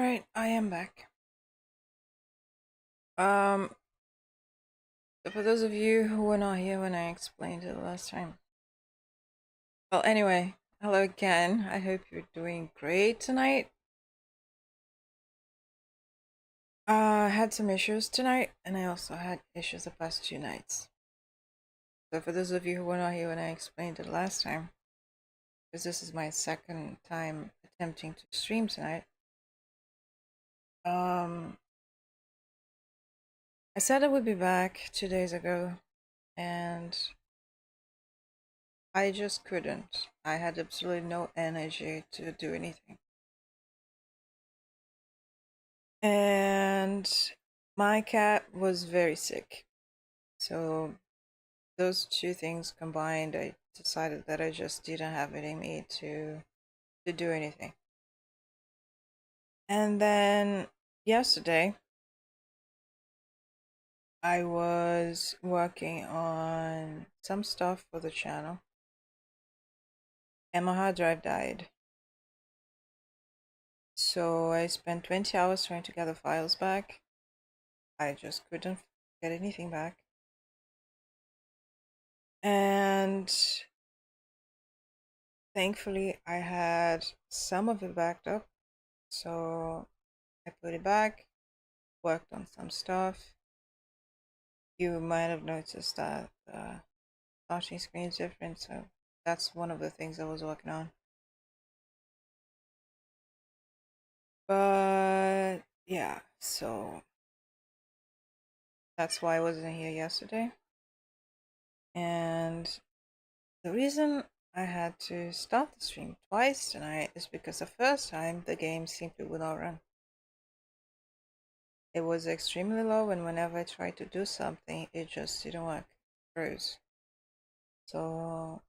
Alright, I am back. Um, so for those of you who were not here when I explained it last time. Well, anyway, hello again. I hope you're doing great tonight. I had some issues tonight, and I also had issues the past 2 nights. So for those of you who were not here when I explained it last time, because this is my second time attempting to stream tonight, I said I would be back 2 days ago, and I just couldn't. I had absolutely no energy to do anything. And my cat was very sick. So those two things combined, I decided that I just didn't have it in me to do anything. And then yesterday, I was working on some stuff for the channel, and my hard drive died. So I spent 20 hours trying to get the files back. I just couldn't get anything back. And thankfully, I had some of it backed up. So I put it back, worked on some stuff. You might have noticed that the starting screen is different, so that's one of the things I was working on. But yeah, so that's why I wasn't here yesterday. And the reason I had to start the stream twice tonight is because the first time the game simply would not run. It was extremely low, and whenever I tried to do something, it just didn't work. It froze. So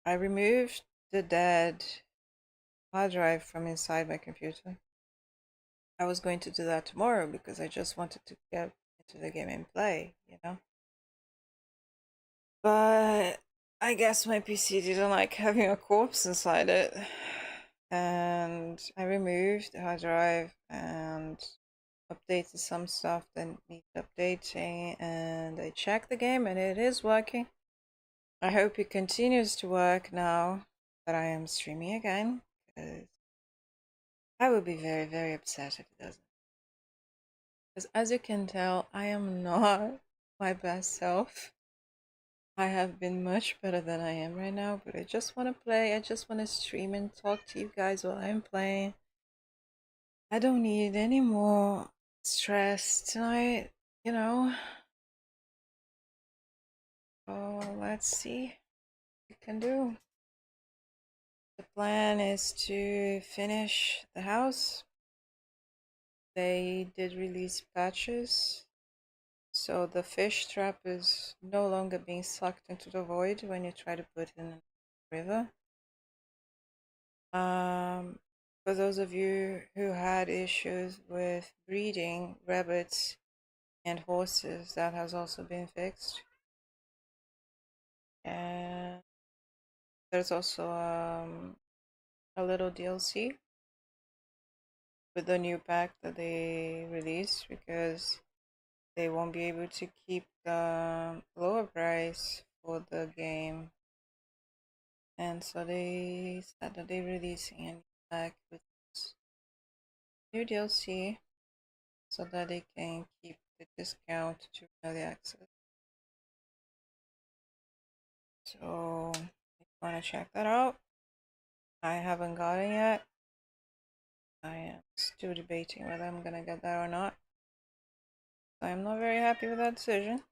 I removed the dead hard drive from inside my computer. I was going to do that tomorrow because I just wanted to get into the game and play, you know? But I guess my PC didn't like having a corpse inside it. And I removed the hard drive and updated some stuff that needs updating, and I checked the game and it is working. I hope it continues to work now that I am streaming again, because I would be very, very upset if it doesn't. Because as you can tell, I am not my best self. I have been much better than I am right now, but I just want to play. I just want to stream and talk to you guys while I'm playing. I don't need any more stress tonight, you know? So let's see what we can do. The plan is to finish the house. They did release patches, so the fish trap is no longer being sucked into the void when you try to put it in the river. For those of you who had issues with breeding rabbits and horses, that has also been fixed. And there's also a little DLC with the new pack that they released, because they won't be able to keep the lower price for the game, and so they said that they're releasing a new pack with new DLC so that they can keep the discount to early access. So if you want to check that out, I haven't got it yet. I am still debating whether I'm gonna get that or not. I'm not very happy with that decision.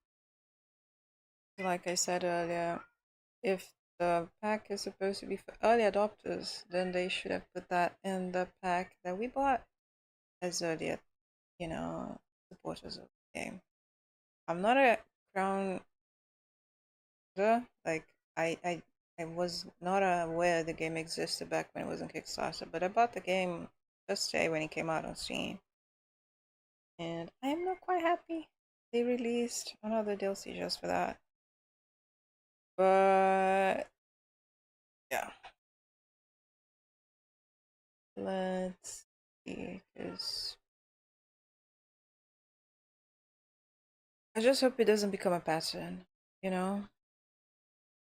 Like I said earlier, if the pack is supposed to be for early adopters, then they should have put that in the pack that we bought as early, supporters of the game. I'm not a crown user. Like I was not aware the game existed back when it was on Kickstarter, but I bought the game first day when it came out on Steam, and I am not quite happy. They released another DLC just for that. But yeah, let's see, because I just hope it doesn't become a pattern, you know?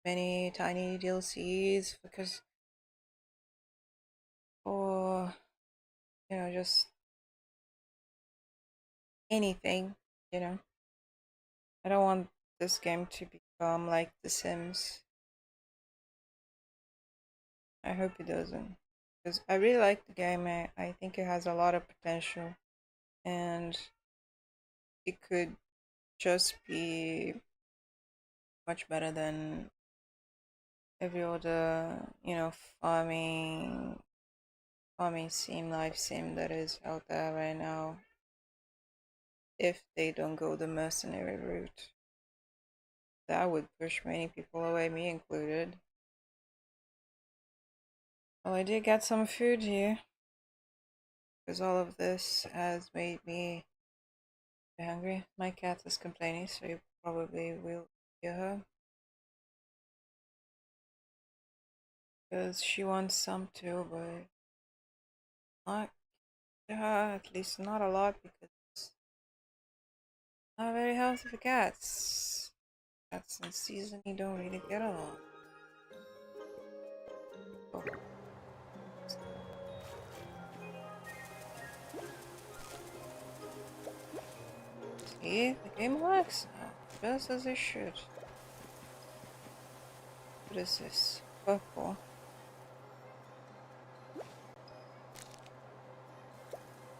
Many tiny DLCs, because, or, you know, just anything, you know? I don't want this game to become like The Sims. I hope it doesn't. Because I really like the game. I think it has a lot of potential. And it could just be much better than every other, you know, farming sim, life sim that is out there right now. If they don't go the mercenary route, that would push many people away, me included. Well, I did get some food here, because all of this has made me hungry. My cat is complaining, so you probably will hear her. Because she wants some too, but not to her, at least not a lot, because it's not very healthy for cats. Cats in season, you don't really get along. Oh. See, the game works now, just as it should. What is this? Purple.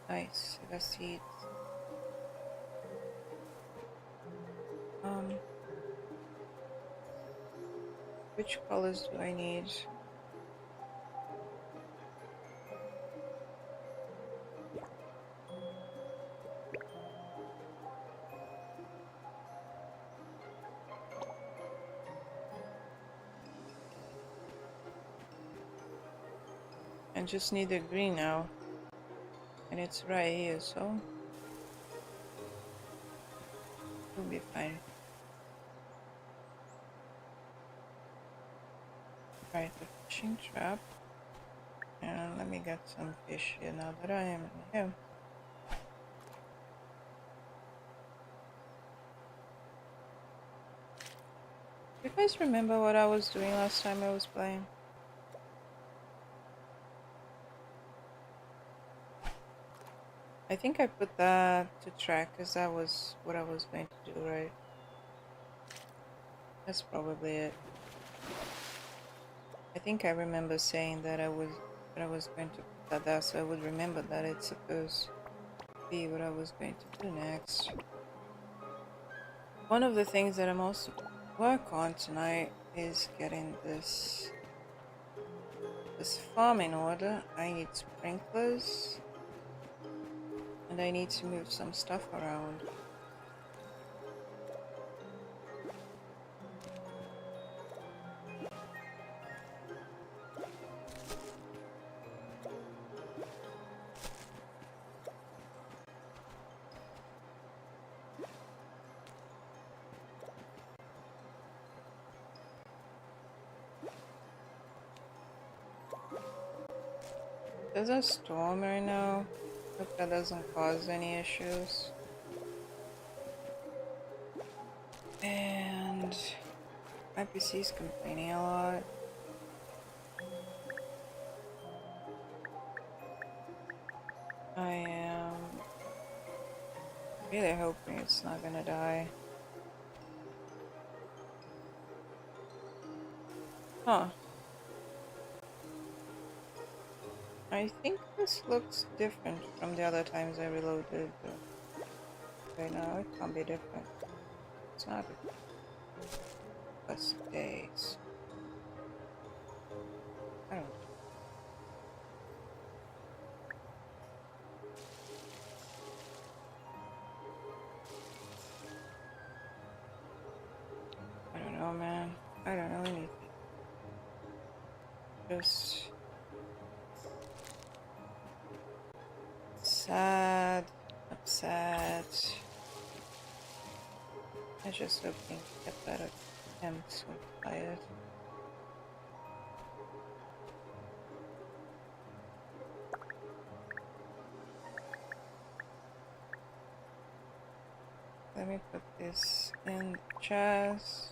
Nice, I got seeds. Which colors do I need? I just need the green now. And it's right here, so it'll be fine. Right, the fishing trap. And let me get some fish here now that I am in here. Do you guys remember what I was doing last time I was playing? I think I put that to track because that was what I was going to do, right? That's probably it. I think I remember saying that I was going to put that there, so I would remember that it's supposed to be what I was going to do next. One of the things that I'm also work on tonight is getting this farm in order. I need sprinklers, and I need to move some stuff around. There's a storm right now. Hope that doesn't cause any issues. And my PC's complaining a lot. I am really hoping it's not gonna die. Huh. I think this looks different from the other times I reloaded. Right now it can't be different. It's not different. Plus days. I don't know. I don't know, man. I don't know anything. Just sad, upset. I just hope things get better. I'm so tired. let me put this in the chest.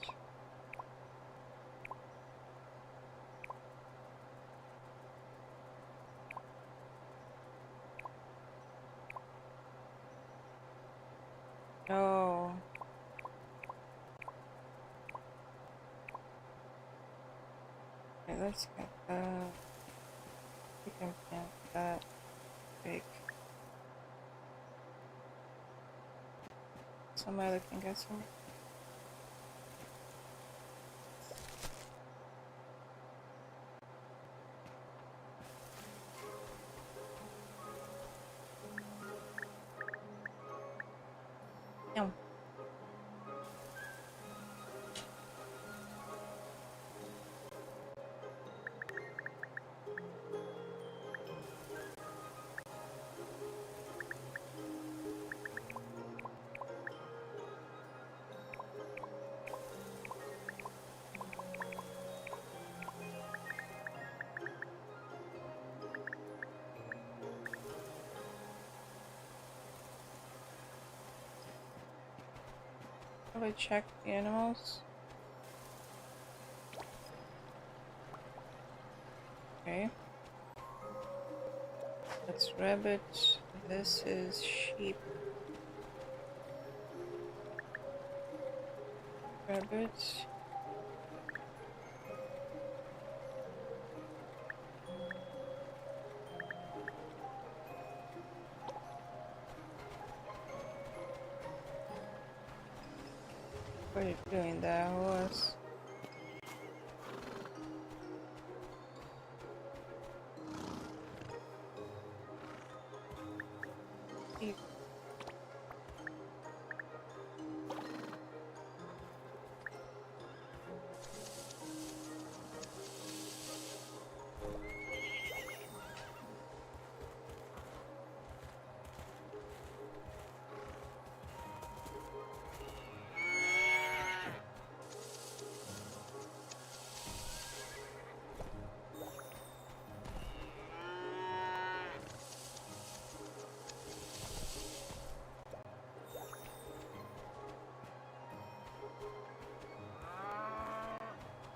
No. Okay, let's get that. We can plant that big. Somebody can get some. Yum. Have I checked the animals? Okay. That's rabbit. This is sheep. Rabbit. What are you doing there, horse? Sheep.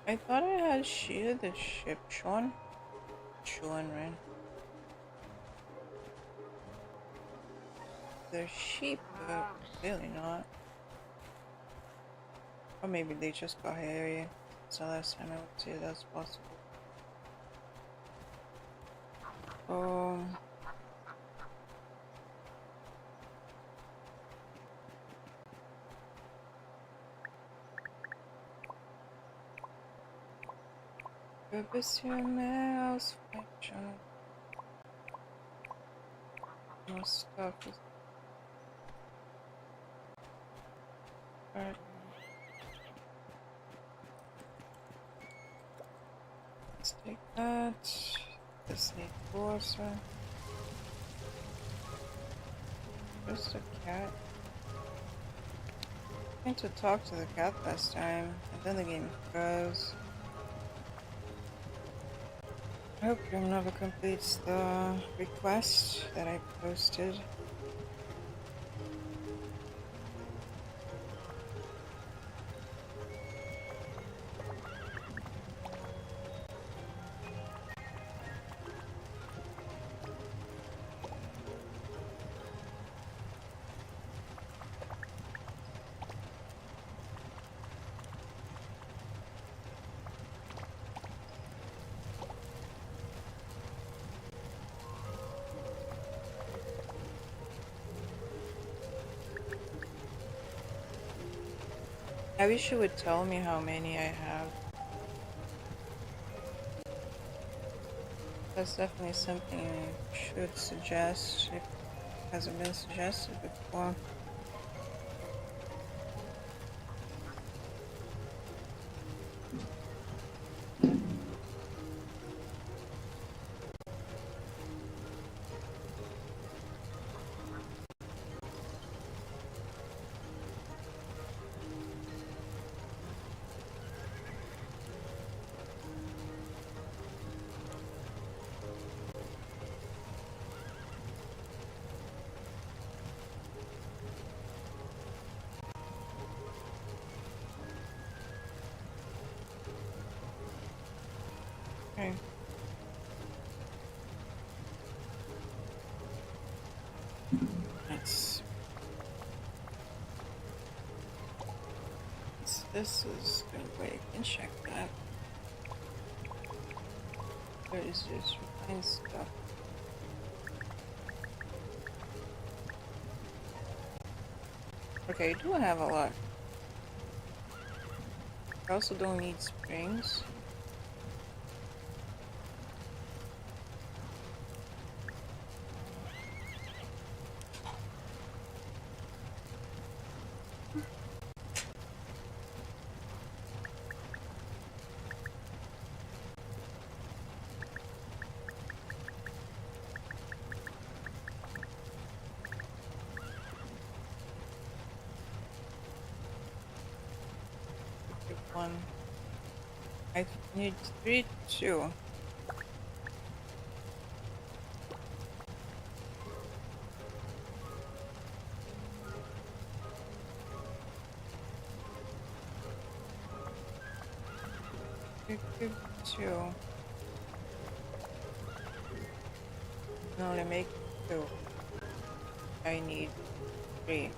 I thought I had shielded the ship, Sean. Sean, right? They're sheep, but really not. Or maybe they just got hairy. So last time I would say that's possible. Purpose your mouse function. More stuff is alright. Let's take that. This needs water. Just a cat. I meant to talk to the cat last time, and then the game froze. I hope Graminova completes the request that I posted. I wish you would tell me how many I have. That's definitely something I should suggest if it hasn't been suggested before. Okay. Nice. This is good. Wait, I can check that. Where is this refined stuff? Okay, I do have a lot. I also don't need springs. One. I need 3, 2. Two. No, let make 2. I need 3.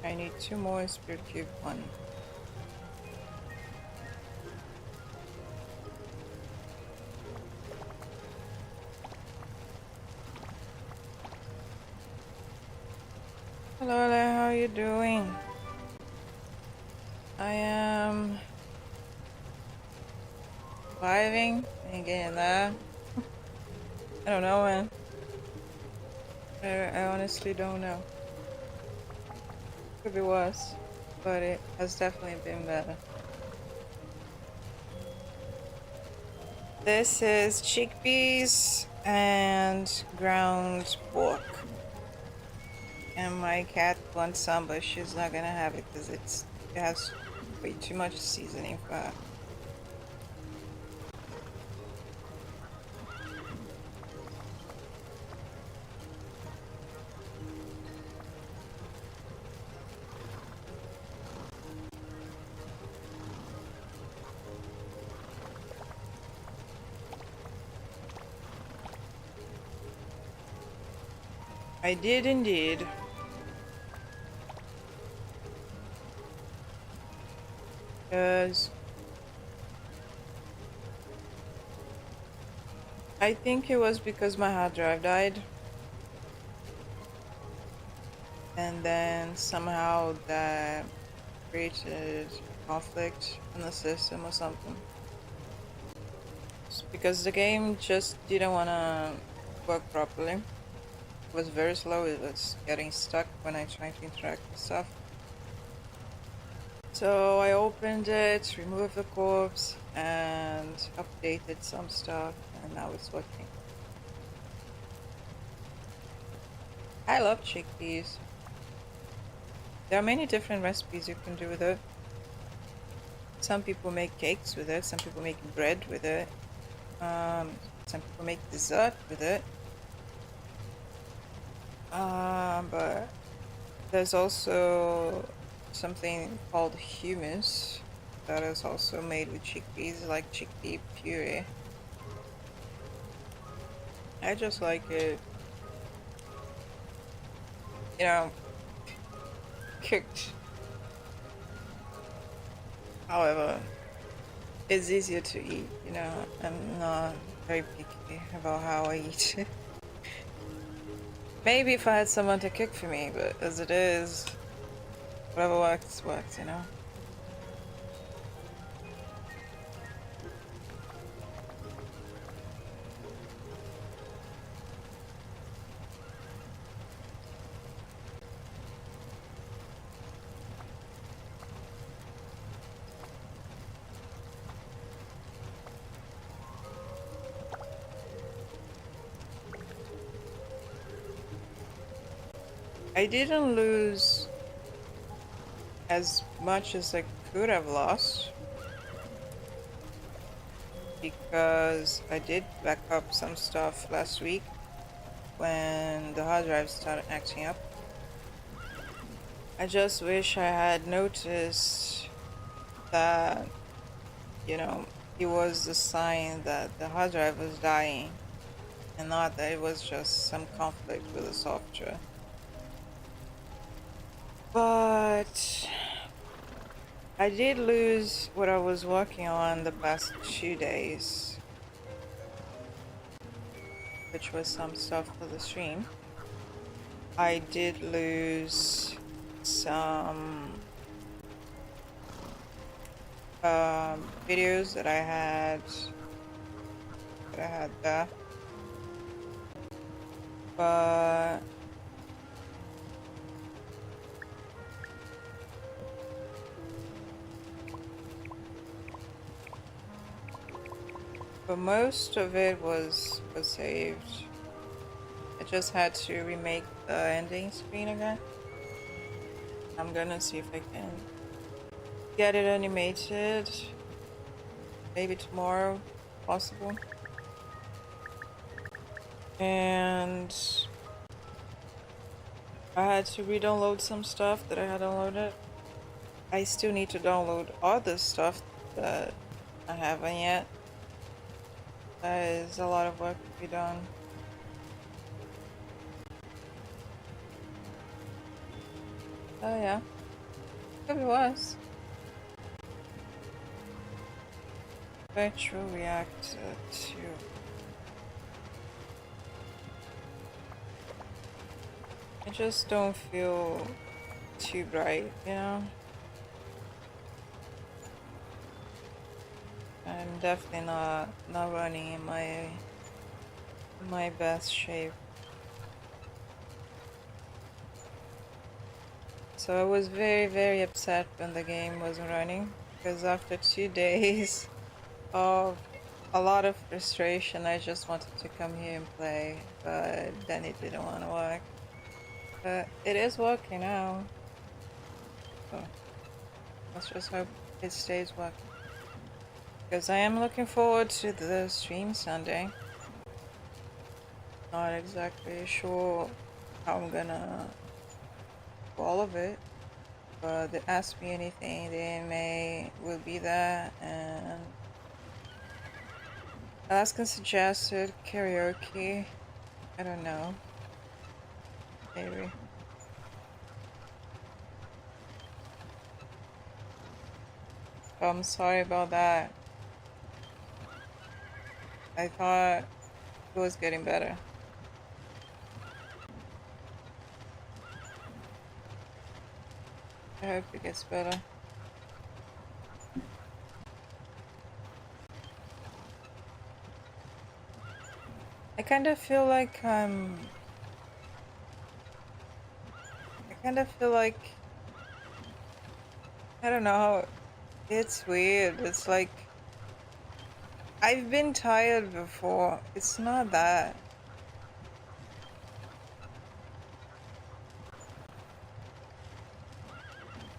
I need 2 more spirit cube 1. Hello, how are you doing? I am surviving and getting that. I don't know, man. I honestly don't know. Could be worse, but it has definitely been better. This is chickpeas and ground pork. And my cat wants some, but she's not gonna have it because it has way too much seasoning for her. I did indeed. Because I think it was because my hard drive died. And then somehow that created conflict in the system or something. It's because the game just didn't want to work properly. It was very slow, it was getting stuck when I tried to interact with stuff. So I opened it, removed the corpse, and updated some stuff, and now it's working. I love chickpeas. There are many different recipes you can do with it. Some people make cakes with it, some people make bread with it, some people make dessert with it. But there's also something called hummus that is also made with chickpeas, like chickpea puree. I just like it, you know, cooked. However, it's easier to eat, you know. I'm not very picky about how I eat. Maybe if I had someone to cook for me, but as it is, whatever works, works, you know. I didn't lose as much as I could have lost because I did back up some stuff last week when the hard drive started acting up. I just wish I had noticed that, you know, it was the sign that the hard drive was dying and not that it was just some conflict with the software. But I did lose what I was working on the past 2 days, which was some stuff for the stream. I did lose some videos that I had there, but most of it was saved. I just had to remake the ending screen again. I'm gonna see if I can get it animated. Maybe tomorrow, possible. And I had to re-download some stuff that I had downloaded. I still need to download other stuff that I haven't yet. That is a lot of work to be done. Oh yeah, could be worse. Virtual reactor 2. I just don't feel too bright, you know? I'm definitely not running in my best shape. So I was very upset when the game wasn't running, because after 2 days of a lot of frustration, I just wanted to come here and play, but then it didn't want to work. But it is working now. So let's just hope it stays working. Because I am looking forward to the stream Sunday. Not exactly sure how I'm gonna do all of it, but the Ask Me Anything, the AMA will be there, and Alaskan suggested karaoke. I don't know. Maybe. Oh, I'm sorry about that. I thought it was getting better. I hope it gets better. I kind of feel like I don't know, it's weird. It's like I've been tired before. It's not that.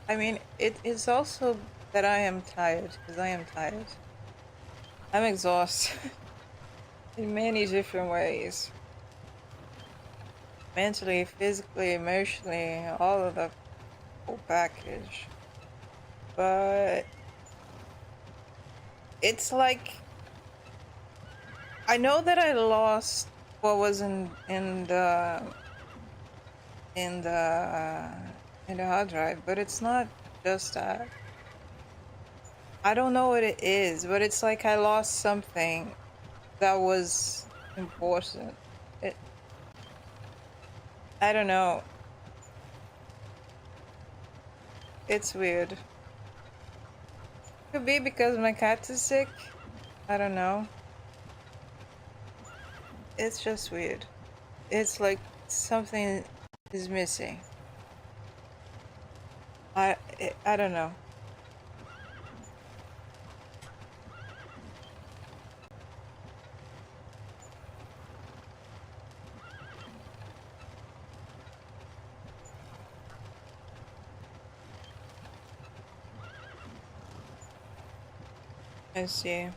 I mean, it is also that I am tired, because I am tired. I'm exhausted in many different ways. Mentally, physically, emotionally, all of the whole package. But it's like I know that I lost what was in the hard drive, but it's not just that. I don't know what it is, but it's like I lost something that was important. I don't know. It's weird. Could be because my cat is sick. I don't know. It's just weird. It's like something is missing. I don't know. I see.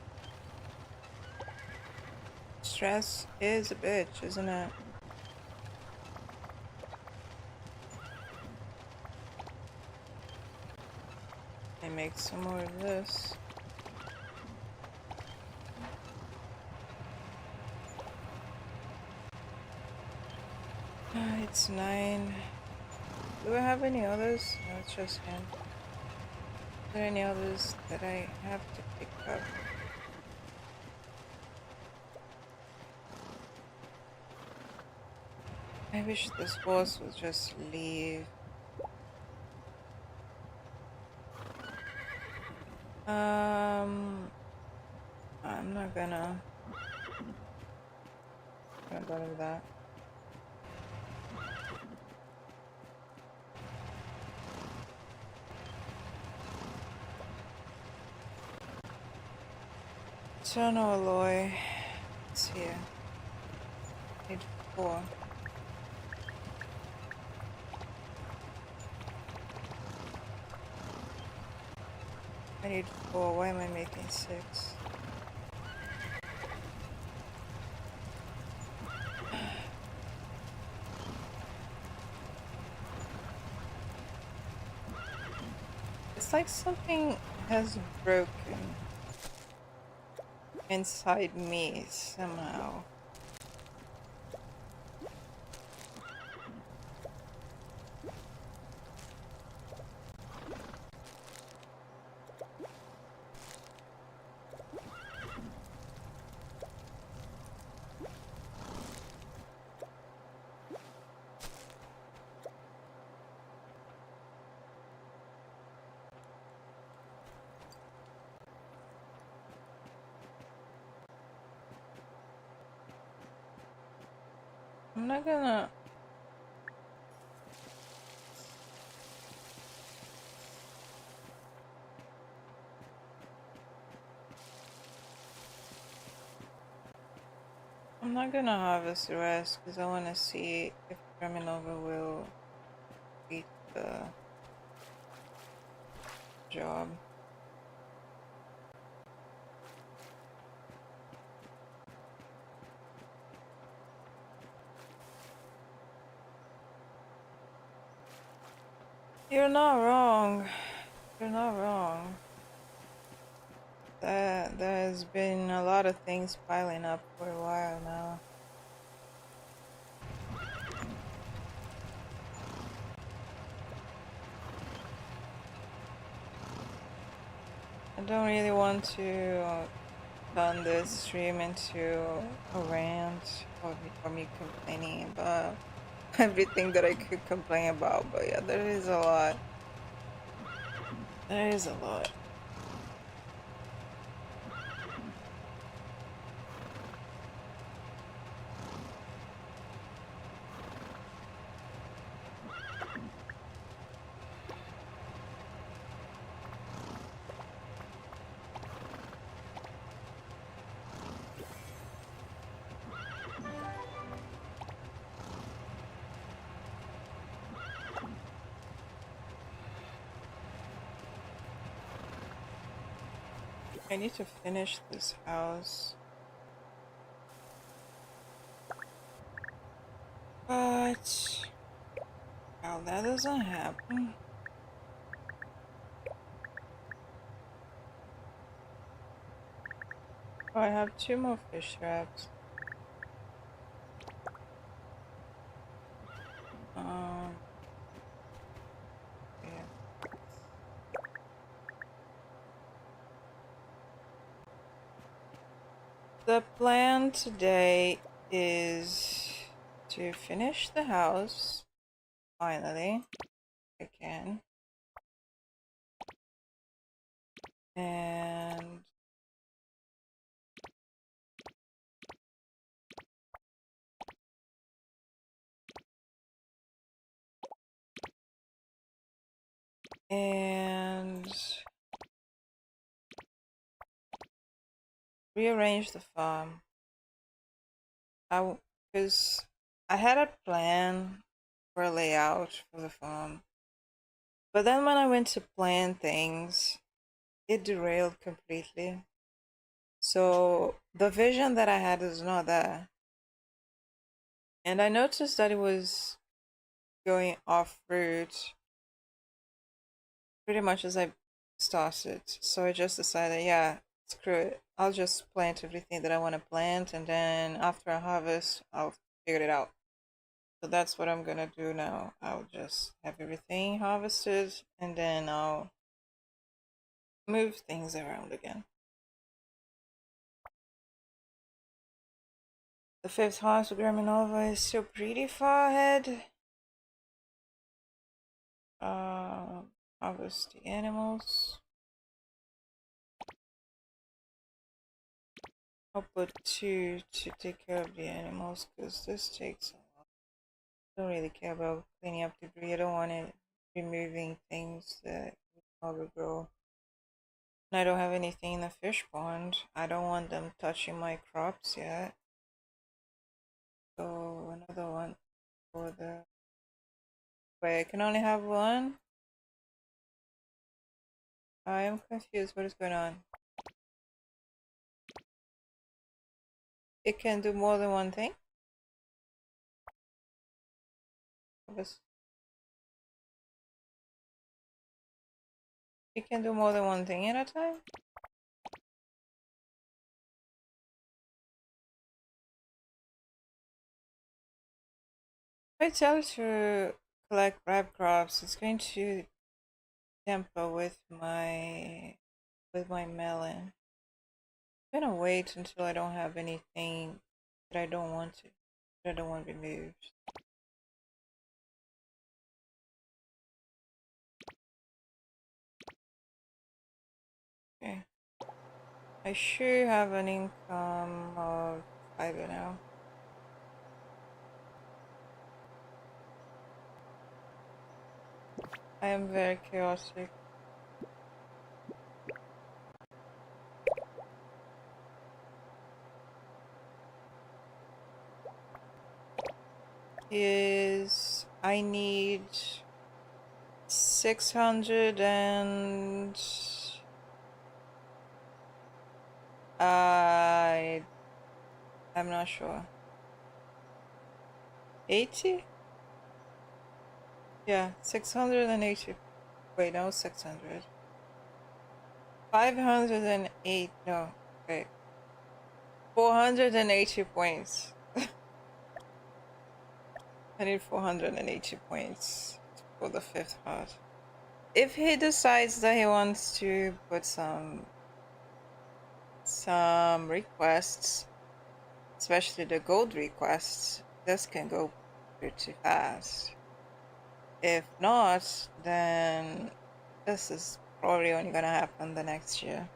Stress is a bitch, isn't it? I make some more of this. It's 9. Do I have any others? No, it's just him. Are there any others that I have to pick up? I wish this horse would just leave. I'm not gonna bother with that. Eternal alloy. It's here. Need 4. I need 4. Why am I making 6? It's like something has broken inside me somehow. I'm not gonna... I'm not gonna harvest the rest because I want to see if Graminova will beat the job. You're not wrong. You're not wrong. There's been a lot of things piling up for a while now. I don't really want to turn this stream into a rant or me complaining about everything that I could complain about, but yeah, there is a lot. There is a lot. I need to finish this house. But well, that doesn't happen. Oh, I have 2 more fish traps. Yeah. The plan today is to finish the house. Finally, I can. And rearrange the farm. Because I had a plan for a layout for the farm, but then when I went to plan things, it derailed completely. So the vision that I had is not there. And I noticed that it was going off route pretty much as I started. So I just decided, yeah, screw it. I'll just plant everything that I want to plant, and then after I harvest, I'll figure it out. So that's what I'm gonna do now. I'll just have everything harvested, and then I'll move things around again. The fifth house of Graminova is still pretty far ahead. Harvest the animals. I'll put 2 to take care of the animals because this takes a lot. I don't really care about cleaning up debris. I don't want it removing things that overgrow. And I don't have anything in the fish pond. I don't want them touching my crops yet. So another one for the... Wait, I can only have one? I am confused. What is going on? It can do more than one thing? It can do more than one thing at a time? If I tell it to collect crab crops, it's going to temper with my melon. I'm gonna wait until I don't have anything that I don't want removed. Okay. I should have an income of 5 now. I am very chaotic. I need 600 and I'm not sure. 80? Yeah, 680. Wait, no, 600. 508. No, wait. 480 points. I need 480 points for the fifth heart. If he decides that he wants to put some requests, especially the gold requests, this can go pretty fast. If not, then this is probably only gonna happen the next year.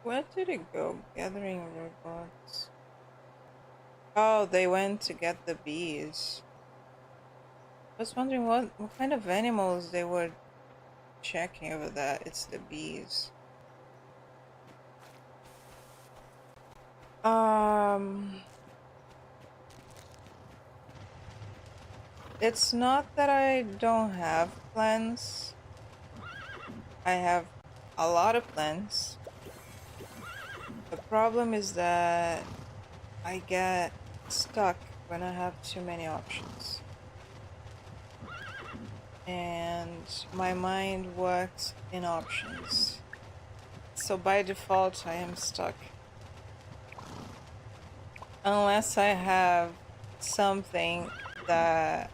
Where did it go? Gathering robots. Oh, they went to get the bees. I was wondering what kind of animals they were checking over there. It's the bees. It's not that I don't have plans. I have a lot of plans. The problem is that I get stuck when I have too many options. And my mind works in options. So by default, I am stuck. Unless I have something that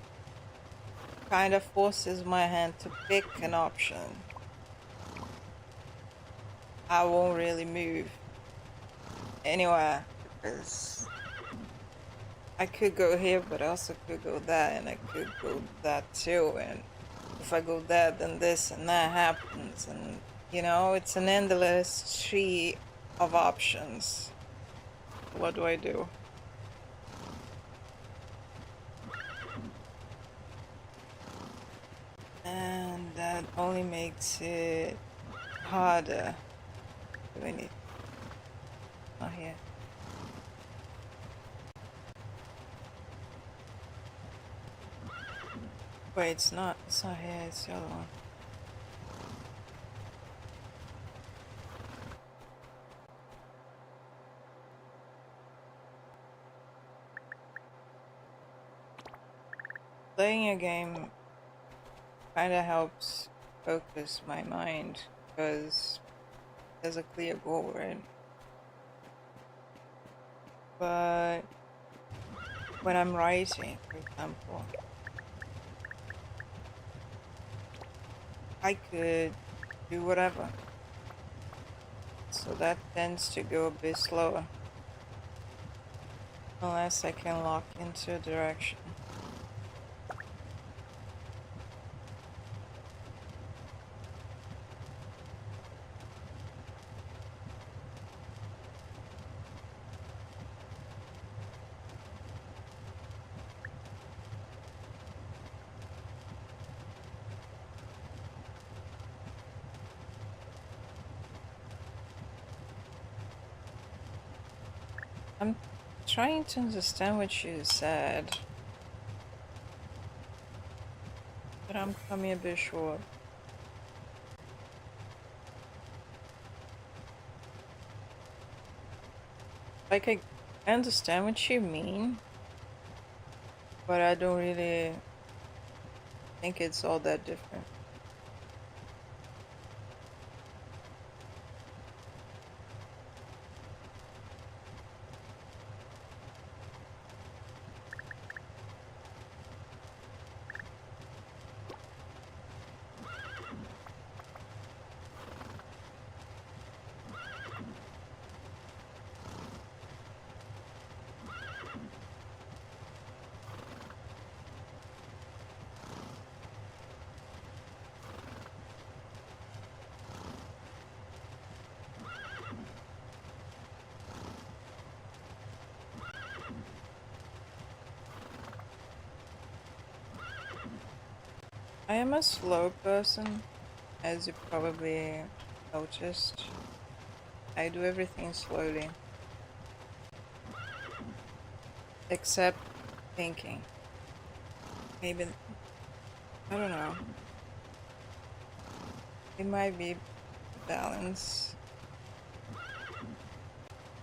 kind of forces my hand to pick an option, I won't really move anywhere, because I could go here, but I also could go there, and I could go that too, and if I go there, then this and that happens, and you know, it's an endless tree of options. What do I do? And that only makes it harder. Do we need? Not here. Wait, it's not. It's not here. It's the other one. Playing a game kind of helps focus my mind because there's a clear goal, right? But when I'm writing, for example, I could do whatever. So that tends to go a bit slower. Unless I can lock into a direction. I'm trying to understand what you said, but I'm coming a bit short. Like, I understand what you mean, but I don't really think it's all that different. I am a slow person, as you probably noticed. I do everything slowly. Except thinking. Maybe, I don't know. It might be balance.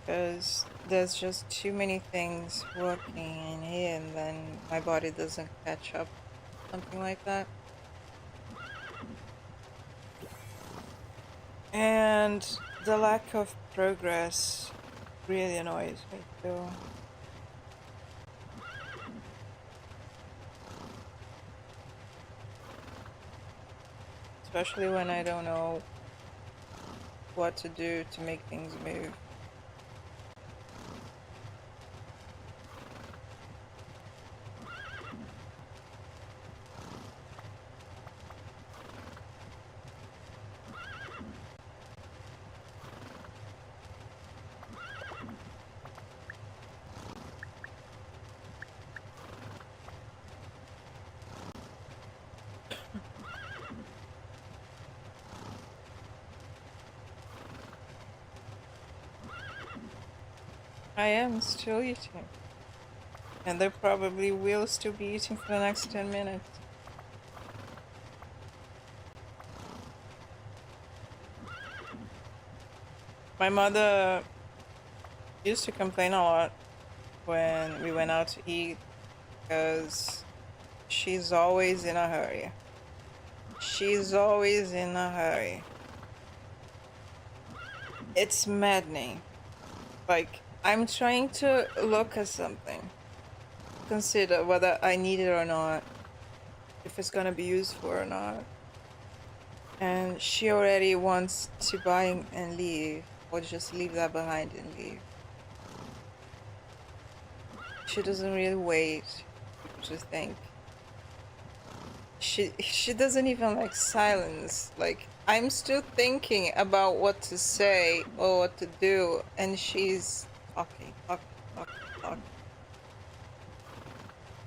Because there's just too many things working in here and then my body doesn't catch up. Something like that. And the lack of progress really annoys me too. Especially when I don't know what to do to make things move. I am still eating. And they probably will still be eating for the next 10 minutes. My mother used to complain a lot when we went out to eat because she's always in a hurry. She's always in a hurry. It's maddening. Like, I'm trying to look at something, consider whether I need it or not, if it's gonna be useful or not. And she already wants to buy and leave, or just leave that behind and leave. She doesn't really wait to think. She doesn't even like silence. Like, I'm still thinking about what to say or what to do, and she's talking.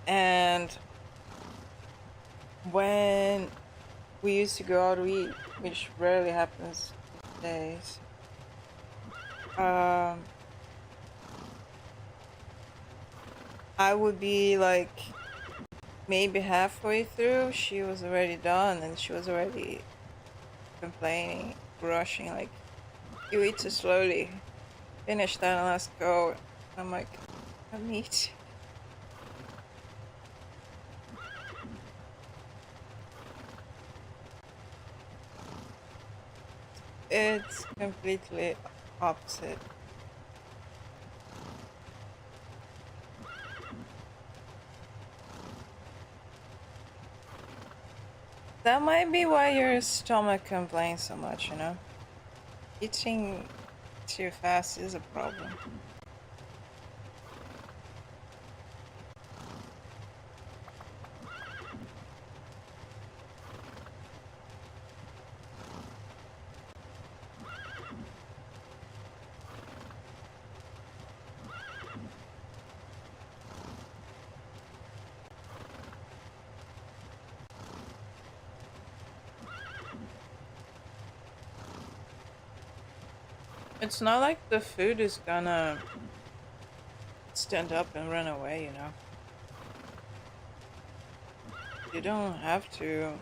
And when we used to go out to eat, which rarely happens these days. I would be like maybe halfway through, she was already done and she was already complaining, rushing, like, you eat too slowly. Finish that and let's go. I'm like, I meat. It's completely opposite. That might be why your stomach complains so much, you know? Eating too fast is a problem. It's not like the food is gonna stand up and run away, you know? You don't have to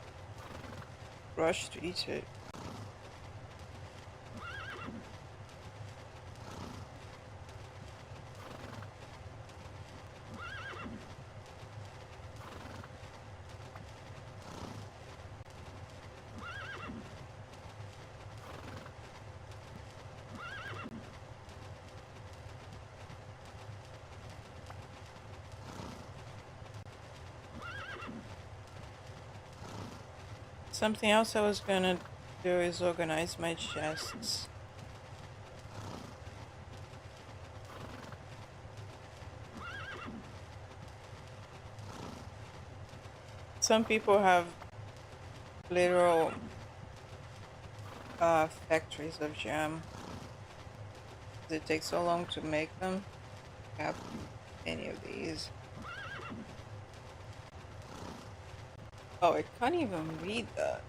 rush to eat it. Something else I was gonna do is organize my chests. Some people have literal factories of jam. It takes so long to make them. I have any of these. Oh, I can't even read that.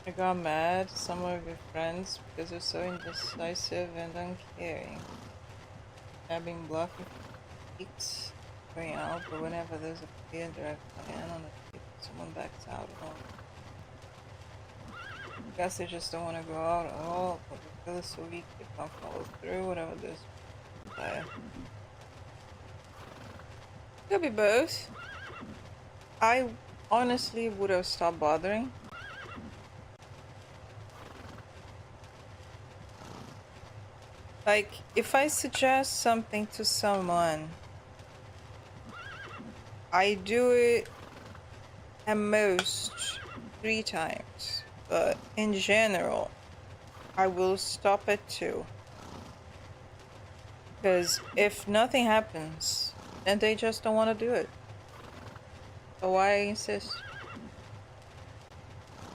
I got mad, some of your friends, because they're so indecisive and uncaring. Stabbing, bluffing, weeks, going out, but whenever there's a clear direct plan on the table, someone backs out at all. I guess they just don't want to go out at all, but they feel so weak they can't follow through, whatever this is. Could be both. I honestly would have stopped bothering. Like, if I suggest something to someone, I do it at most 3 times, but in general, I will stop at 2. Because if nothing happens, then they just don't want to do it. So why insist?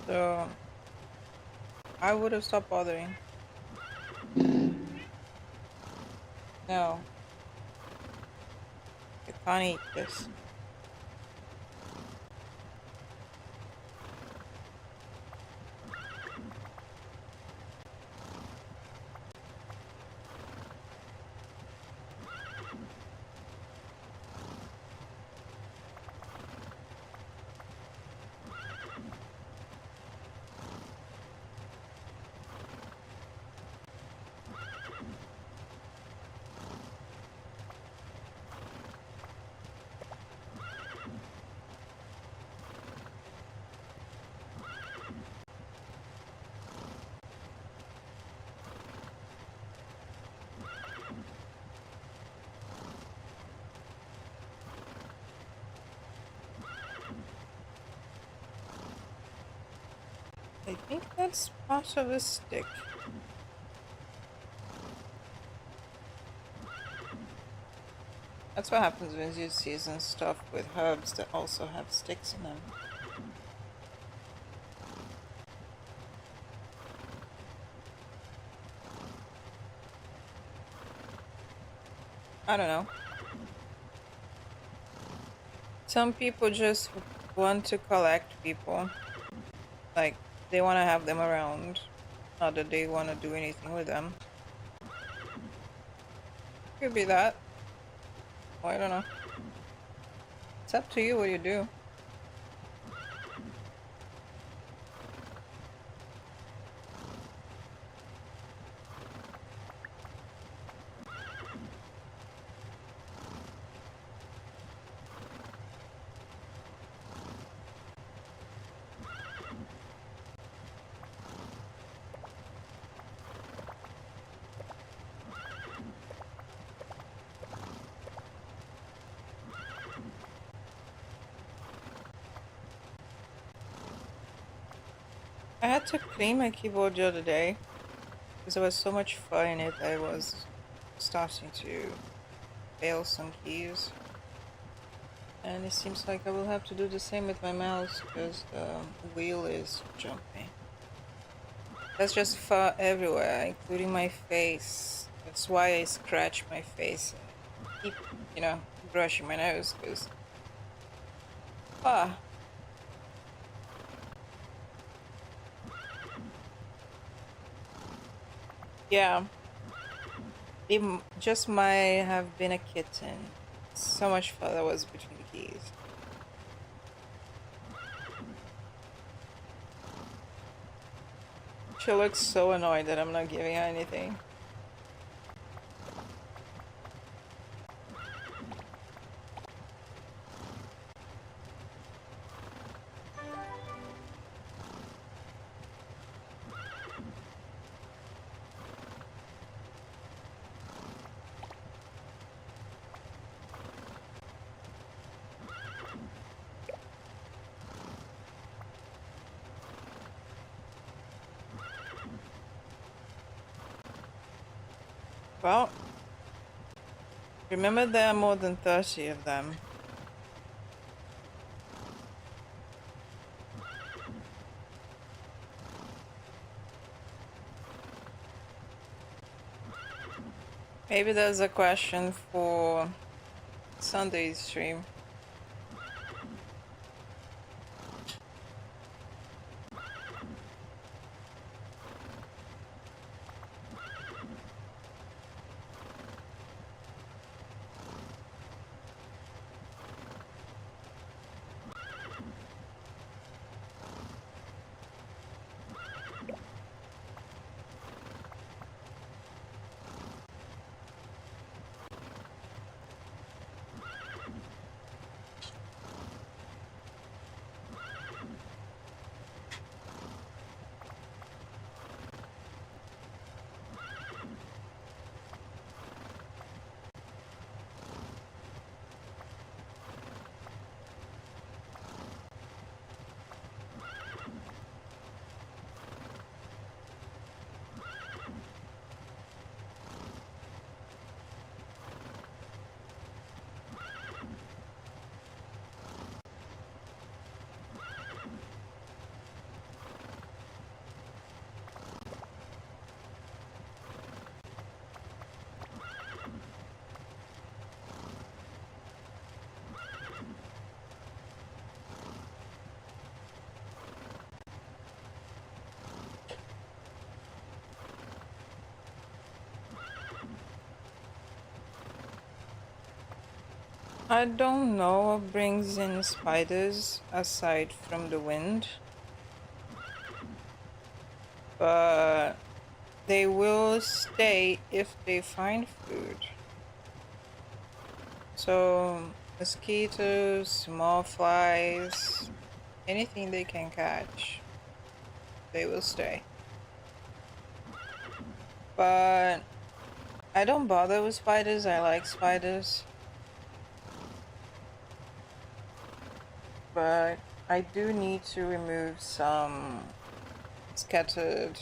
So I would have stopped bothering. No. I can't eat this. I think that's part of a stick. That's what happens when you season stuff with herbs that also have sticks in them. I don't know. Some people just want to collect people. Like, they want to have them around. Not that they want to do anything with them. Could be that. Oh, I don't know. It's up to you what you do. I had to clean my keyboard the other day because there was so much fur in it I was starting to fail some keys. And it seems like I will have to do the same with my mouse because the wheel is jumping. There's just fur everywhere, including my face. That's why I scratch my face and keep, you know, brushing my nose because ah. Yeah, it just might have been a kitten. So much fur that was between the keys. She looks so annoyed that I'm not giving her anything. Well, remember there are more than 30 of them. Maybe there's a question for Sunday's stream. I don't know what brings in spiders aside from the wind, but they will stay if they find food. So mosquitoes, small flies, anything they can catch, they will stay. But I don't bother with spiders, I like spiders. But I do need to remove some scattered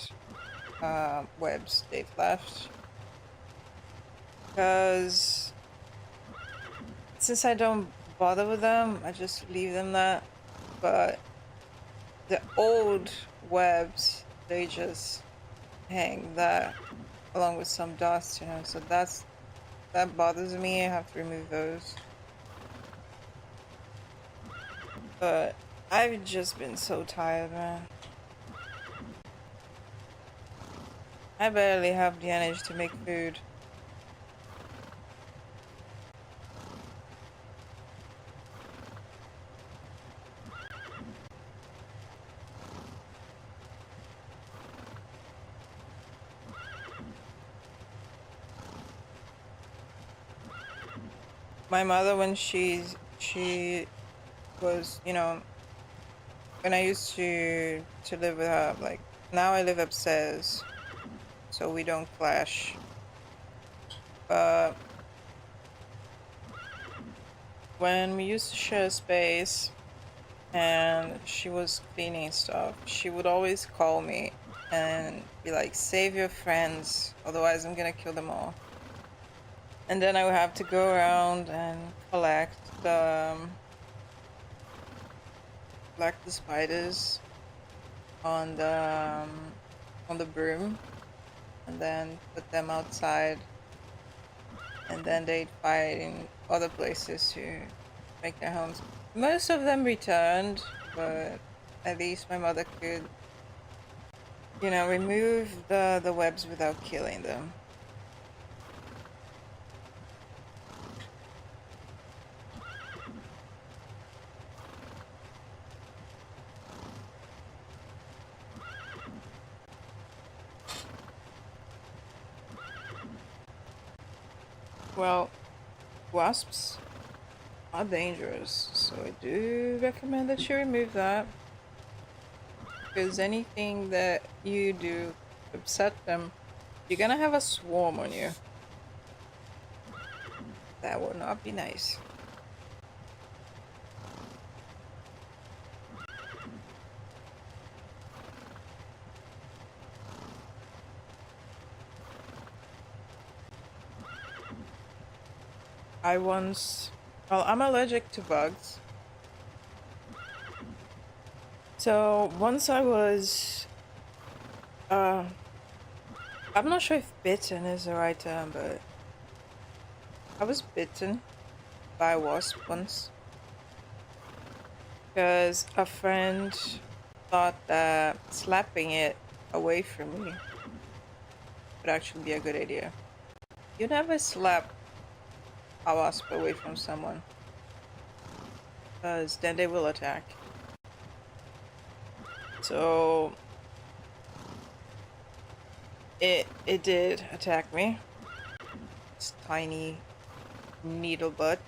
webs they've left. Because since I don't bother with them, I just leave them there. But the old webs, they just hang there along with some dust, you know, so that bothers me. I have to remove those. But I've just been so tired, man. I barely have the energy to make food. My mother, when she was, you know, when I used to live with her, like, now I live upstairs, so we don't clash. But when we used to share space and she was cleaning stuff, she would always call me and be like, save your friends, otherwise I'm gonna kill them all. And then I would have to go around and collect the spiders on the broom, and then put them outside, and then they'd fight in other places to make their homes. Most of them returned, but at least my mother could, you know, remove the webs without killing them. Well, wasps are dangerous, so I do recommend that you remove that. Because anything that you do to upset them, you're gonna have a swarm on you. That would not be nice. Well, I'm allergic to bugs. So once I was, I'm not sure if bitten is the right term, but I was bitten by a wasp once. Because a friend thought that slapping it away from me would actually be a good idea. You never slap a wasp away from someone, because then they will attack. So it did attack me. It's tiny needle butt,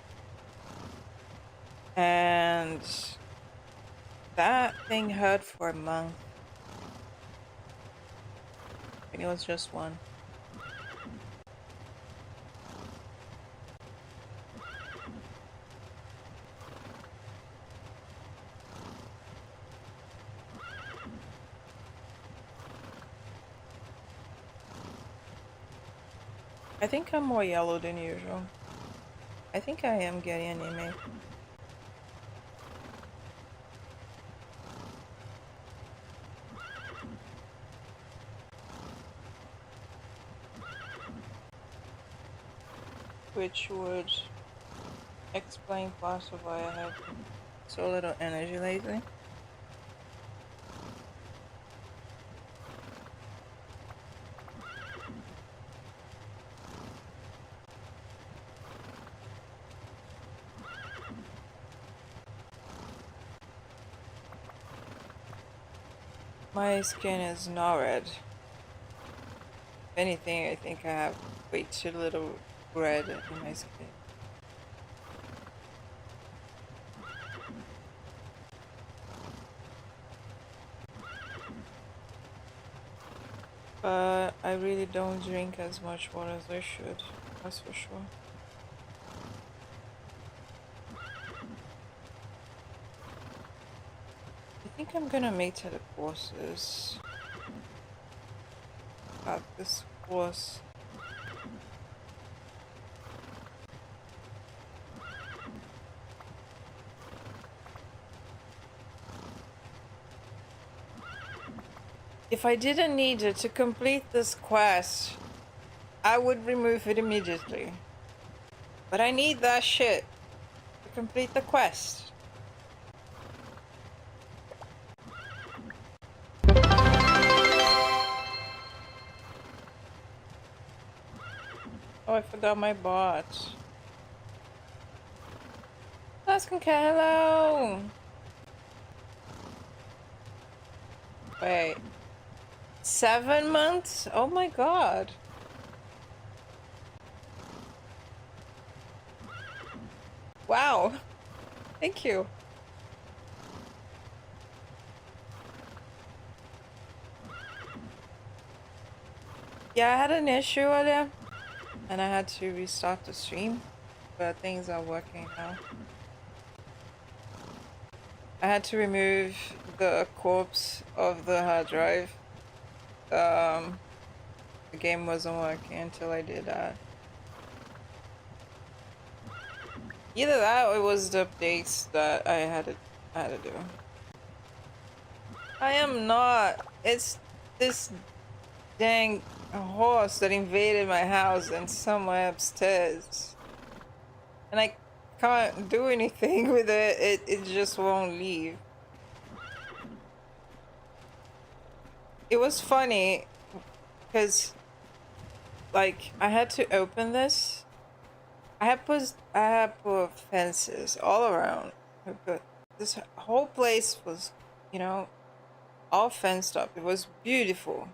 and that thing hurt for a month. And it was just one. I think I'm more yellow than usual. I think I am getting anemic. Which would explain parts of why I have so little energy lately. My skin is not red. If anything, I think I have way too little red in my skin. But I really don't drink as much water as I should, that's for sure. I think I'm gonna make telecourses at this course. If I didn't need it to complete this quest, I would remove it immediately. But I need that shit to complete the quest. Oh, I forgot my bot. Hello! Wait. 7 months? Oh my god. Wow. Thank you. Yeah, I had an issue earlier and I had to restart the stream, but things are working now. I had to remove the corpse of the hard drive. The game wasn't working until I did that. Either that or it was the updates that I had to do. I am not. It's this dang horse that invaded my house and somewhere upstairs. And I can't do anything with it. It just won't leave. It was funny because like I had to open this. I had put fences all around. But this whole place was, you know, all fenced up. It was beautiful.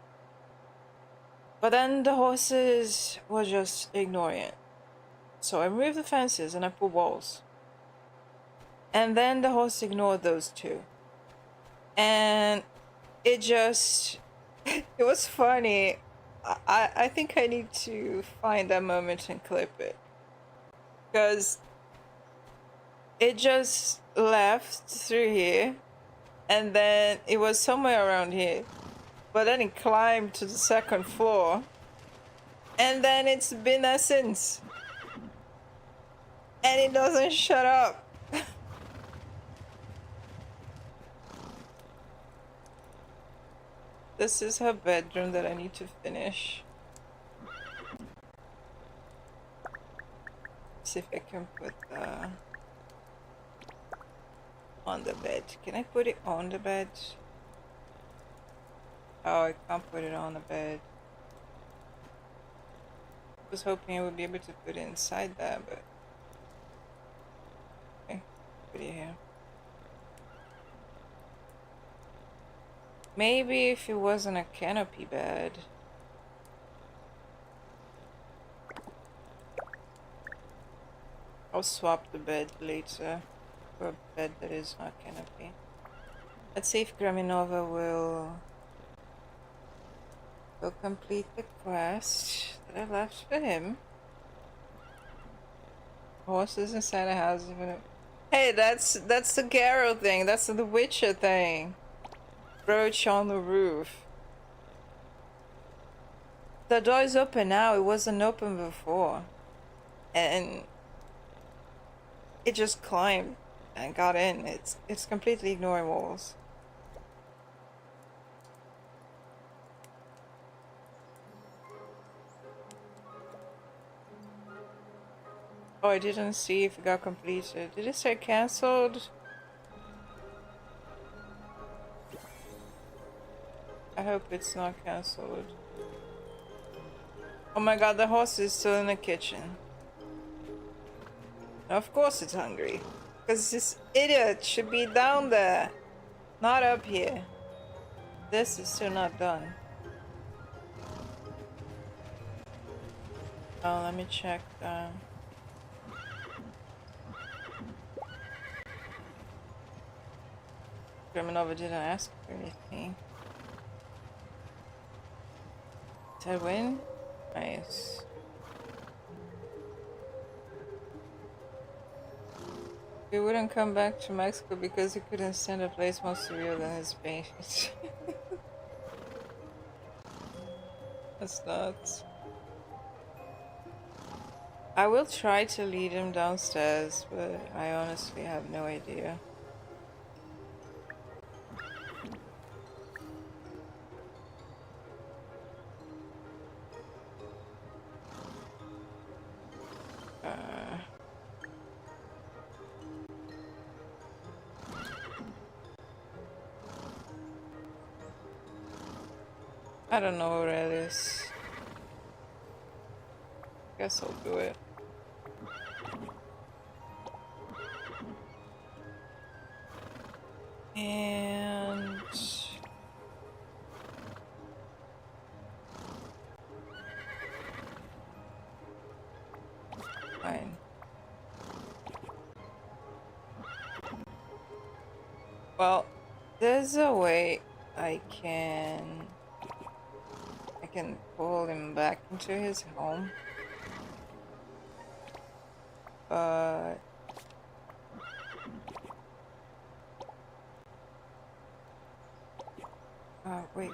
But then the horses were just ignoring it. So I removed the fences and I put walls. And then the horse ignored those too. And it just, it was funny. I think I need to find that moment and clip it. Because it just left through here. And then it was somewhere around here. But then it climbed to the second floor. And then it's been there since. And it doesn't shut up. This is her bedroom that I need to finish. See if I can put on the bed. Can I put it on the bed? Oh, I can't put it on the bed. I was hoping I would be able to put it inside there, but okay, put it here. Maybe if it wasn't a canopy bed. I'll swap the bed later for a bed that is not canopy. Let's see if Graminova will complete the quest that I left for him. Horses inside a house. Hey, that's the Garrow thing. That's the Witcher thing. Roach on the roof. The door is open now. It wasn't open before, and it just climbed and got in. It's completely ignoring walls. Oh, I didn't see if it got completed. Did it say cancelled? I hope it's not cancelled. Oh my god, the horse is still in the kitchen. Of course it's hungry. Because this idiot should be down there. Not up here. This is still not done. Oh, let me check. Graminova didn't ask for anything. Did I win? Nice. He wouldn't come back to Mexico because he couldn't stand a place more surreal than his base. That's nuts. I will try to lead him downstairs, but I honestly have no idea. I don't know where it is. guess I'll do it. And fine. Well, there's a way I can pull him back into his home. But wait,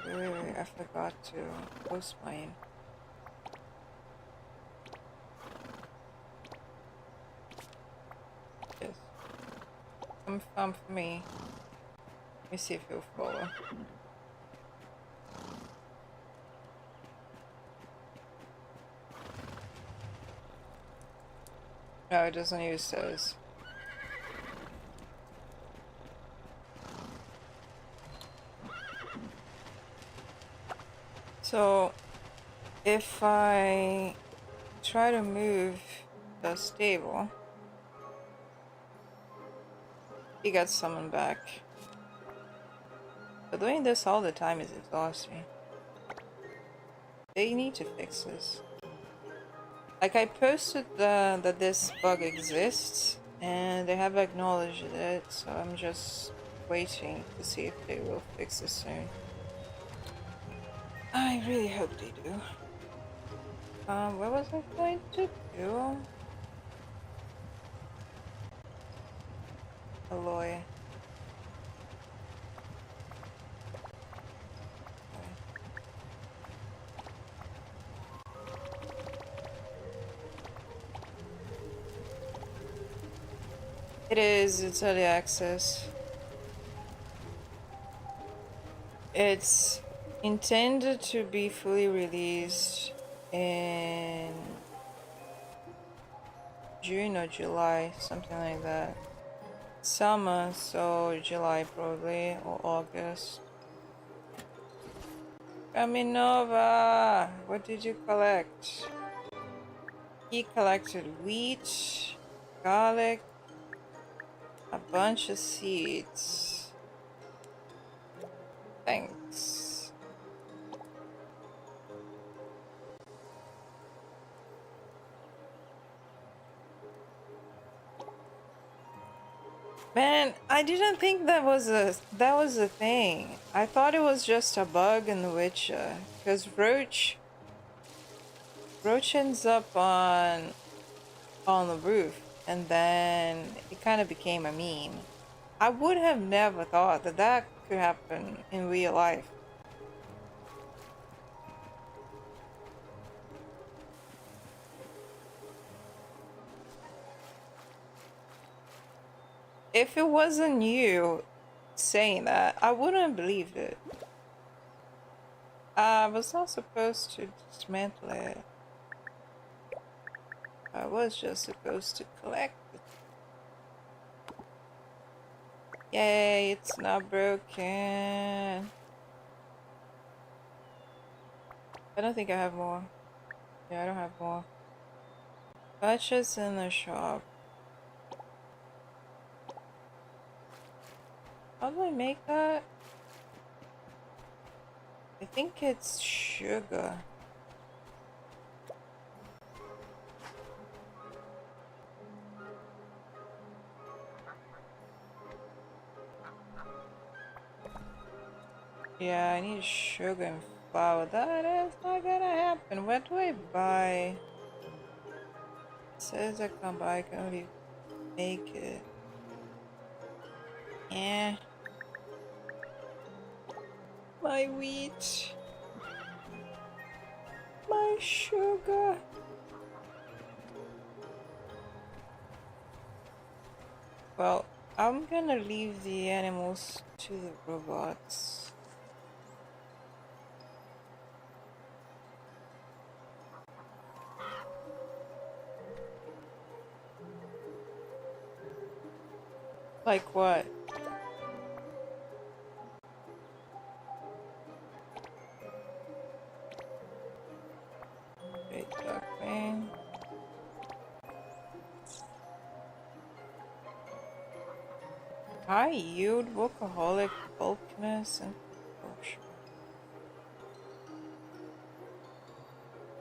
I forgot to post mine. Yes. Some fun for me. Let me see if he'll follow. No, it doesn't use those. So, if I try to move the stable, he gets summoned back. But doing this all the time is exhausting. They need to fix this. Like, I posted that this bug exists, and they have acknowledged it, so I'm just waiting to see if they will fix it soon. I really hope they do. What was I going to do? Alloy. It's early access. It's intended to be fully released in June or July, something like that. Summer, so July probably, or August. Graminova! What did you collect? He collected wheat, garlic, a bunch of seeds. Thanks. Man, I didn't think that was a thing. I thought it was just a bug in The Witcher, because Roach ends up on the roof, and then it kind of became a meme. I would have never thought that could happen in real life. If it wasn't you saying that, I wouldn't have believed it. I was not supposed to dismantle it. I was just supposed to collect it. Yay, it's not broken. I don't think I have more. Yeah, I don't have more. Purchase in the shop. How do I make that? I think it's sugar. Yeah, I need sugar and flour. That is not gonna happen. Where do I buy? It says I can buy, I can only make it. Yeah. My wheat. My sugar. Well, I'm gonna leave the animals to the robots. Like what? Wait, duck man. High yield, workaholic, bulkiness, and proportion.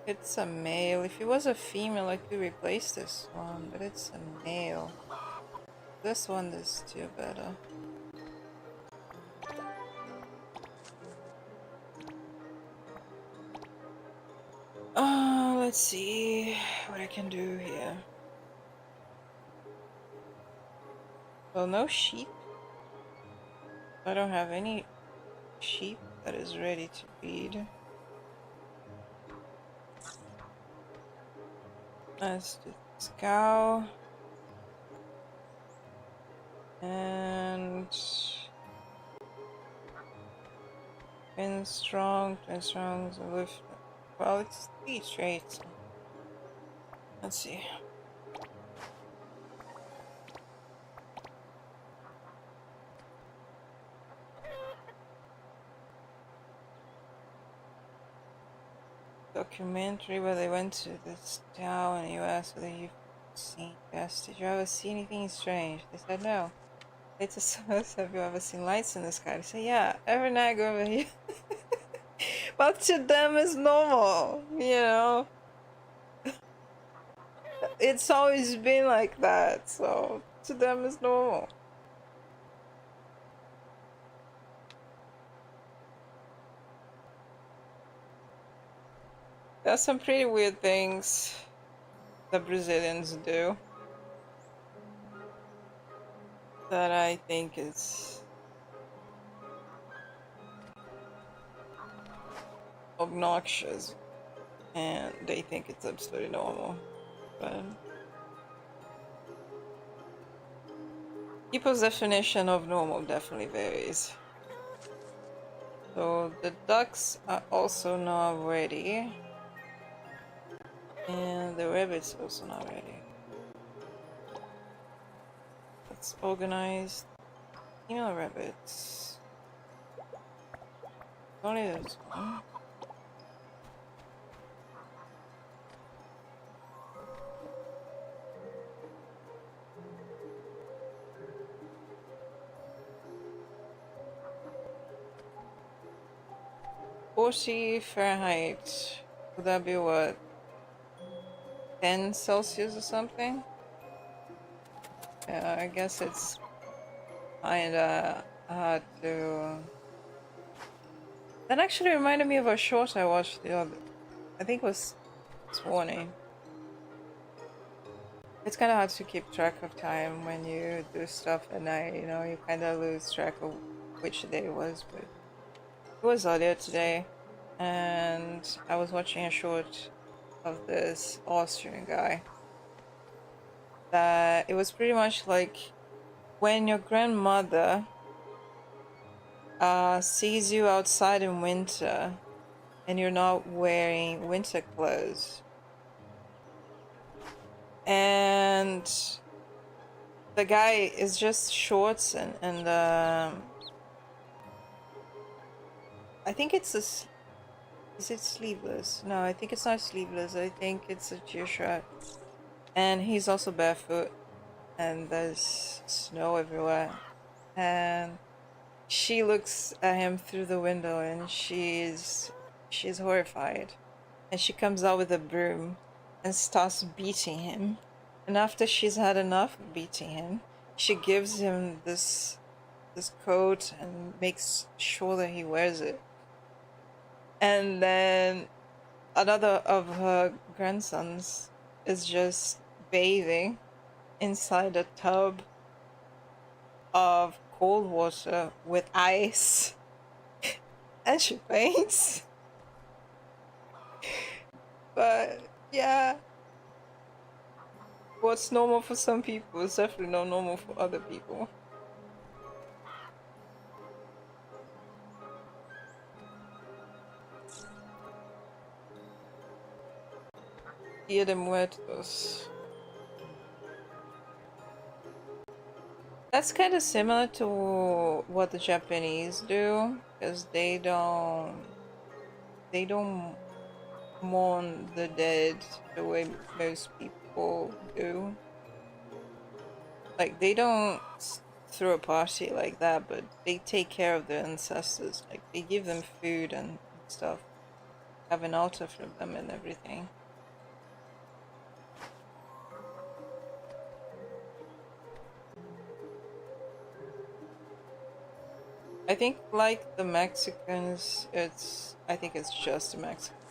It's a male. If it was a female, I could replace this one, but it's a male. This one is still better. Let's see what I can do here. Well, no sheep. I don't have any sheep that is ready to feed. Let's do this cow. And twin strong, lift. Well, it's 3 traits. Let's see. Documentary where they went to this town in the US where you've seen. Yes, did you ever see anything strange? They said no. They just asked, have you ever seen lights in the sky? They said, yeah, every night I go over here. But to them it's normal, you know? It's always been like that, so to them it's normal. There's some pretty weird things the Brazilians do that I think is obnoxious, and they think it's absolutely normal. But people's definition of normal definitely varies. So the ducks are also not ready, and the rabbits also not ready. Let's organize female rabbits. Only this one. Fahrenheit. Would that be what? 10 Celsius or something? Yeah, I guess it's kinda hard to. That actually reminded me of a short I watched the other. I think it was this morning. It's kind of hard to keep track of time when you do stuff at night, you know, you kind of lose track of which day it was, but it was earlier today, and I was watching a short of this Austrian guy that it was pretty much like when your grandmother sees you outside in winter and you're not wearing winter clothes, and the guy is just shorts and I think it's a is it sleeveless? No, I think it's not sleeveless. I think it's a t-shirt, and he's also barefoot, and there's snow everywhere, and she looks at him through the window and she's horrified, and she comes out with a broom and starts beating him, and after she's had enough of beating him, she gives him this coat and makes sure that he wears it. And then another of her grandsons is just bathing inside a tub of cold water with ice, and she faints. But yeah, what's normal for some people is definitely not normal for other people. Dia de Muertos. That's kind of similar to what the Japanese do, because they don't mourn the dead the way most people do. Like, they don't throw a party like that, but they take care of their ancestors. Like, they give them food and stuff. Have an altar for them and everything. I think, like the Mexicans, I think it's just the Mexicans.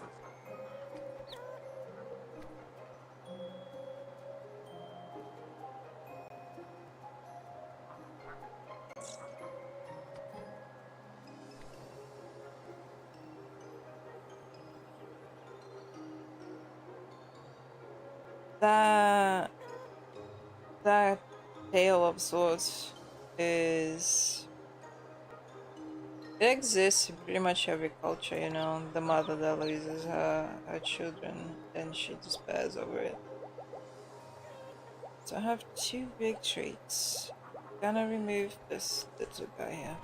That tale of sorts is, it exists in pretty much every culture, you know, the mother that loses her children and she despairs over it. So I have 2 big traits. Gonna remove this little guy here.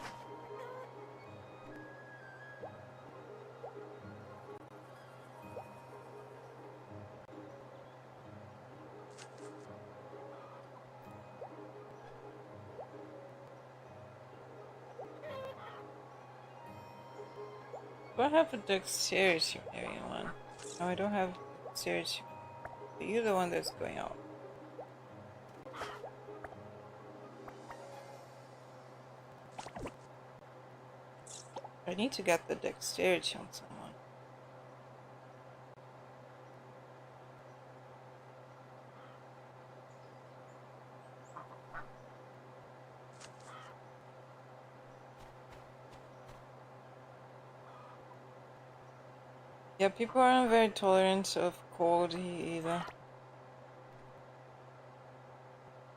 Do I have a dexterity maybe one? No, I don't have dexterity. But you're the one that's going out. I need to get the dexterity on someone. Yeah, people aren't very tolerant of cold either.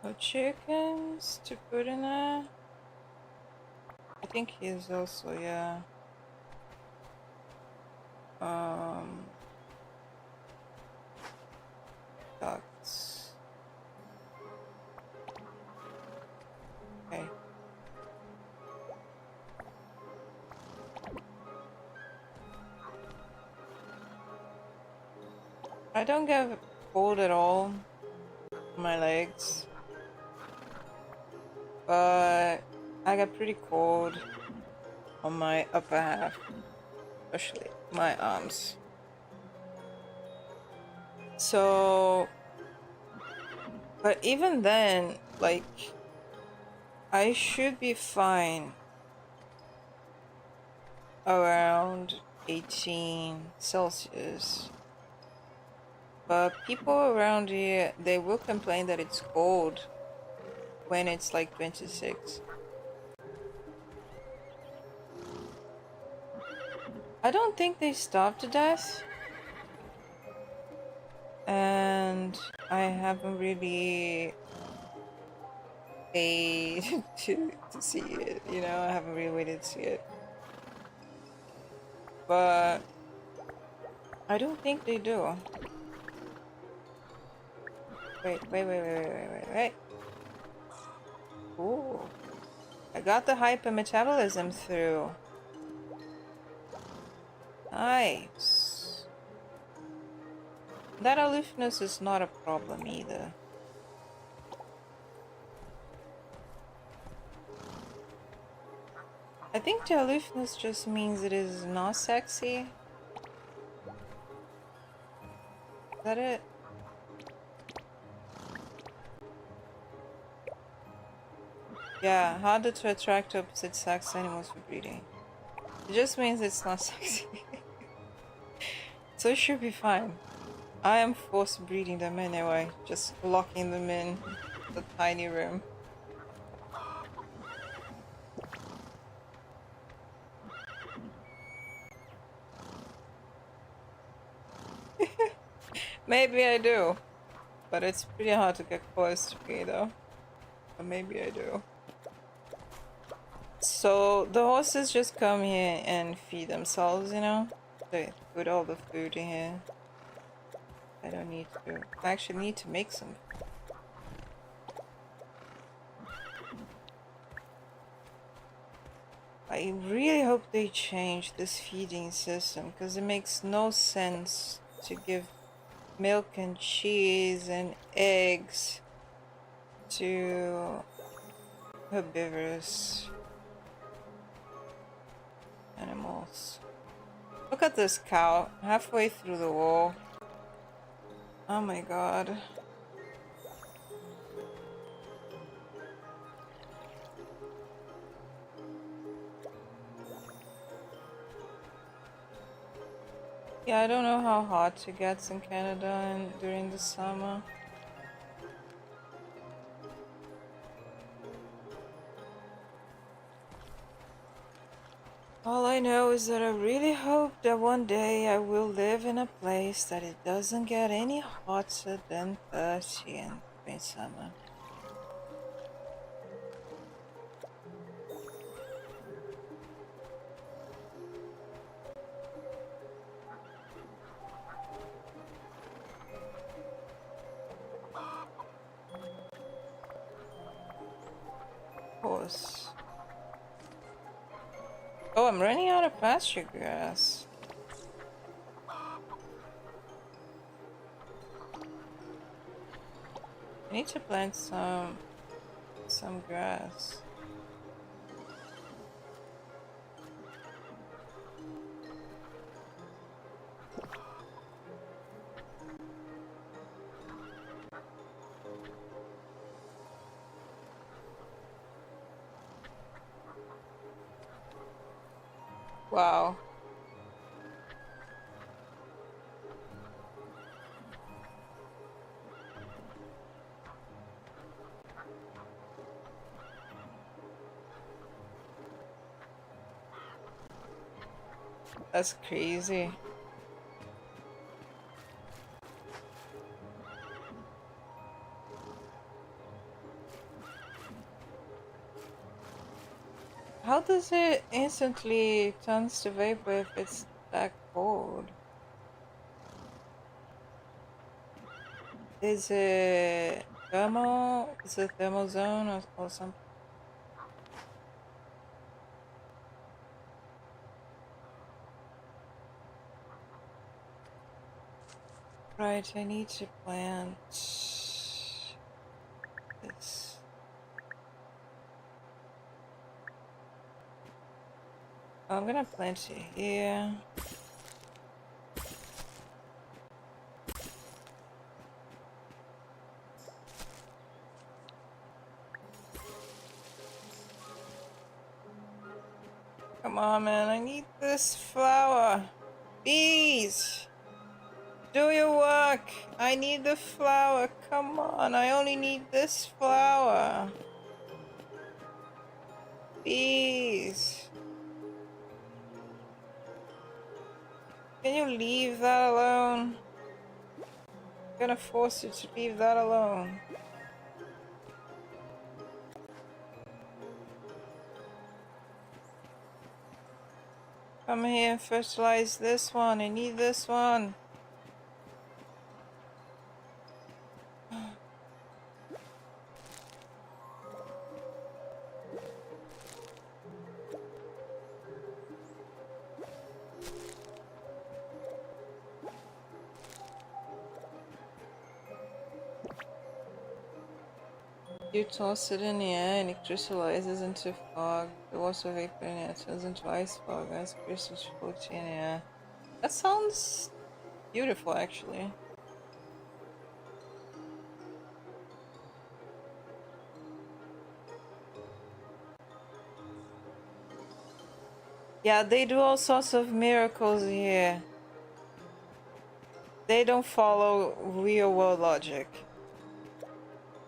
No chickens to put in there? I think he's also, yeah. Ducks. Okay. I don't get cold at all on my legs, but I get pretty cold on my upper half, especially my arms. So, but even then, like, I should be fine around 18 Celsius. But people around here, they will complain that it's cold when it's like 26. I don't think they starve to death. And I haven't really paid to see it, you know, I haven't really waited to see it. But I don't think they do. Wait. Ooh. I got the hypermetabolism through. Nice. That aloofness is not a problem either. I think the aloofness just means it is not sexy. Is that it? Yeah, harder to attract opposite sex animals for breeding. It just means it's not sexy. So it should be fine. I am force breeding them anyway, just locking them in the tiny room. Maybe I do, but it's pretty hard to get close to me though. But maybe I do. So the horses just come here and feed themselves, you know? They put all the food in here. I don't need to. I actually need to make some. I really hope they change this feeding system, because it makes no sense to give milk and cheese and eggs to herbivorous animals. Look at this cow, halfway through the wall. Oh my god. Yeah, I don't know how hot it gets in Canada and during the summer. All I know is that I really hope that one day I will live in a place that it doesn't get any hotter than 30 in spring summer. Of course. Oh, I'm running out of pasture grass. I need to plant some grass. Wow. That's crazy. How does it instantly turns to vapor if it's that cold? Is it thermal? Is it thermal zone or something? Right, I need to plant this. I'm gonna plant it here. Come on, man, I need this flower. Bees! Do your work! I need the flower. Come on, I only need this flower. Bees! Can you leave that alone? I'm gonna force you to leave that alone. Come here and fertilize this one. I need this one. You toss it in the air and it crystallizes into fog. The water vapor in it turns into ice fog as crystals float in the air. That sounds beautiful, actually. Yeah, they do all sorts of miracles here. They don't follow real world logic.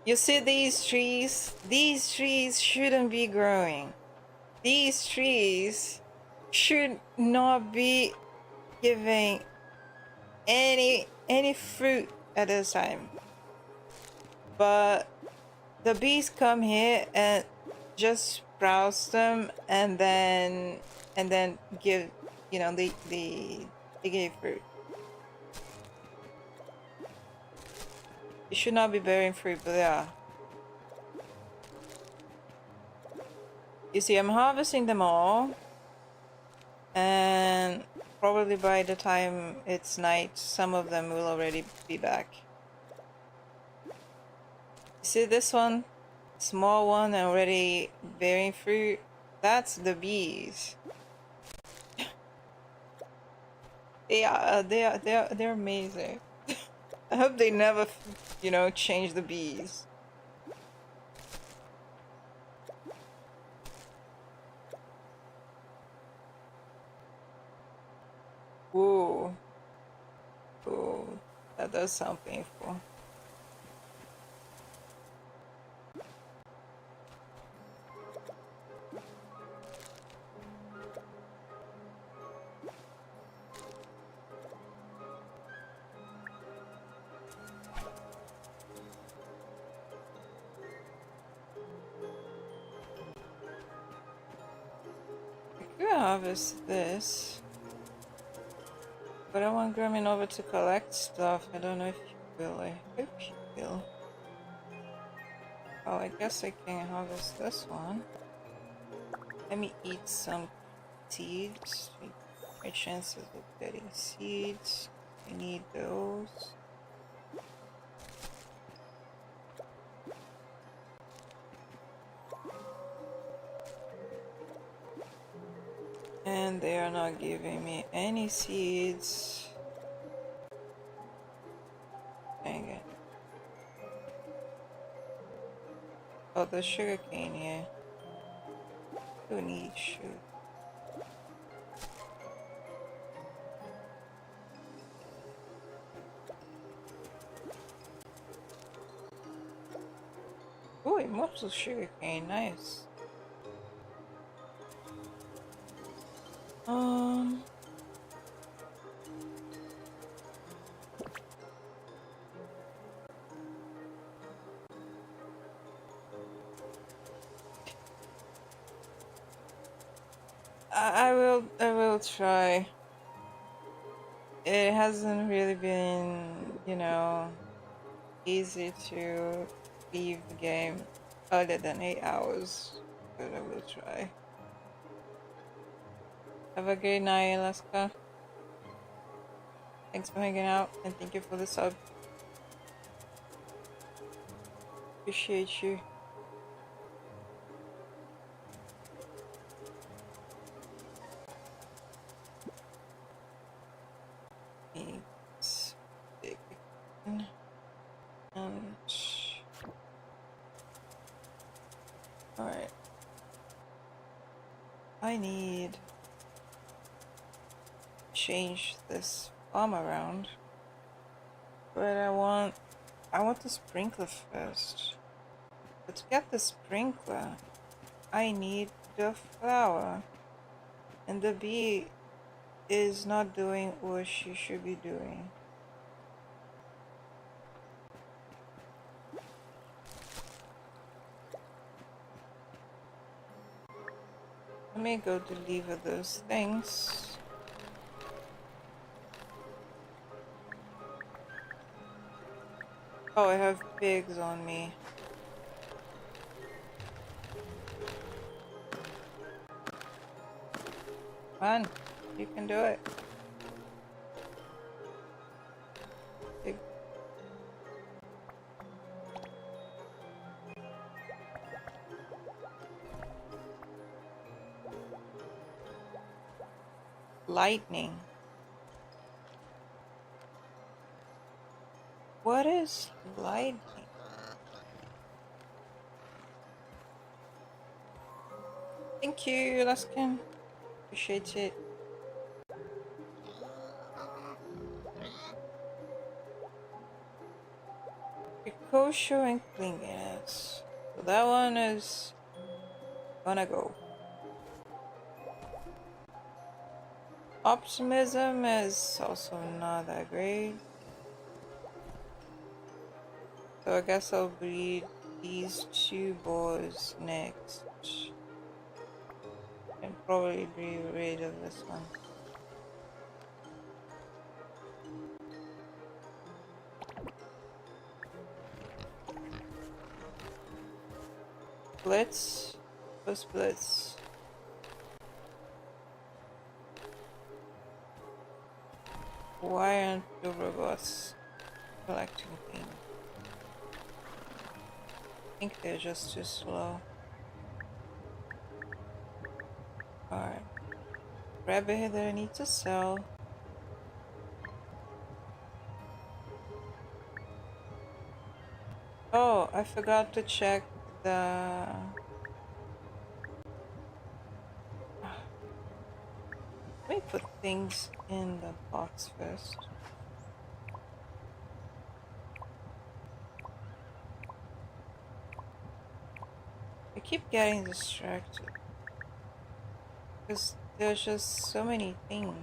You see these trees? These trees shouldn't be growing. These trees should not be giving any fruit at this time. But the bees come here and just browse them and then give, you know, they give fruit. You should not be bearing fruit, but they are. You see, I'm harvesting them all, and probably by the time it's night, some of them will already be back. See this one? small one already bearing fruit. That's the bees. They're amazing. I hope they never, you know, change the bees. Ooh. Ooh. That does sound painful. I could harvest this. But I want Graminova to collect stuff. I don't know if you will. I hope you will. Oh, I guess I can harvest this one. Let me eat some seeds. My chances of getting seeds. I need those. And they are not giving me any seeds. Dang it. Oh, the sugar cane here. Who needs sugar? Ooh, it moves with sugar cane. Nice. I will try. It hasn't really been, you know, easy to leave the game other than 8 hours, but I will try. Have a great night, Alaska. Thanks for hanging out and thank you for the sub. Appreciate you. Thanks. And alright. I need to change this farm around. But I want the sprinkler first. But to get the sprinkler, I need the flower. And the bee is not doing what she should be doing. Let me go deliver those things. Oh, I have pigs on me. Come on, you can do it. Pig. Lightning. What is lightning? Thank you, Laskin. Appreciate it. Precaution and cleanliness. So that one is gonna go. Optimism is also not that great. So I guess I'll breed these two boys next. And probably be rid of this one. Blitz? What's Blitz? Why aren't the robots collecting things? think they're just too slow. Alright. Grab a head that I need to sell. Oh, I forgot to check the... Let me put things in the box first. I keep getting distracted because there's just so many things.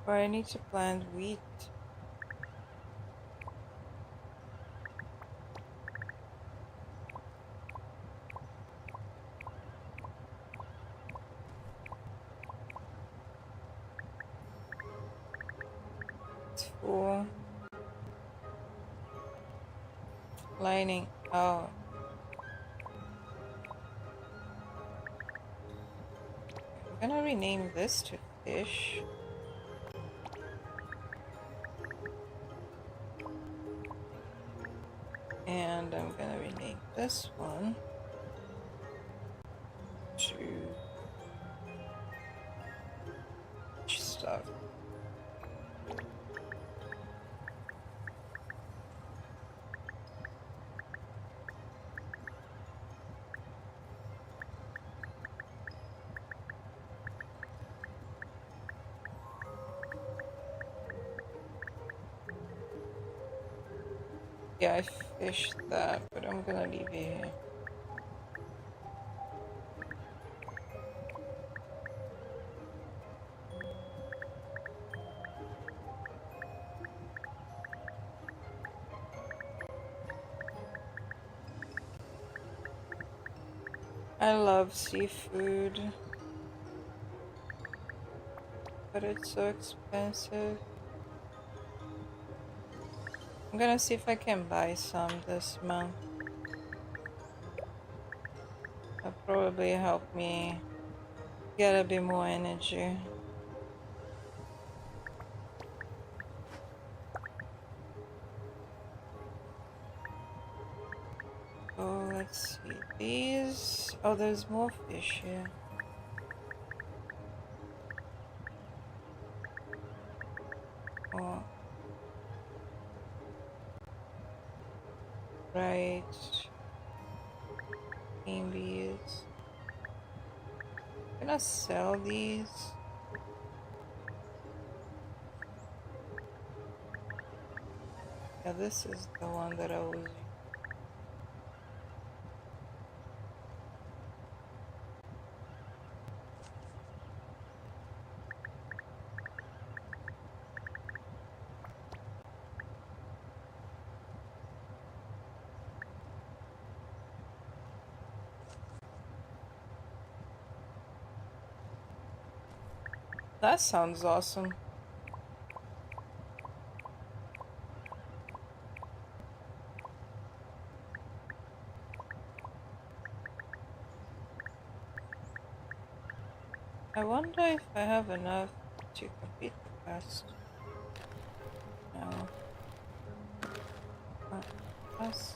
Or I need to plant wheat. It's full. Lining. Oh. I'm gonna rename this to fish. And I'm gonna rename this one to stuff. Yeah, I fished that, but I'm gonna leave it here. I love seafood, but it's so expensive. I'm gonna see if I can buy some this month. That'll probably help me get a bit more energy. Oh, let's see. These. Oh, there's more fish here. Oh. Right. Queen bees. Gonna sell these. Yeah, this is the one that I was. That sounds awesome. I wonder if I have enough to complete the quest. No. That's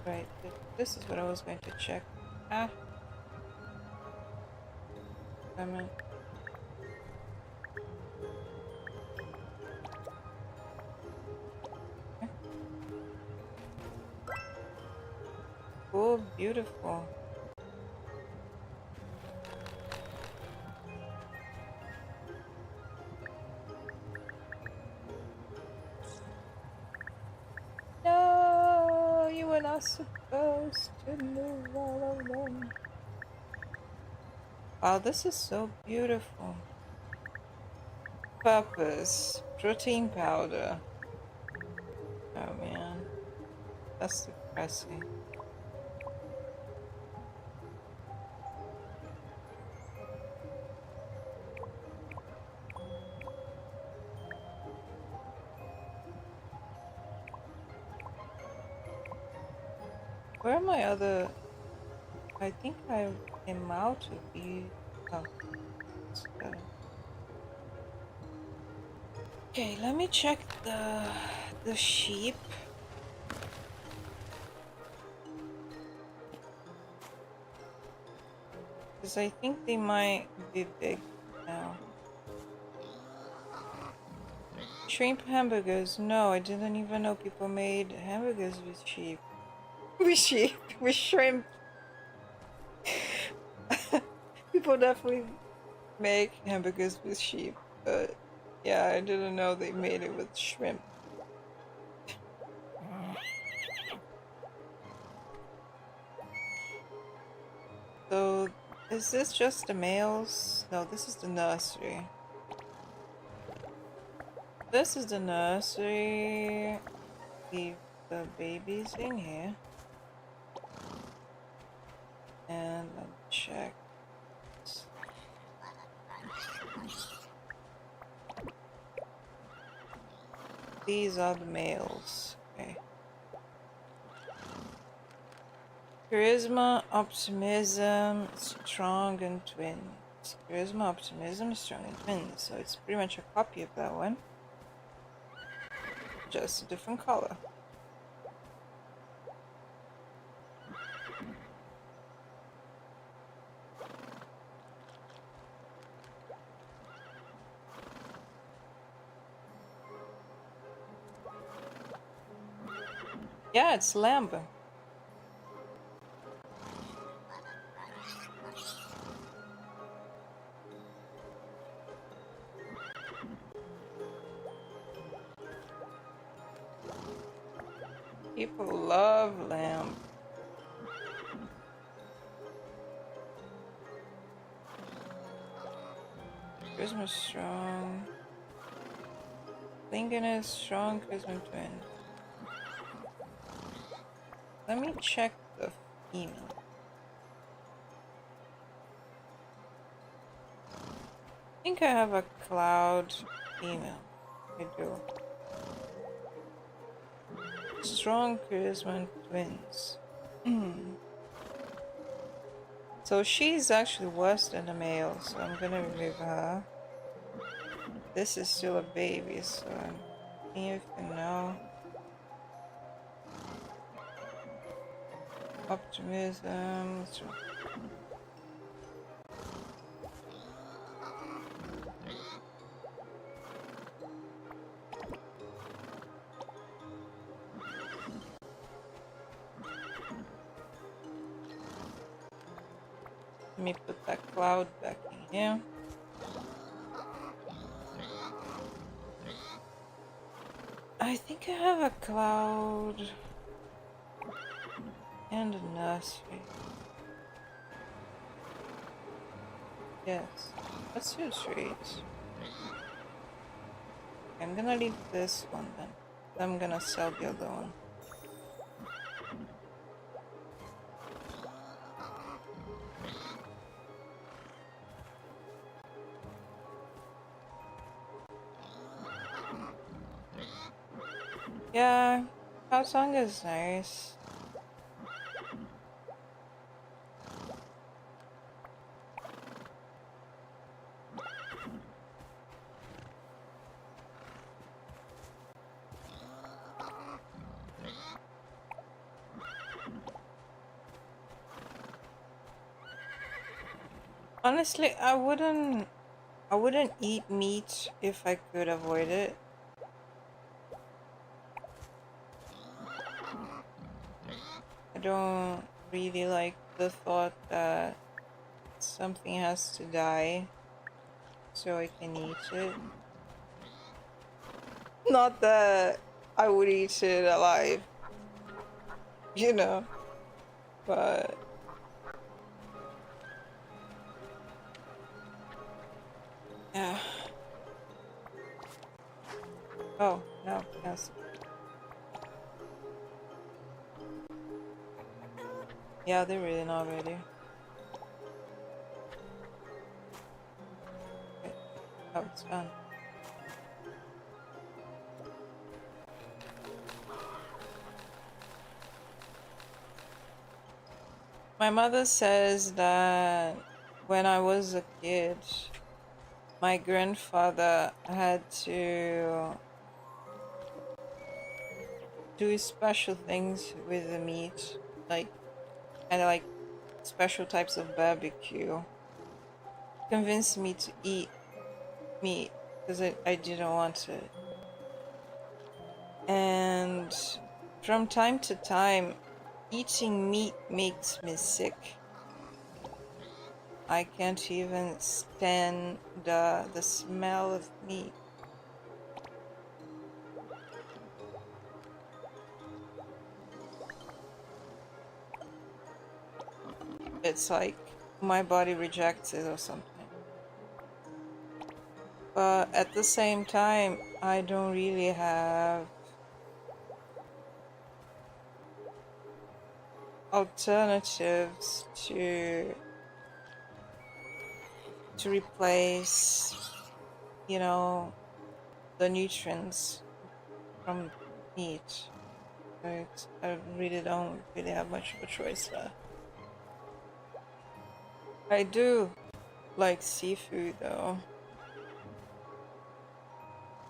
right. This is what I was going to check. Ah. Damn it. Oh, beautiful. No, you were not supposed to move all of them. Wow, this is so beautiful. Purpose, protein powder. Oh man, that's depressing. Where are my other... I think I him out would be... Oh. Okay, let me check the sheep. Because I think they might be big now. Shrimp hamburgers. No, I didn't even know people made hamburgers with sheep. With sheep. With shrimp. People definitely make hamburgers with sheep. But yeah, I didn't know they made it with shrimp. So, is this just the males? No, this is the nursery. This is the nursery. Leave the babies in here. And let me check. These are the males. Okay. Charisma, optimism, strong, and twins. Charisma, optimism, strong, and twins. So it's pretty much a copy of that one. Just a different color. Yeah, it's lamb. People love lamb. Charisma strong. Lincoln is strong, charisma twin. Let me check the female. I think I have a cloud female. I do. Strong charisma and twins. So she's actually worse than the male, so I'm gonna remove her. This is still a baby, so I'm seeing if you know. Optimism. Let me put that cloud back in here. I think I have a cloud and a nursery. Yes, that's your treat. I'm gonna leave this one then. I'm gonna sell the other one. Yeah, Cow Song is nice. Honestly, I wouldn't eat meat if I could avoid it. I don't really like the thought that something has to die so I can eat it. Not that I would eat it alive, you know, but yeah. Oh, no, yes. Yeah, they're really not ready. Okay. Oh, it's done. My mother says that when I was a kid, my grandfather had to do special things with the meat, like kind of like special types of barbecue. Convinced me to eat meat because I didn't want it. And from time to time, eating meat makes me sick. I can't even stand the smell of meat. It's like my body rejects it or something. But at the same time, I don't really have alternatives to replace, you know, the nutrients from meat. I really don't really have much of a choice there. I do like seafood though.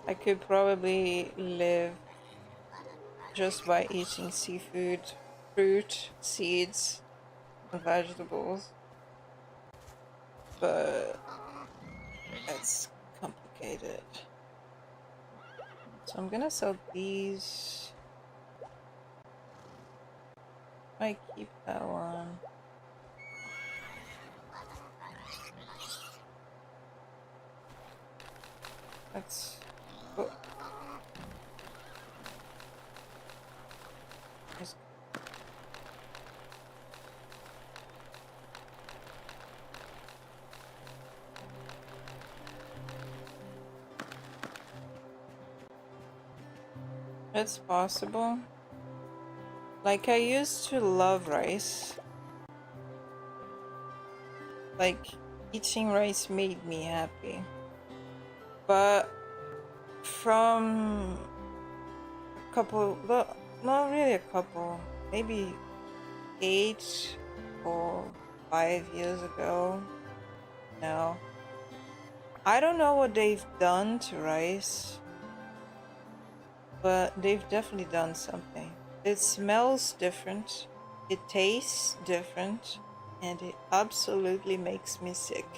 I could probably live just by eating seafood, fruit, seeds, and vegetables. But it's complicated. So I'm gonna sell these. I keep that one. Let's go. It's possible. Like, I used to love rice. Like, eating rice made me happy. But from a couple, not really a couple, maybe 8 or 5 years ago now, I don't know what they've done to rice, but they've definitely done something. It smells different, it tastes different, and it absolutely makes me sick.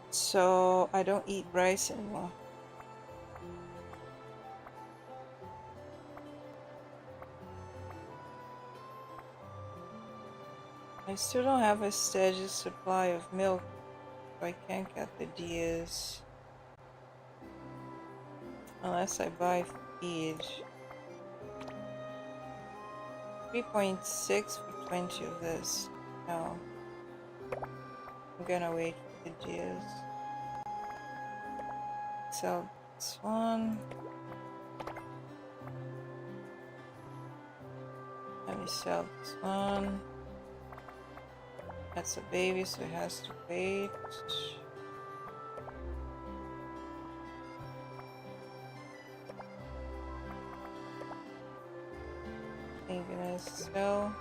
So I don't eat rice anymore. I still don't have a steady supply of milk, so I can't get the deers. Unless I buy feed. 3.6 for 20 of this. No. I'm gonna wait for the deers. Sell this one. Let me sell this one. That's a baby, so it has to wait. I'm gonna sell.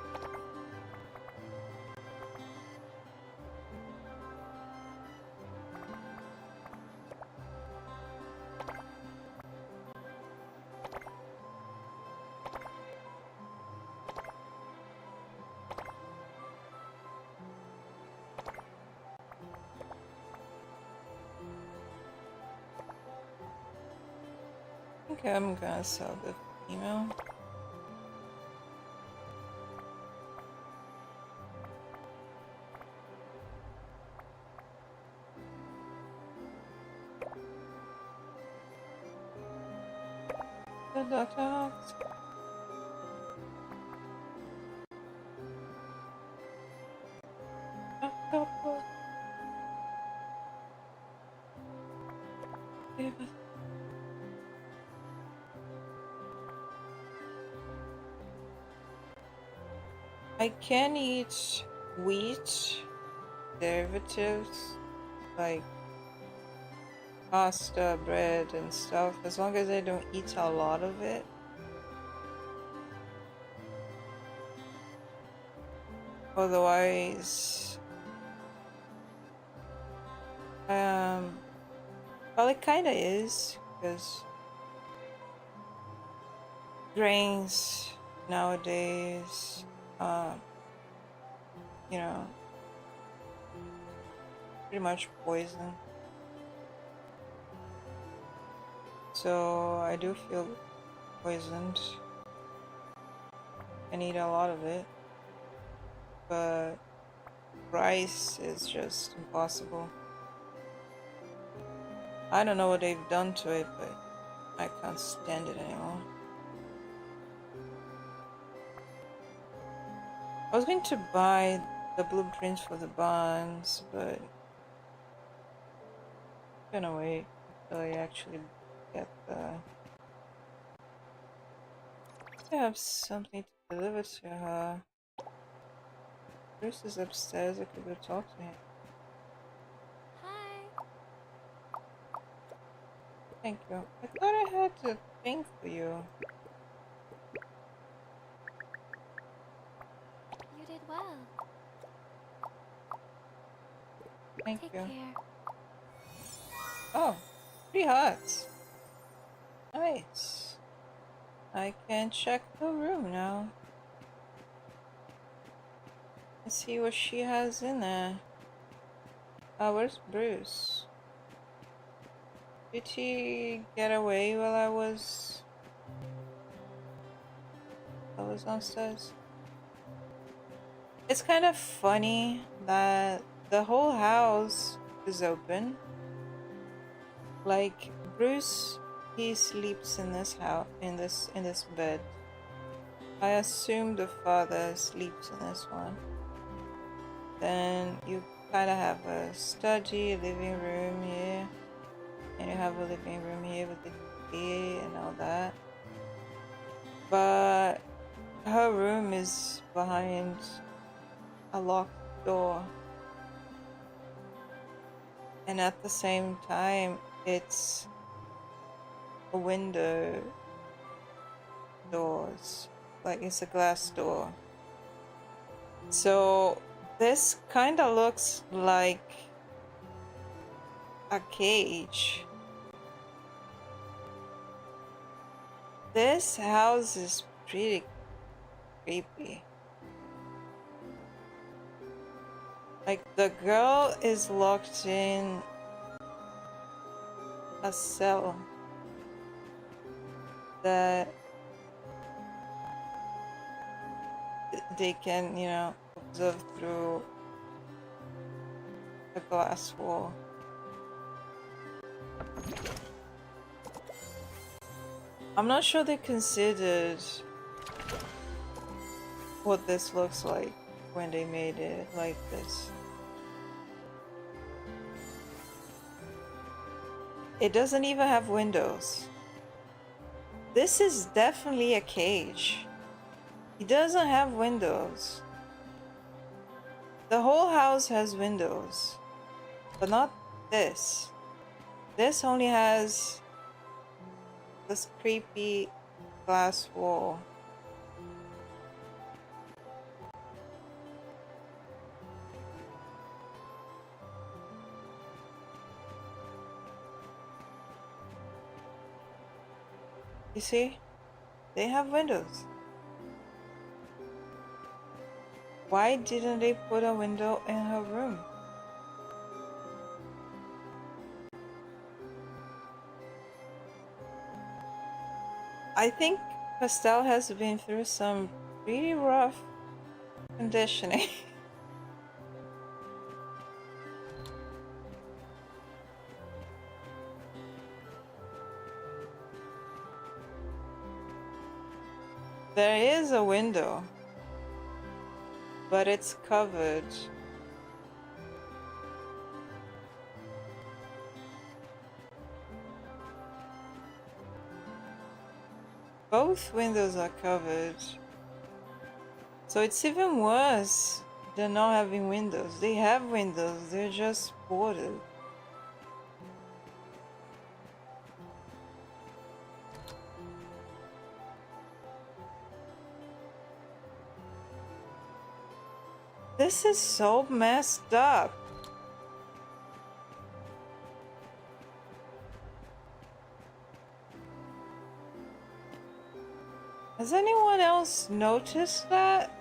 Okay, I'm gonna sell the female. The dogs. I can eat wheat derivatives like pasta, bread, and stuff as long as I don't eat a lot of it. Otherwise, well, it kind of is, because grains nowadays, you know, pretty much poison. So I do feel poisoned. I need a lot of it, but rice is just impossible. I don't know what they've done to it, but I can't stand it anymore. I was going to buy the blueprints for the barns, but I'm gonna wait until I actually get the... I have something to deliver to her. Bruce is upstairs, I could go talk to him. Hi. Thank you. I thought I had a thing for you. You did well. Thank Take you. care. Oh, 3 hearts. Nice. I can check her room now. Let's see what she has in there. Where's Bruce? Did he get away while I was downstairs? It's kind of funny that the whole house is open. Like, Bruce, he sleeps in this house, in this bed. I assume the father sleeps in this one. Then you kind of have a study, living room here, and you have a living room here with the TV and all that. But her room is behind a locked door, and at the same time it's a window doors, like it's a glass door. So this kind of looks like a cage. This house is pretty creepy. Like, the girl is locked in a cell that they can, you know, observe through a glass wall. I'm not sure they considered what this looks like when they made it like this. It doesn't even have windows. This is definitely a cage. It doesn't have windows. The whole house has windows, but not this. This only has this creepy glass wall. You see? They have windows. Why didn't they put a window in her room? I think Pastel has been through some pretty rough conditioning. There is a window, but it's covered. Both windows are covered. So it's even worse than not having windows. They have windows, they're just boarded. This is so messed up. Has anyone else noticed that?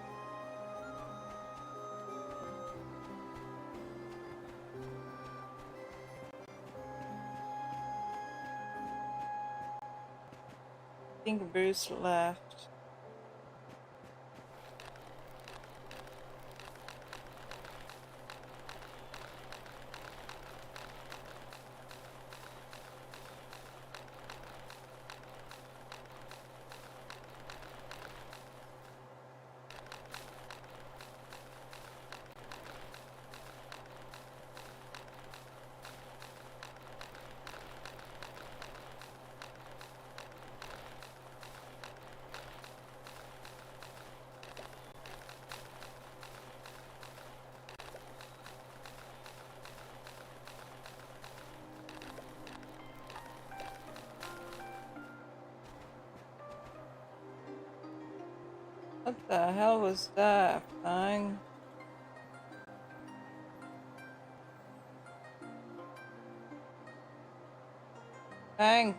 I think Bruce left. What the hell was that, Fang? Fang!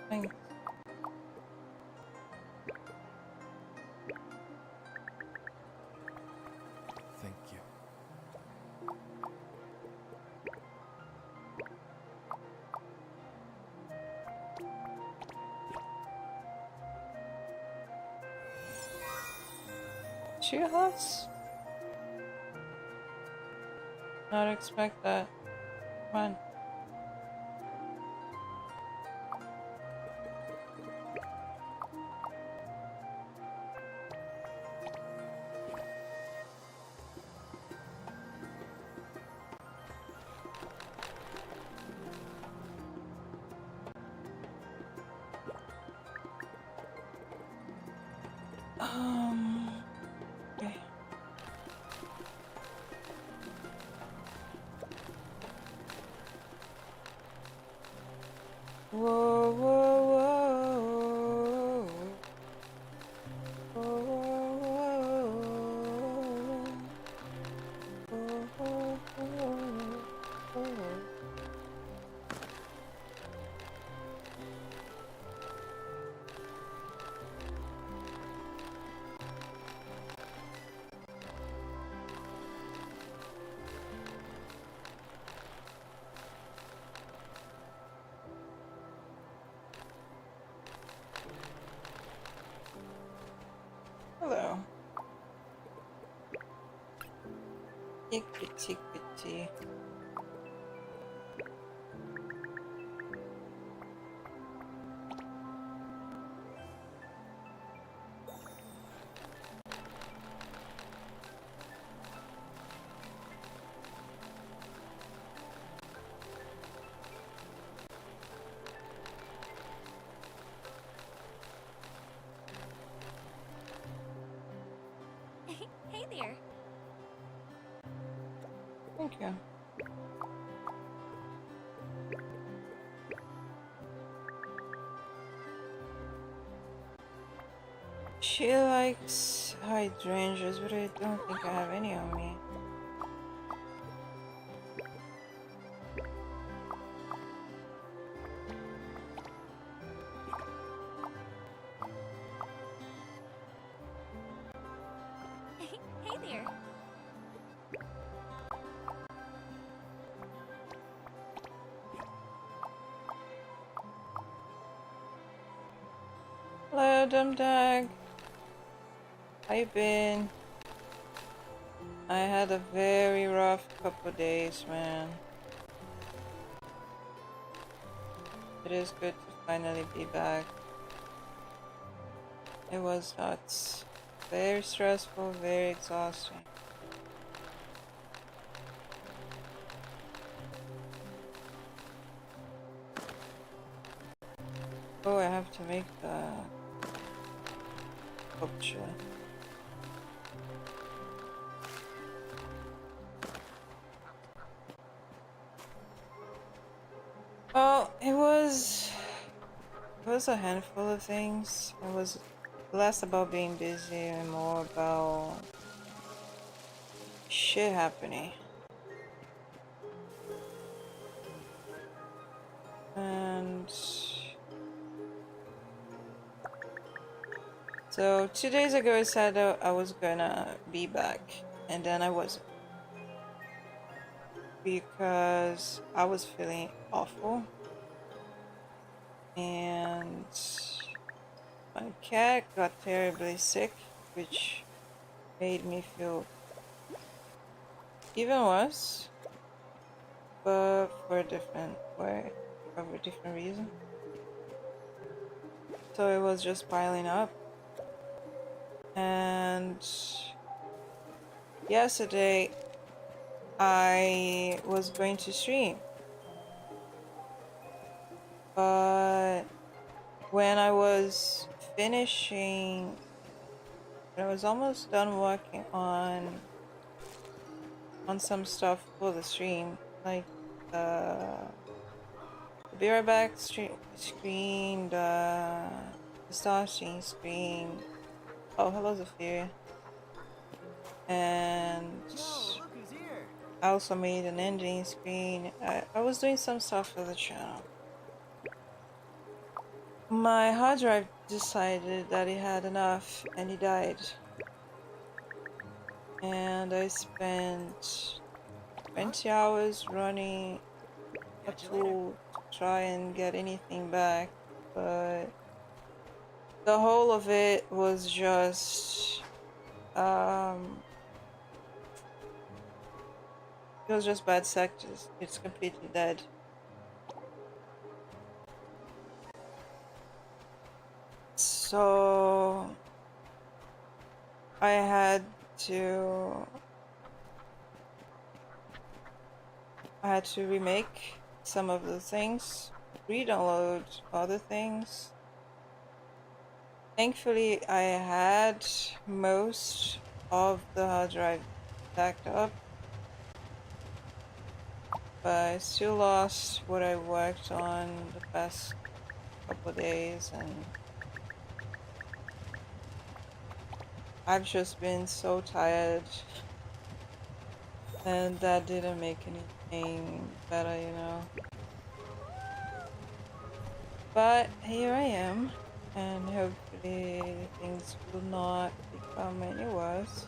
Fang. Thank you. Cheers? Not expect that. Come on. Okay. Whoa, whoa, whoa. Whoa, whoa, whoa. Whoa, whoa, whoa. Hello. Tickety. Hey there. Thank you. She likes hydrangeas, but I don't think I have any on me. Hey there. Hello, Dumdag. How you been? I had a very rough couple days, man. It is good to finally be back. It was nuts. Very stressful, very exhausting. Oh, I have to make the sculpture. Well, it was was a handful of things. It was less about being busy and more about shit happening. And so 2 days ago I said that I was gonna be back, and then I wasn't because I was feeling awful, and my cat got terribly sick, which made me feel even worse, but for a different way, for a different reason. So it was just piling up. And yesterday I was going to stream, but when I was finishing, when I was almost done working on some stuff for the stream, like the Be Right Back screen, the Starsand screen. Oh, hello, Zafir. And Whoa, look who's here. I also made an ending screen. I was doing some stuff for the channel. My hard drive decided that it had enough and it died. And I spent 20 hours running a Catch you later. tool to try and get anything back, but the whole of it was just it was just bad sectors. It's completely dead. So I had to remake some of the things, re-download other things. Thankfully, I had most of the hard drive backed up, but I still lost what I worked on the past couple of days, and I've just been so tired, and that didn't make anything better, you know. But here I am, and hopefully things will not become any worse.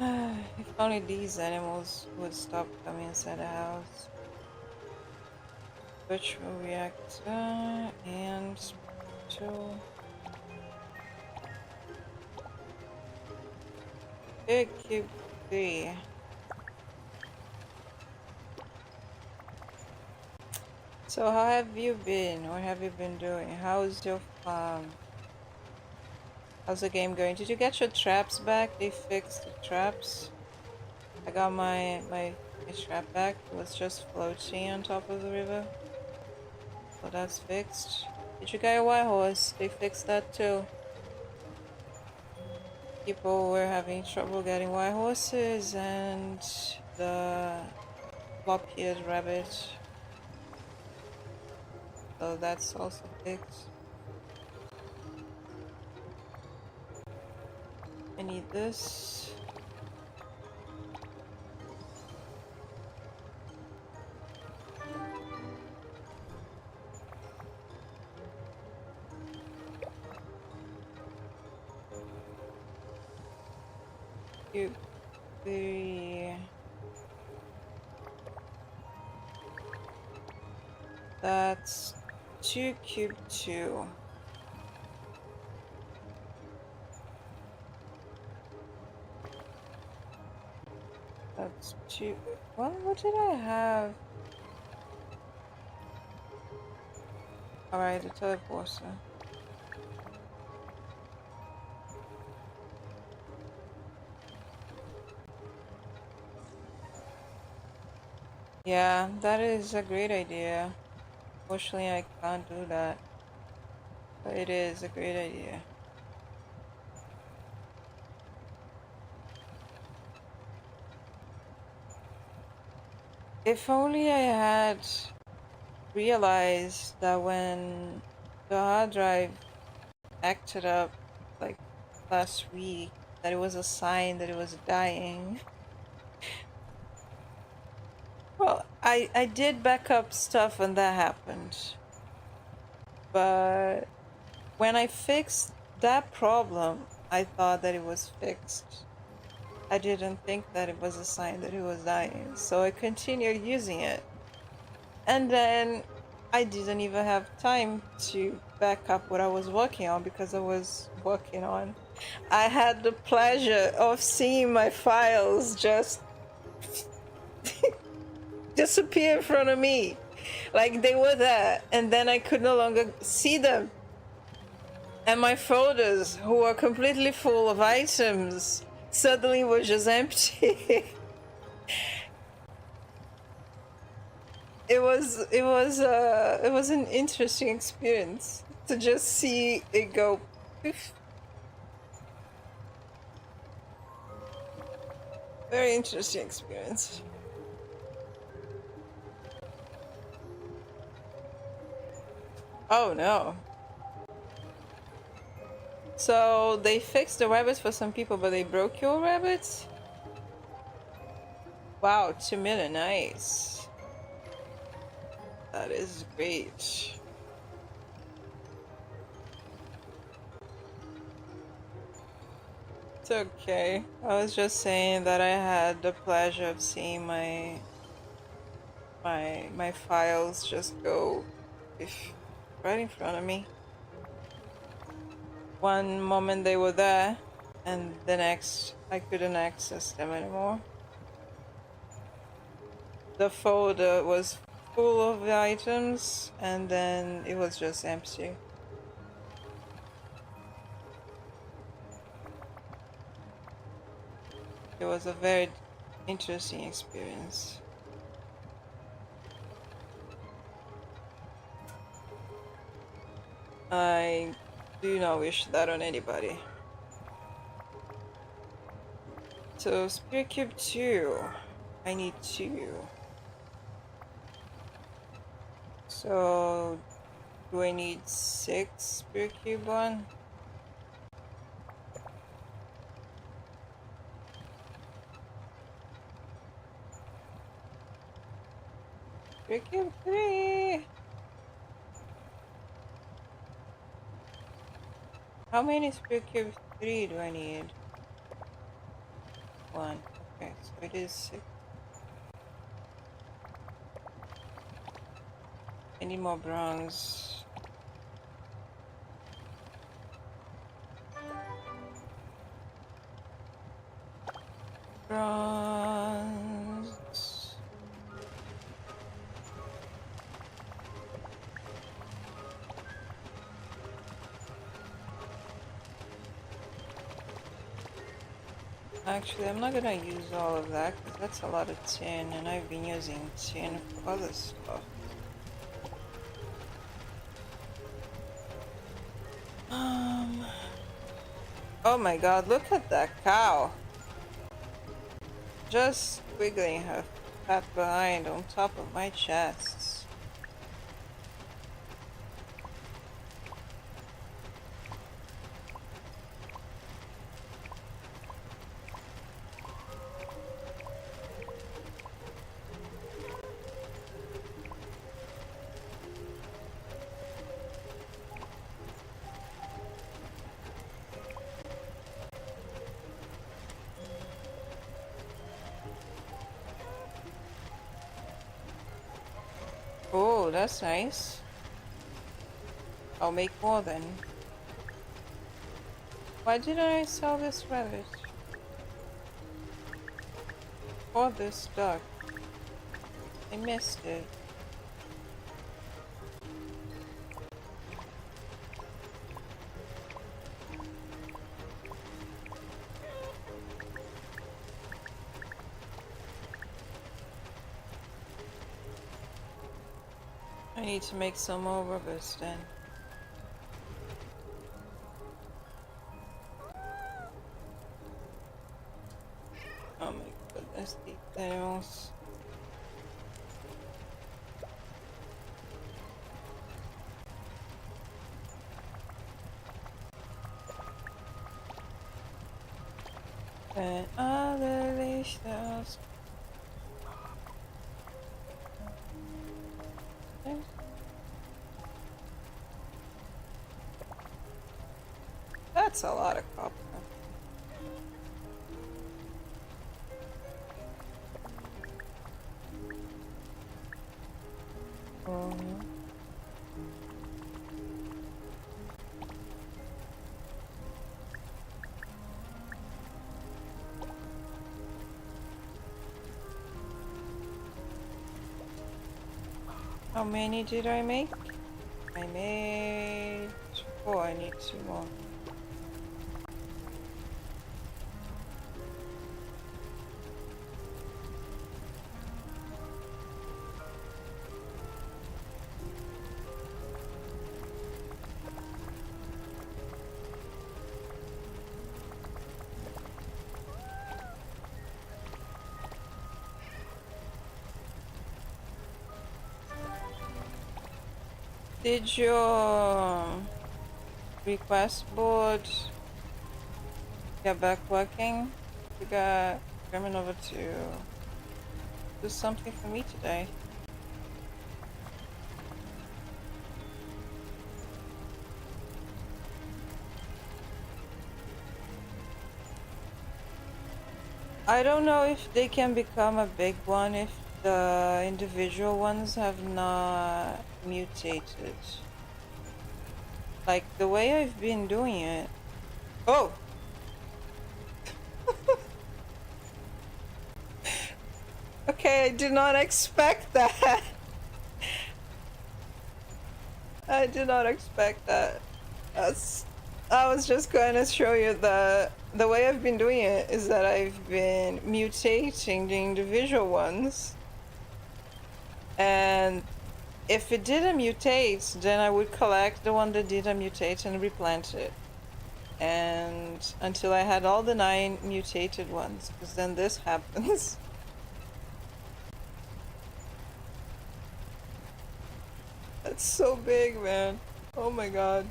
If only these animals would stop coming inside the house. Virtual reactor and to Static-Kiwi. So how have you been? What have you been doing? How's your farm? How's the game going? Did you get your traps back? They fixed the traps. I got my trap back. It was just floating on top of the river. So that's fixed. Did you get a white horse? They fixed that too. People were having trouble getting white horses, and the lop-eared rabbit. So that's also fixed. I need this. Cube 3. That's 2 cube 2. That's 2. What did I have? Alright, the teleporter. Yeah, that is a great idea. Fortunately, I can't do that. But it is a great idea. If only I had realized that when the hard drive acted up like last week, that it was a sign that it was dying. Well, I did back up stuff when that happened, but when I fixed that problem, I thought that it was fixed. I didn't think that it was a sign that it was dying, so I continued using it. And then I didn't even have time to back up what I was working on because I was working on. I had the pleasure of seeing my files just disappear in front of me. Like they were there, and then I could no longer see them. And my folders, who were completely full of items, suddenly were just empty. It was an interesting experience to just see it go poof. Very interesting experience. Oh no. So they fixed the rabbits for some people, but they broke your rabbits? Wow, 2 million, nice. That is great. It's okay. I was just saying that I had the pleasure of seeing my files just go right in front of me. One moment they were there, and the next I couldn't access them anymore. The folder was full of items, and then it was just empty. It was a very interesting experience. I do not wish that on anybody. So Spirit Cube 2. I need 2. So do I need 6 Spirit Cube 1? Spirit Cube 3! How many Spirit Cube 3 do I need? 1. Okay, so it is 6. I need more bronze. Bronze. Actually, I'm not gonna use all of that because that's a lot of tin, and I've been using tin for other stuff. Oh my god, look at that cow! Just wiggling her fat behind on top of my chests. Oh, that's nice. I'll make more then. Why didn't I sell this rabbit? Or this duck? I missed it. I need to make some more rubbers then. Oh my goodness, these animals. Wenn alle Lichter aus. That's a lot of copper. Mhm. How many did I make? I made 4. I need 2 more. Did your request board get back working? You got Graminova to do something for me today. I don't know if they can become a big one if the individual ones have not mutated. Like the way I've been doing it. Oh! Okay, I did not expect that. I did not expect that. That's, I was just going to show you the way I've been doing it is that I've been mutating the individual ones. And if it didn't mutate, then I would collect the one that didn't mutate and replant it. And until I had all the 9 mutated ones, because then this happens. That's so big, man. Oh my god.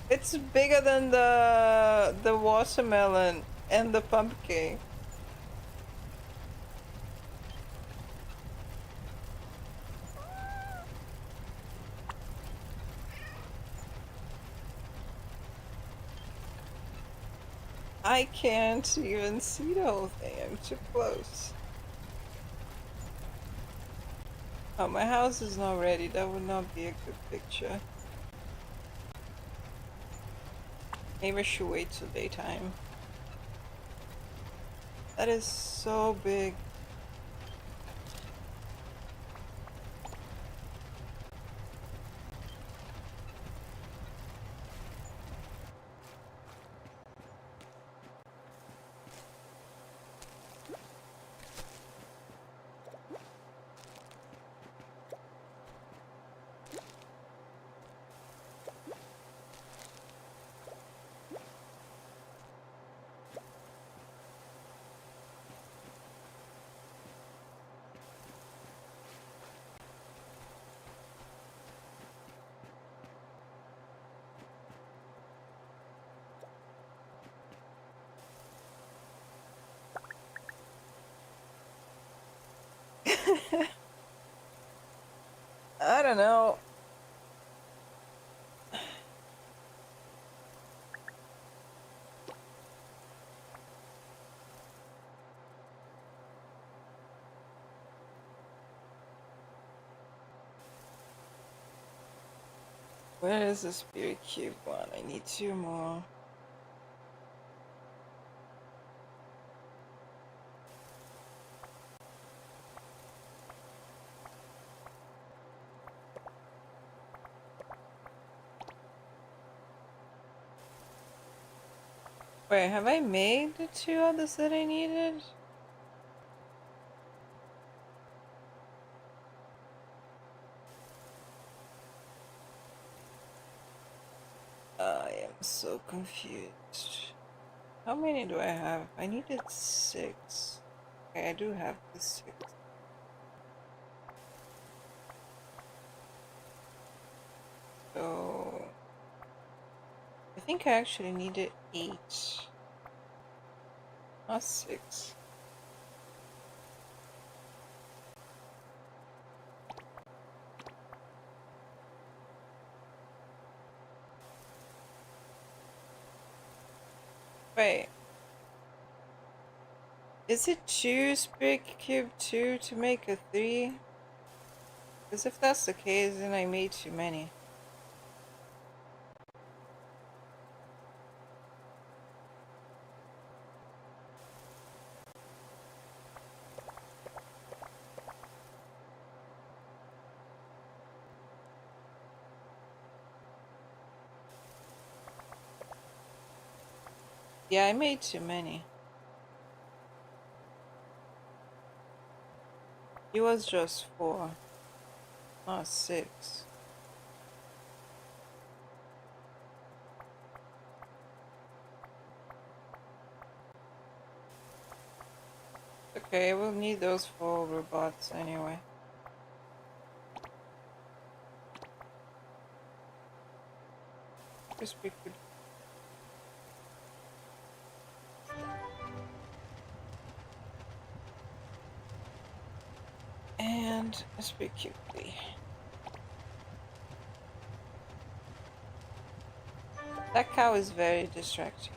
It's bigger than the watermelon and the pumpkin. I can't even see the whole thing. I'm too close. Oh, my house is not ready. That would not be a good picture. Maybe I should wait till daytime. That is so big. I don't know. Where is the spirit cube one? I need 2 more. Wait, have I made the 2 others that I needed? I am so confused. How many do I have? I needed 6. Okay, I do have the 6. So I think I actually needed 8. Not 6. Wait. Is it 2 big cube 2 to make a 3? Because if that's the case, then I made too many. Yeah, I made too many. It was just 4, not 6. Okay, we'll need those 4 robots anyway. Just we could. And speak quickly. That cow is very distracting.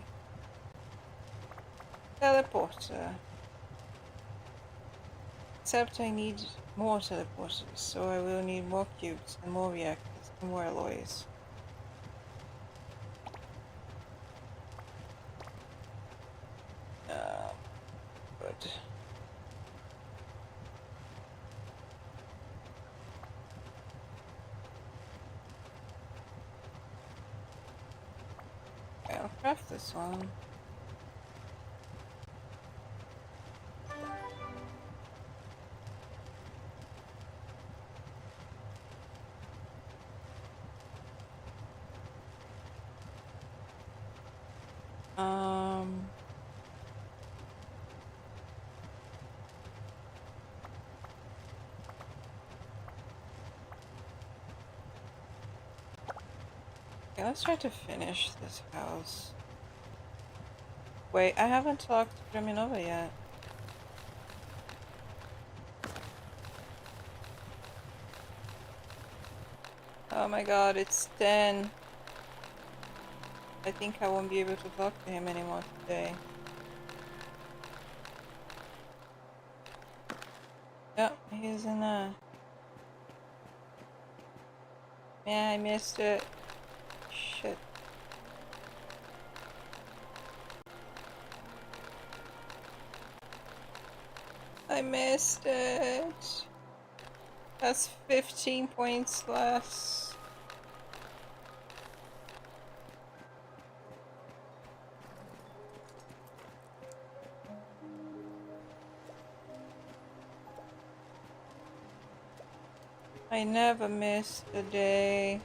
Teleporter. Except I need more teleporters, so I will need more cubes and more reactors and more alloys. Good. I'll craft this one. Um, okay, let's try to finish this house. Wait, I haven't talked to Graminova yet. Oh my god, it's 10. I think I won't be able to talk to him anymore today. Yep, he's in there. Yeah, I missed it. Shit. I missed it. That's 15 points less. I never missed a day.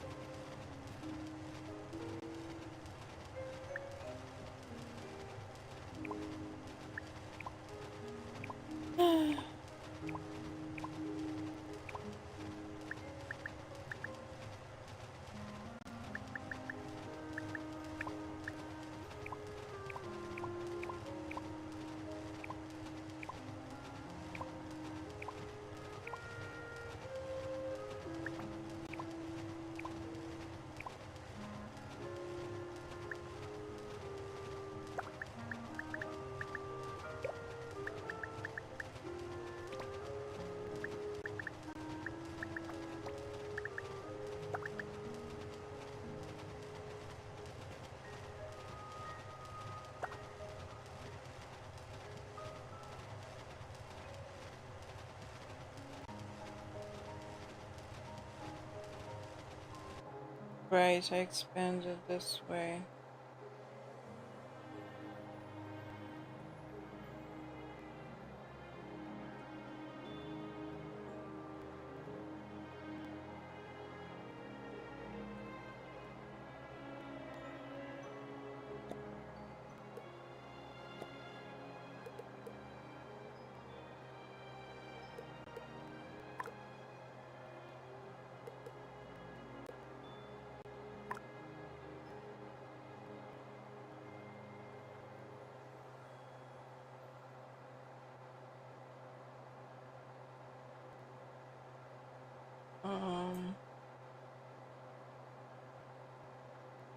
Right, I expanded this way. Um,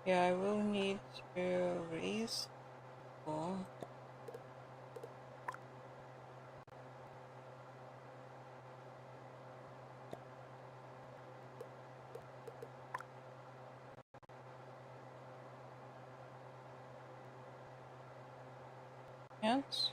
yeah, I will need to raise people. Can't.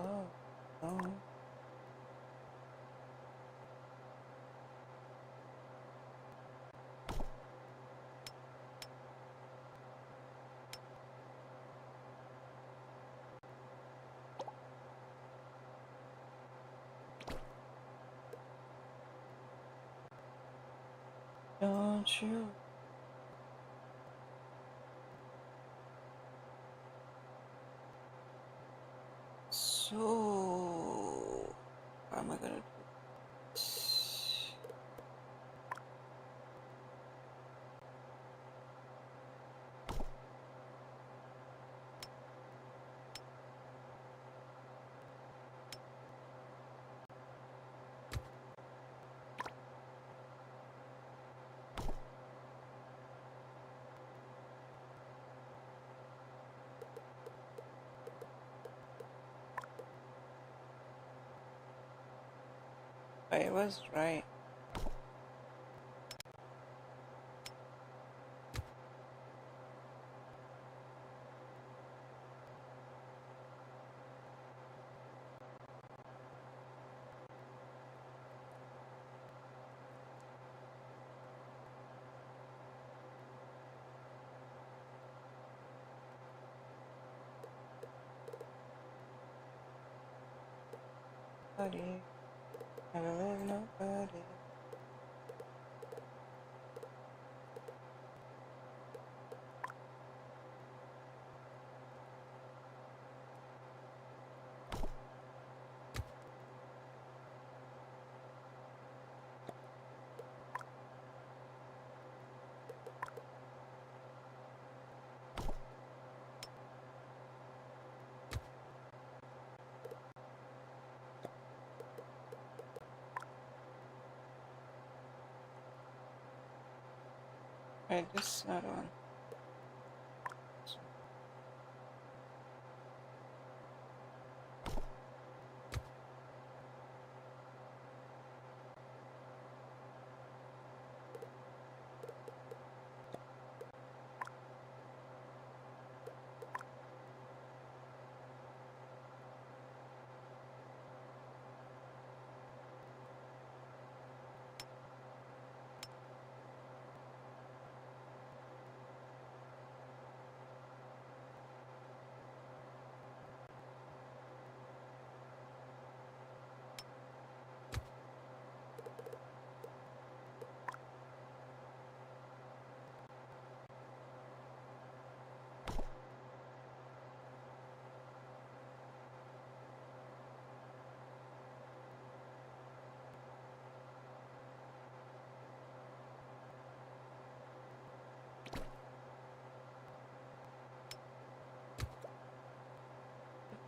Oh, oh. Don't you? So, how am I gonna do this? I was right. Nobody, never let nobody. Right, this is not on.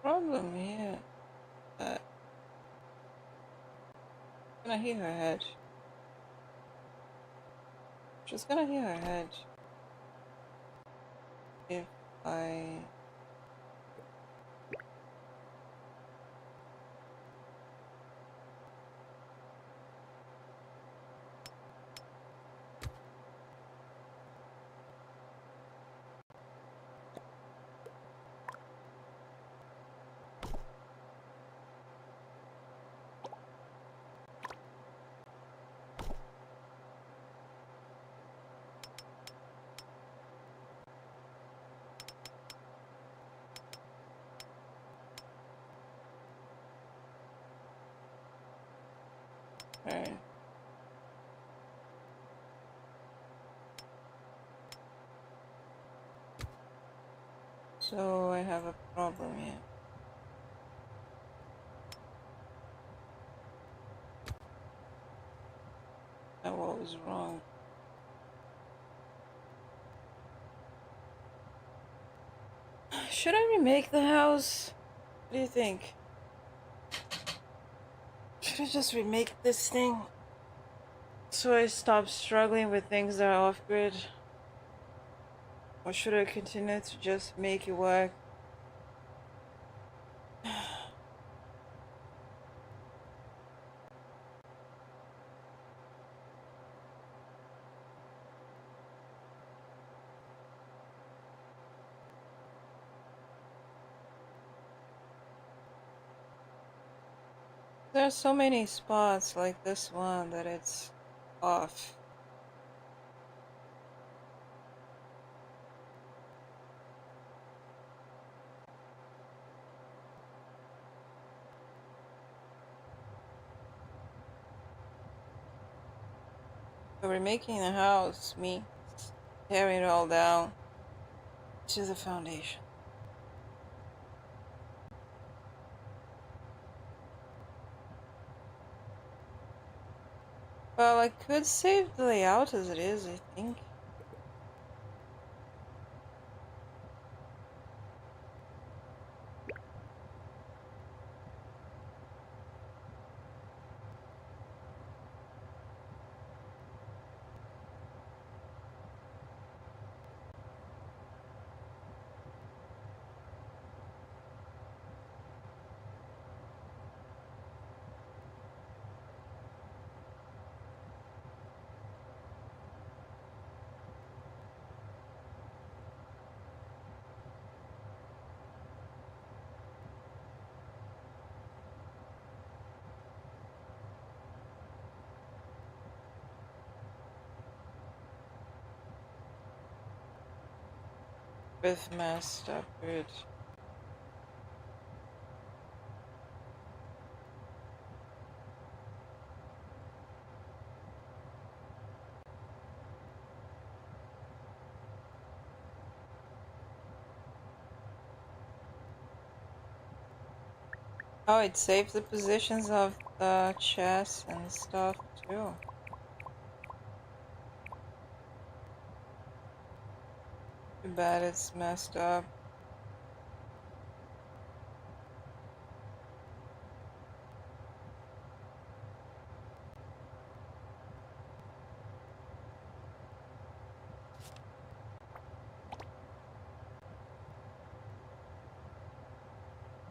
problem here. I'm gonna hear her head. She's gonna hear her head if I. Right. So I have a problem here. What was wrong? Should I remake the house? What do you think? Should I just remake this thing so I stop struggling with things that are off grid? Or should I continue to just make it work? There are so many spots like this one that it's off. So remaking the house means tearing it all down to the foundation. Well, I could save the layout as it is, I think. With messed up grid. Oh, it saved the positions of the chests and stuff too. Too bad it's messed up.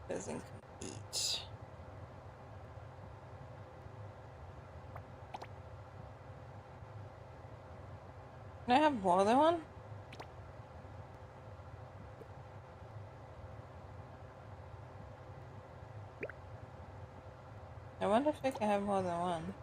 Doesn't compete. Can I have more than one? I wonder if I can have more than one.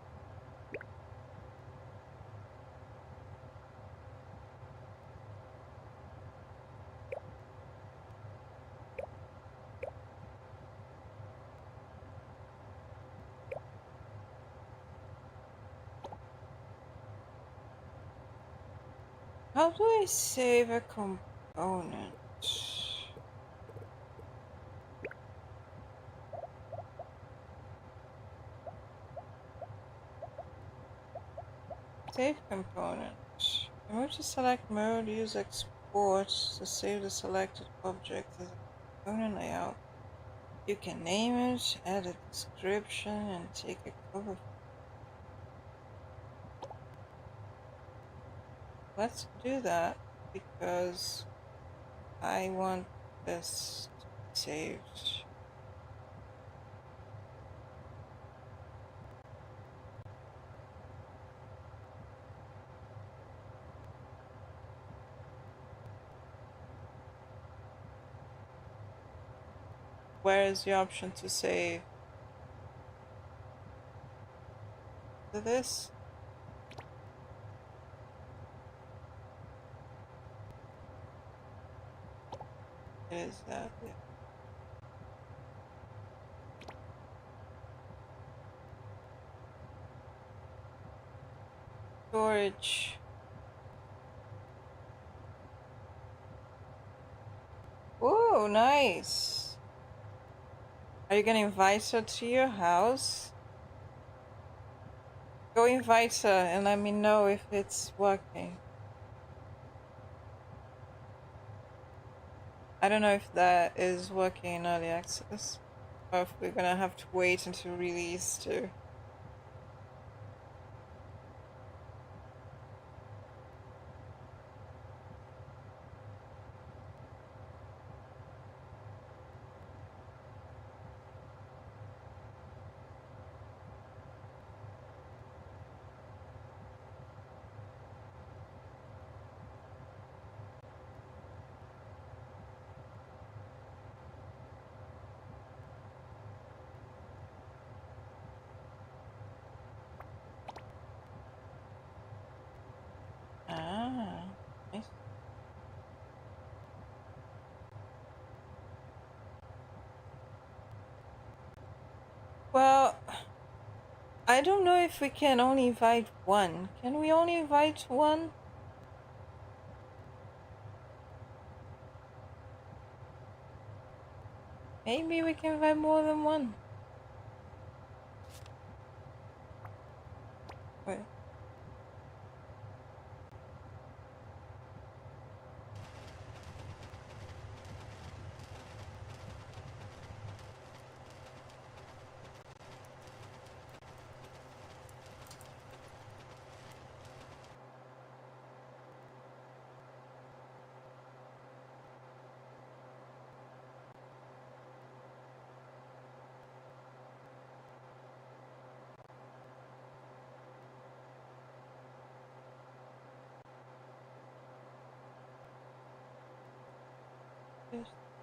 How do I save a component? Save component. Remove to select mode, use export to save the selected object as a component layout. You can name it, add a description, and take a cover. Let's do that because I want this to be saved. Where is the option to save? To this? It is that, yeah. Storage. Whoa, nice. Are you gonna invite her to your house? Go invite her and let me know if it's working. I don't know if that is working in early access, or if we're gonna have to wait until release to. Ah, nice. Well, I don't know if we can only invite one. Can we only invite one? Maybe we can invite more than one. Wait.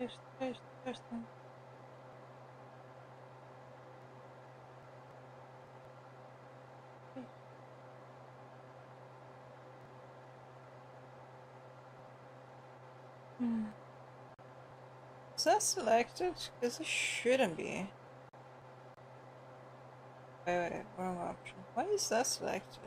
There's. Hmm. Is that selected? Because it shouldn't be. Wait, wrong option. Why is that selected?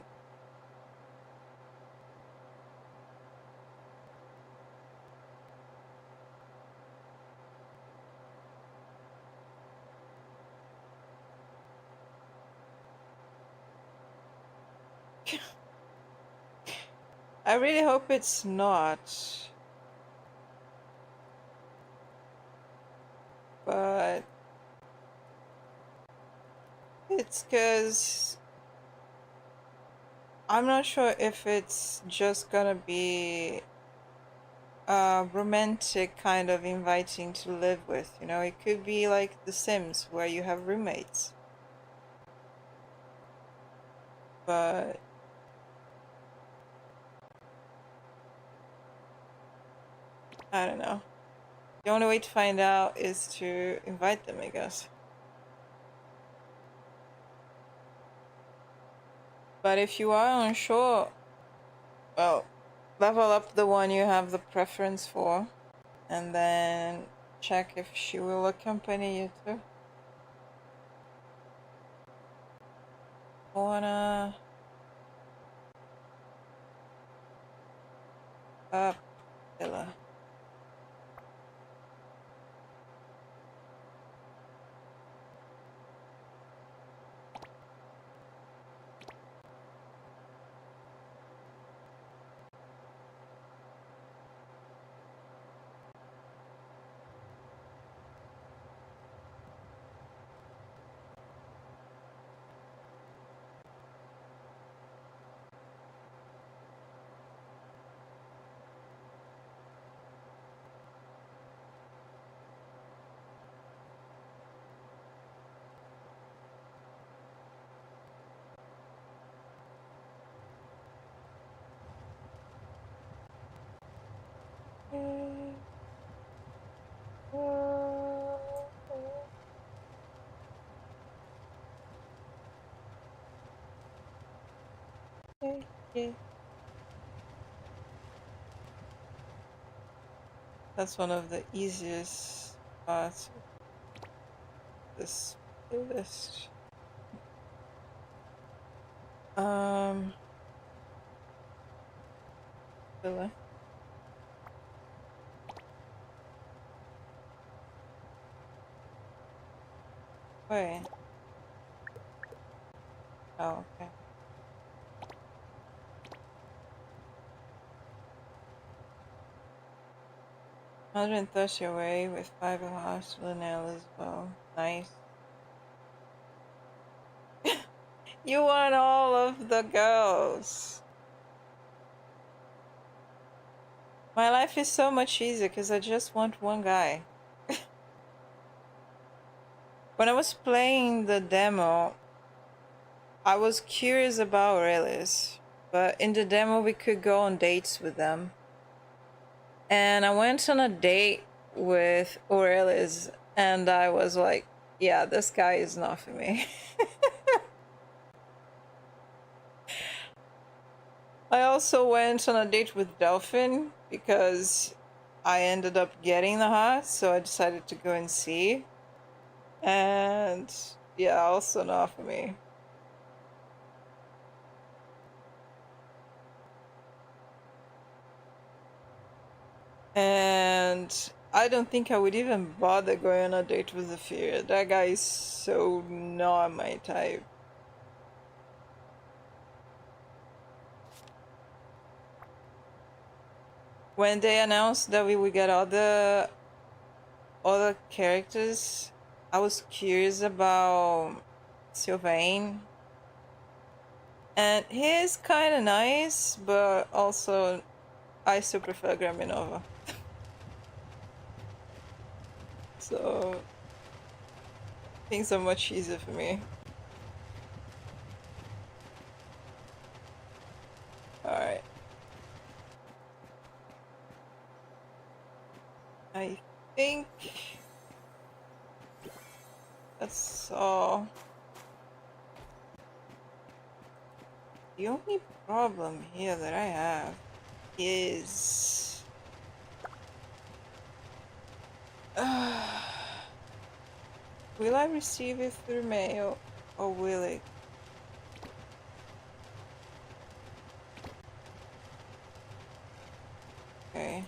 I really hope it's not. But it's because I'm not sure if it's just gonna be romantic kind of inviting to live with, you know? It could be like The Sims where you have roommates. But I don't know. The only way to find out is to invite them, I guess. But if you are unsure, well, level up the one you have the preference for, and then check if she will accompany you too. Wanna up Villa. Yeah. That's one of the easiest parts of this playlist. Um, really? Wait. Oh, okay. 130 away with 5 hours to Linnell as well. Nice. You want all of the girls. My life is so much easier because I just want one guy. When I was playing the demo, I was curious about Aurelis, but in the demo we could go on dates with them. And I went on a date with Aurelis and I was like, yeah, this guy is not for me. I also went on a date with Delphin because I ended up getting the heart, so I decided to go and see. And yeah, also not for me. And I don't think I would even bother going on a date with Zephyr. That guy is so not my type. When they announced that we would get other characters, I was curious about Sylvain. And he's kind of nice, but also I still prefer Graminova. So things are much easier for me. Alright. I think that's all. The only problem here that I have is will I receive it through mail or will it? Okay.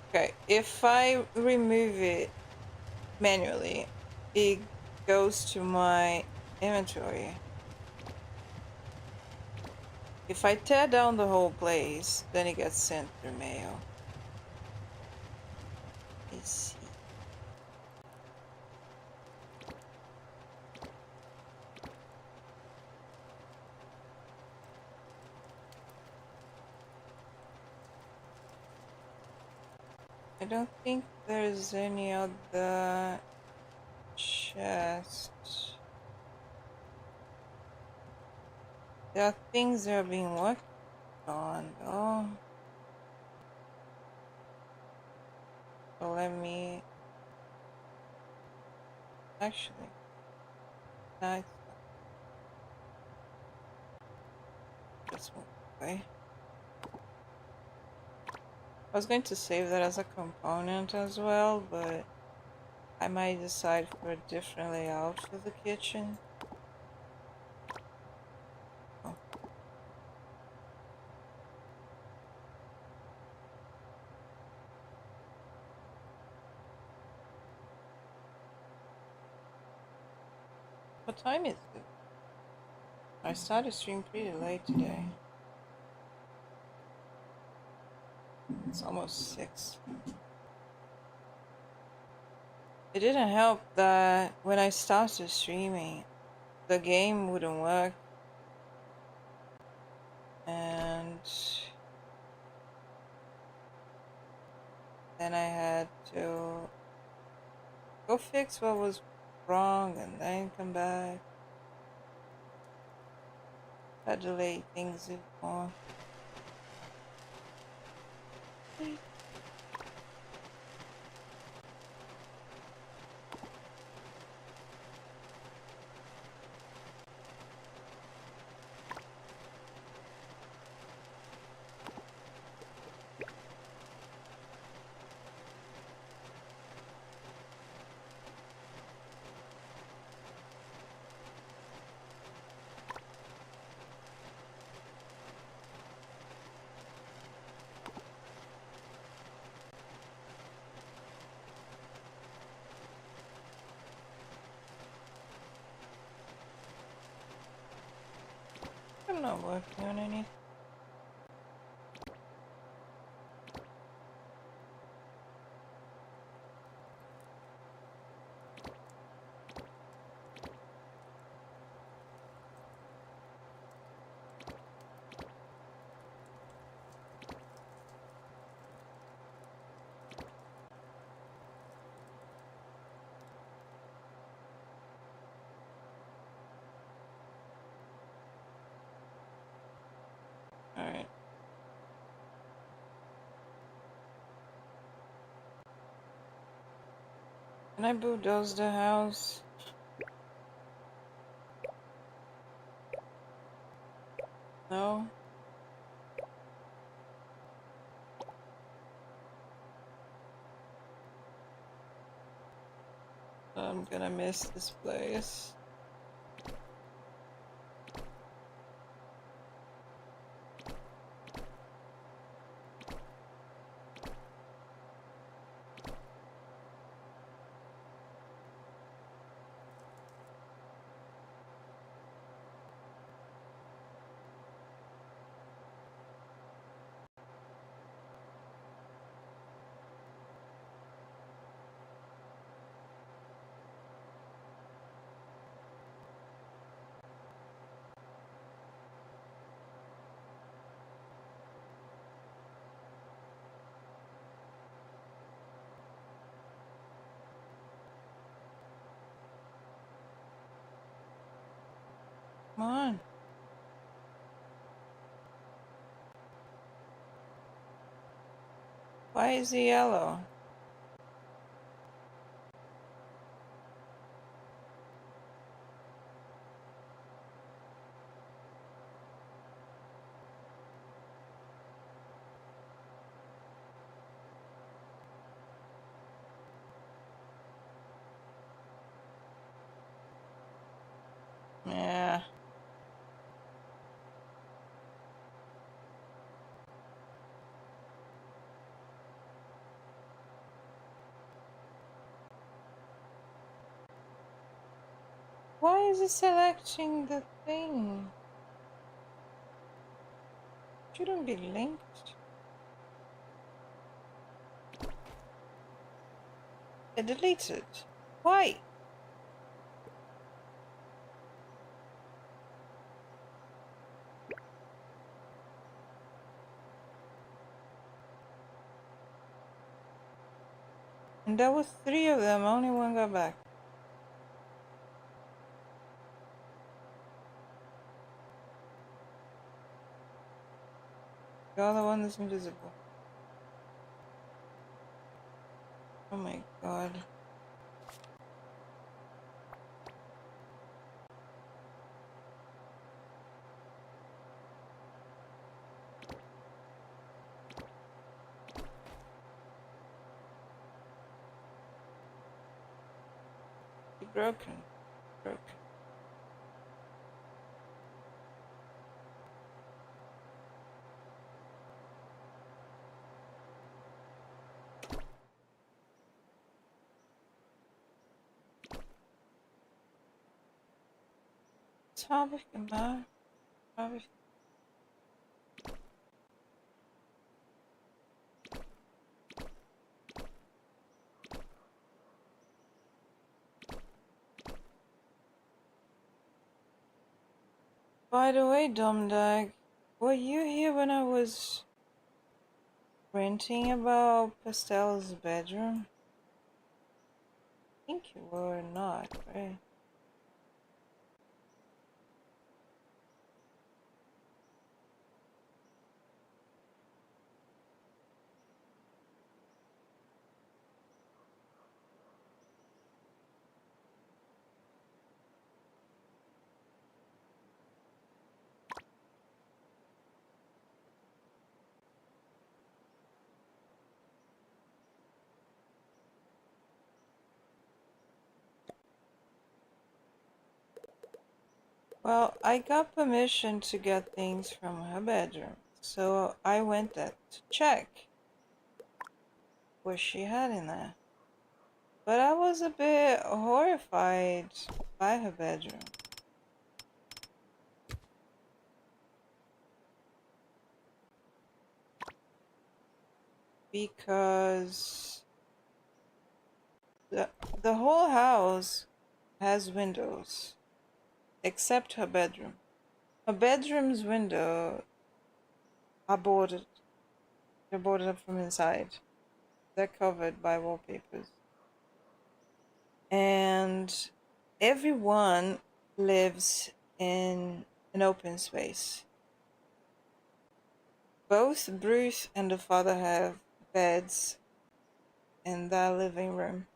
Okay, if I remove it manually, it goes to my inventory. If I tear down the whole place, then it gets sent through mail. Let's see. I don't think there's any other chest. There are things that are being worked on though. So let me actually no, it's not this one. Okay. I was going to save that as a component as well, but I might decide for a different layout for the kitchen. Oh. What time is it? I started stream pretty late today. It's almost 6. It didn't help that when I started streaming, the game wouldn't work. And then I had to go fix what was wrong and then come back. That delayed things even more. I'm not working on anything. Alright. Can I bulldoze the house? No? I'm gonna miss this place. Come on. Why is he yellow? Yeah. Why is it selecting the thing? Shouldn't be linked. It deleted. Why? And there was 3 of them, only one got back. The other one is invisible. Oh my god. It's broken. Broken. Tabii ki ben. Tabii. By the way, Domdag, were you here when I was ranting about Pastel's bedroom? I think you were not, right? Well, I got permission to get things from her bedroom, so I went there to check what she had in there. But I was a bit horrified by her bedroom. because the whole house has windows except her bedroom. Her bedroom's window are boarded. They're boarded up from inside. They're covered by wallpapers. And everyone lives in an open space. Both Bruce and the father have beds in their living room.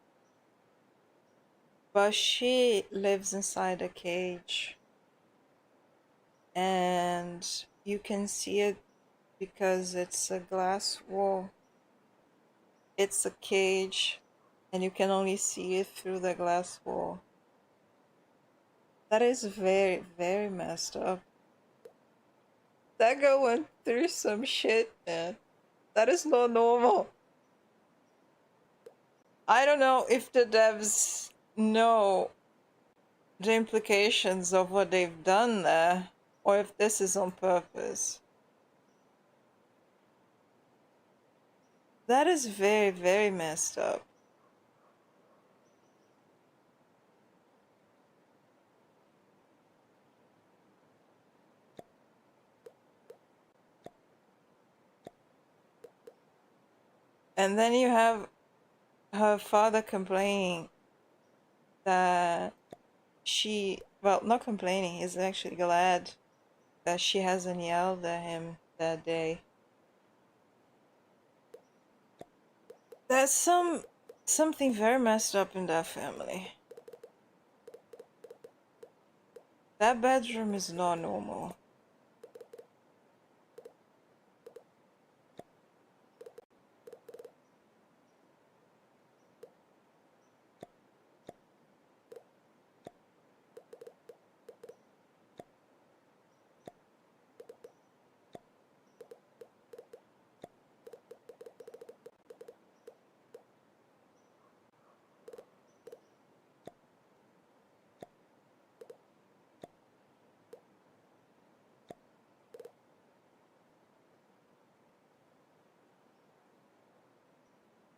But she lives inside a cage. And you can see it because it's a glass wall. It's a cage, and you can only see it through the glass wall. That is very, very messed up. That girl went through some shit, man. That is not normal. I don't know if the devs know the implications of what they've done there, or if this is on purpose. That is very, very messed up. And then you have her father complaining that well, not complaining, he's actually glad that she hasn't yelled at him that day. There's something very messed up in that family. That bedroom is not normal.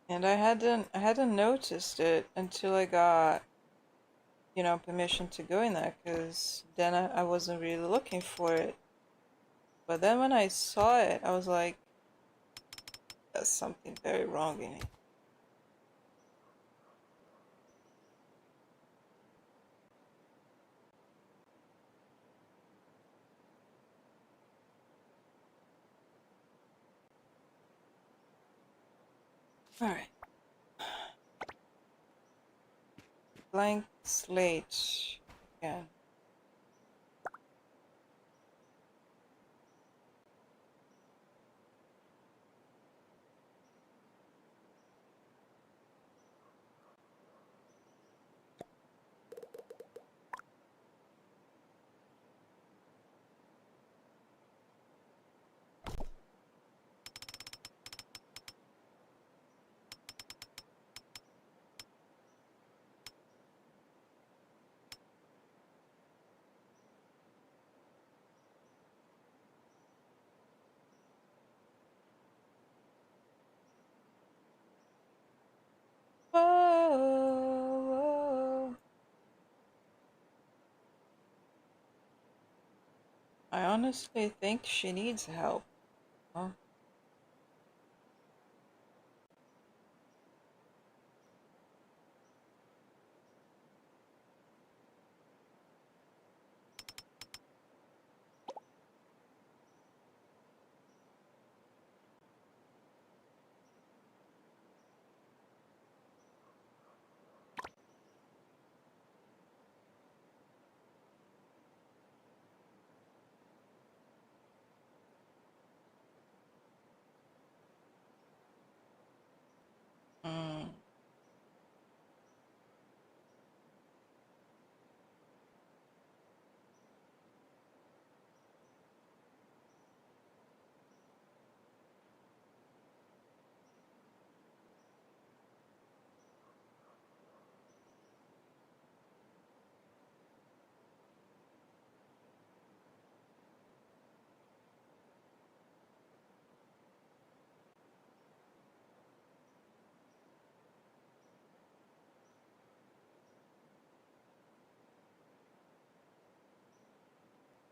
And I hadn't noticed it until I got, permission to go in there, because then I wasn't really looking for it. But then when I saw it, I was like, there's something very wrong in it. Alright. Blank slate. Yeah. Whoa. I honestly think she needs help. Huh?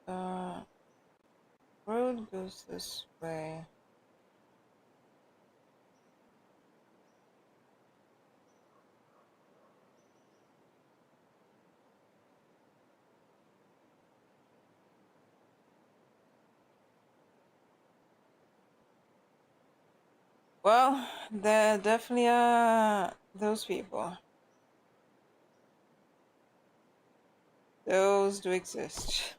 The road goes this way. Well, there definitely are those people. Those do exist.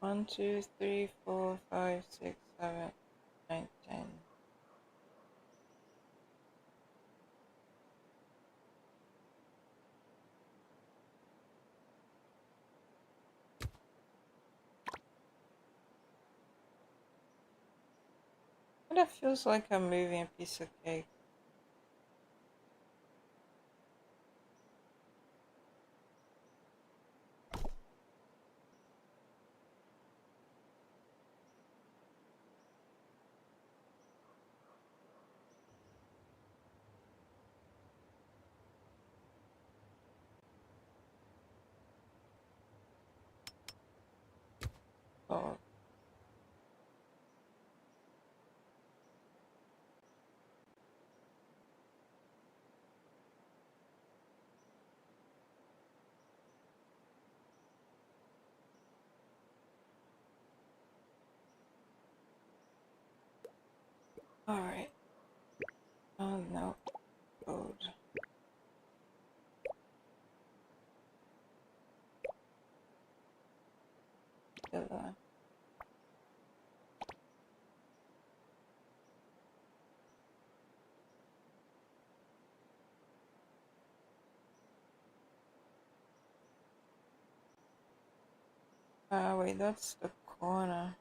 One, two, three, 4, 5, 6, 7, 9, 10. That feels like I'm moving a piece of cake. Oh, alright. Oh no, code. Killer. Wait, that's the corner.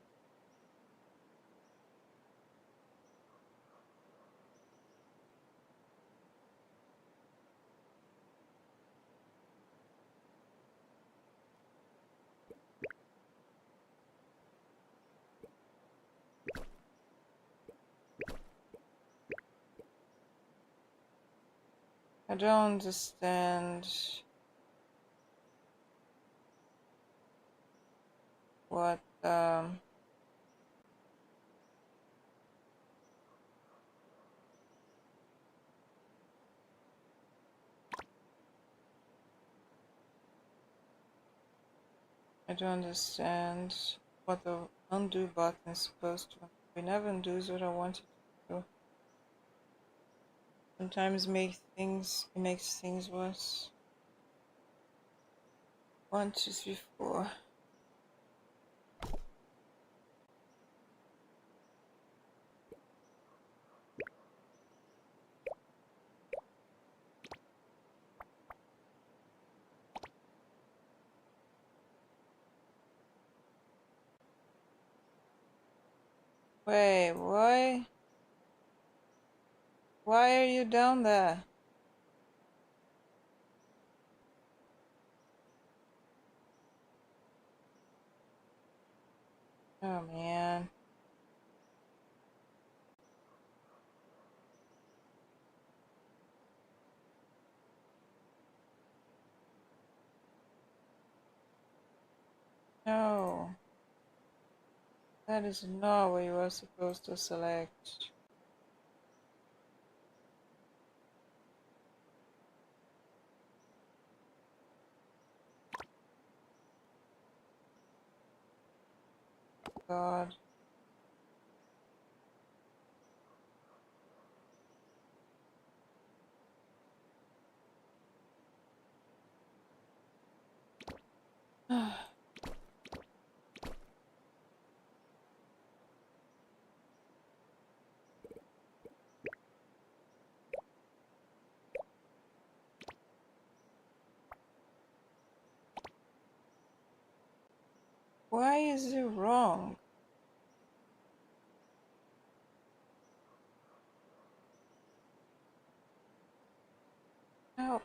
I don't understand what, I don't understand what the undo button is supposed to. It never undoes what I want it to do. Sometimes it makes things worse. 1, 2, 3, 4. Wait, why? Why are you down there? Oh man. No. That is not what you were supposed to select. God. Why is it wrong? Help.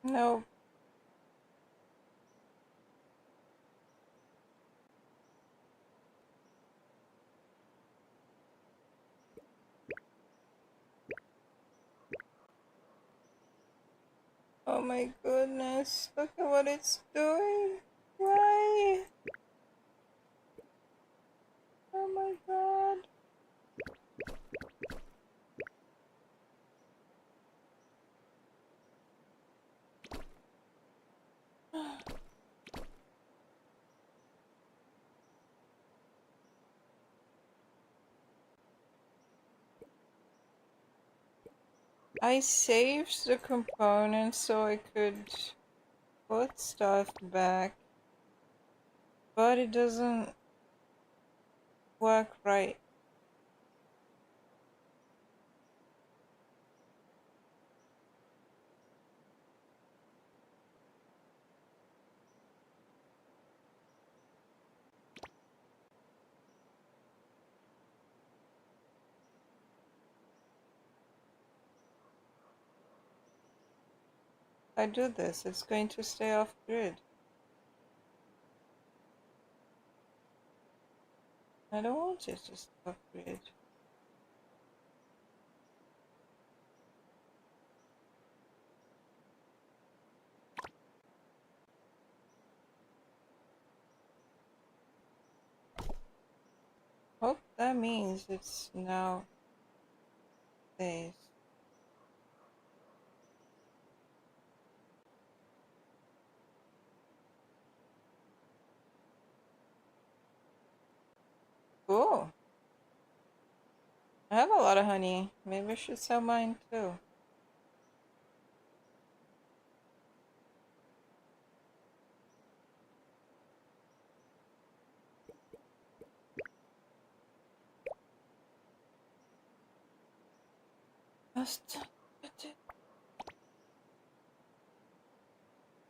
No. Oh my goodness. Look at what it's doing. Why? Oh my god. I saved the components so I could put stuff back, but it doesn't work right. If I do this, it's going to stay off grid. I don't want it to stay off grid. Hope that means it's now stays. Cool. I have a lot of honey. Maybe I should sell mine too. Just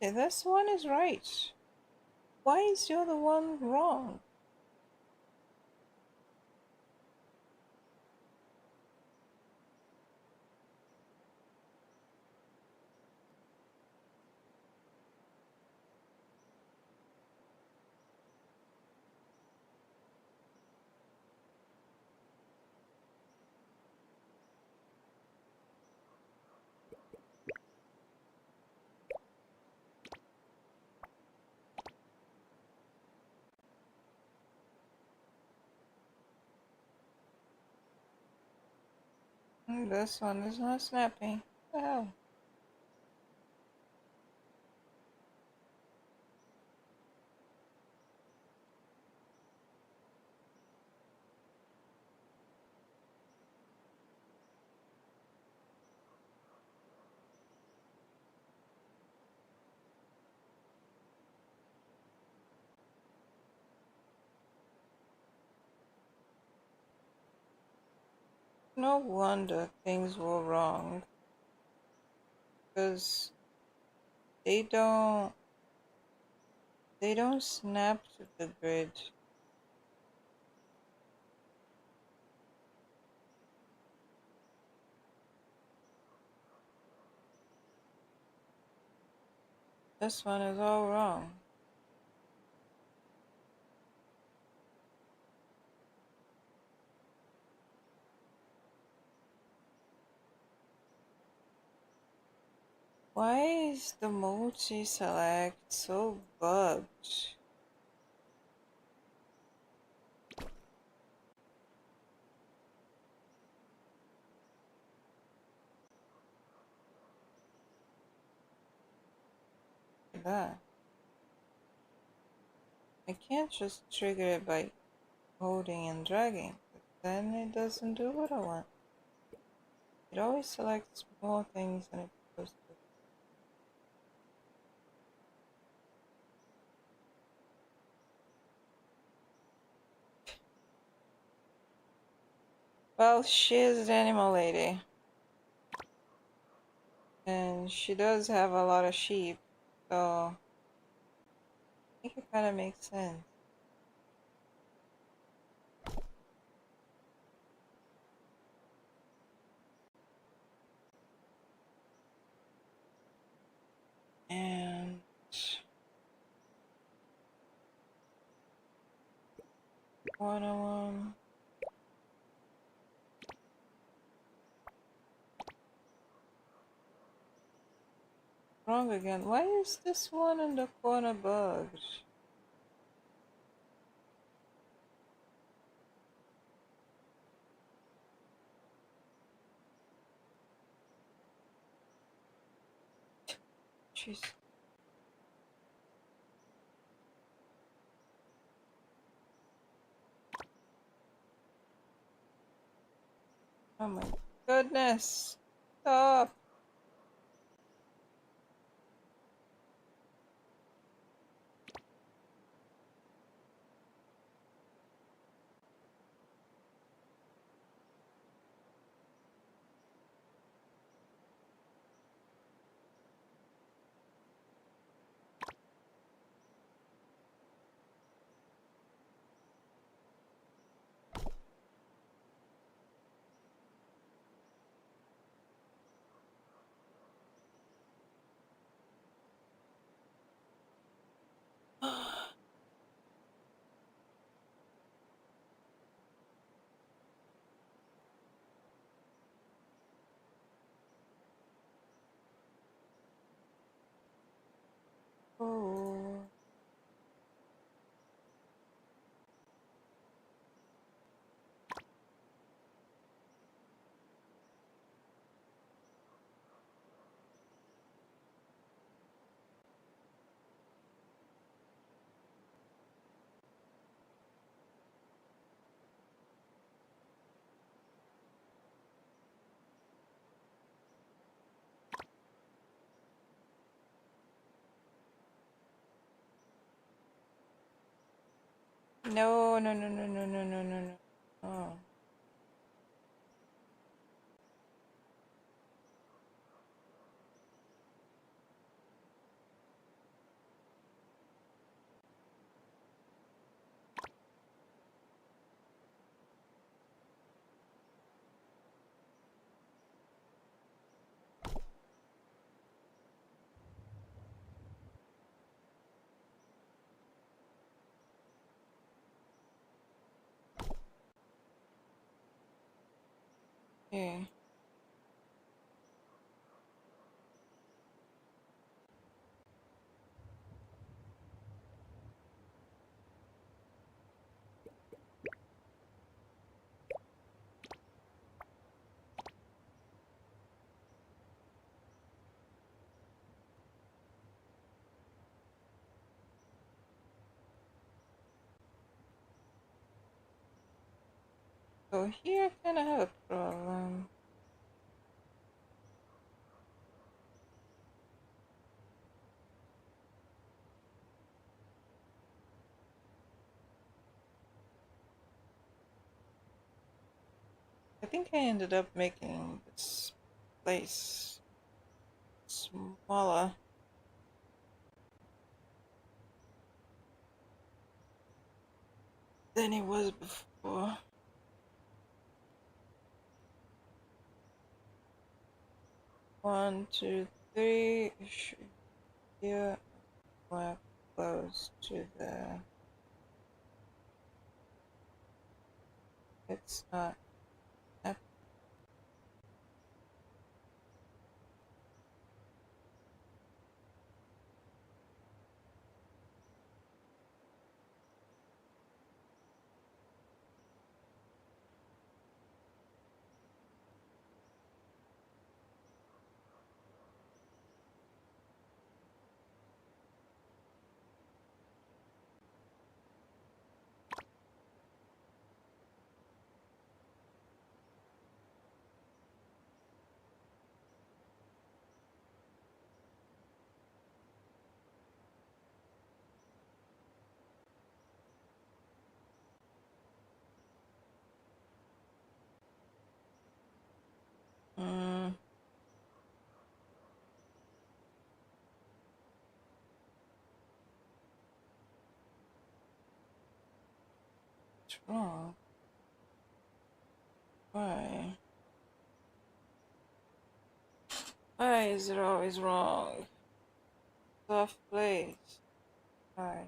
okay, this one is right. Why is the other one wrong? This one is not snapping. What the hell? No wonder things were wrong. Because they don't snap to the grid. This one is all wrong. Why is the multi-select so bugged? at that. I can't just trigger it by holding and dragging, but then it doesn't do what I want. It always selects more things than it's supposed to. Well, she is the animal lady. And she does have a lot of sheep, so I think it kind of makes sense. And one. Wrong again. Why is this one in the corner bugged? Jeez. Oh my goodness. Stop. Oh. No, no, no, no, no, no, no, no, no. Oh. Okay. So here I kind of have a problem. I think I ended up making this place smaller than it was before. 1, 2, 3. Here, more close to the. It's not. What's wrong? Why? Why is it always wrong? Soft place. Why?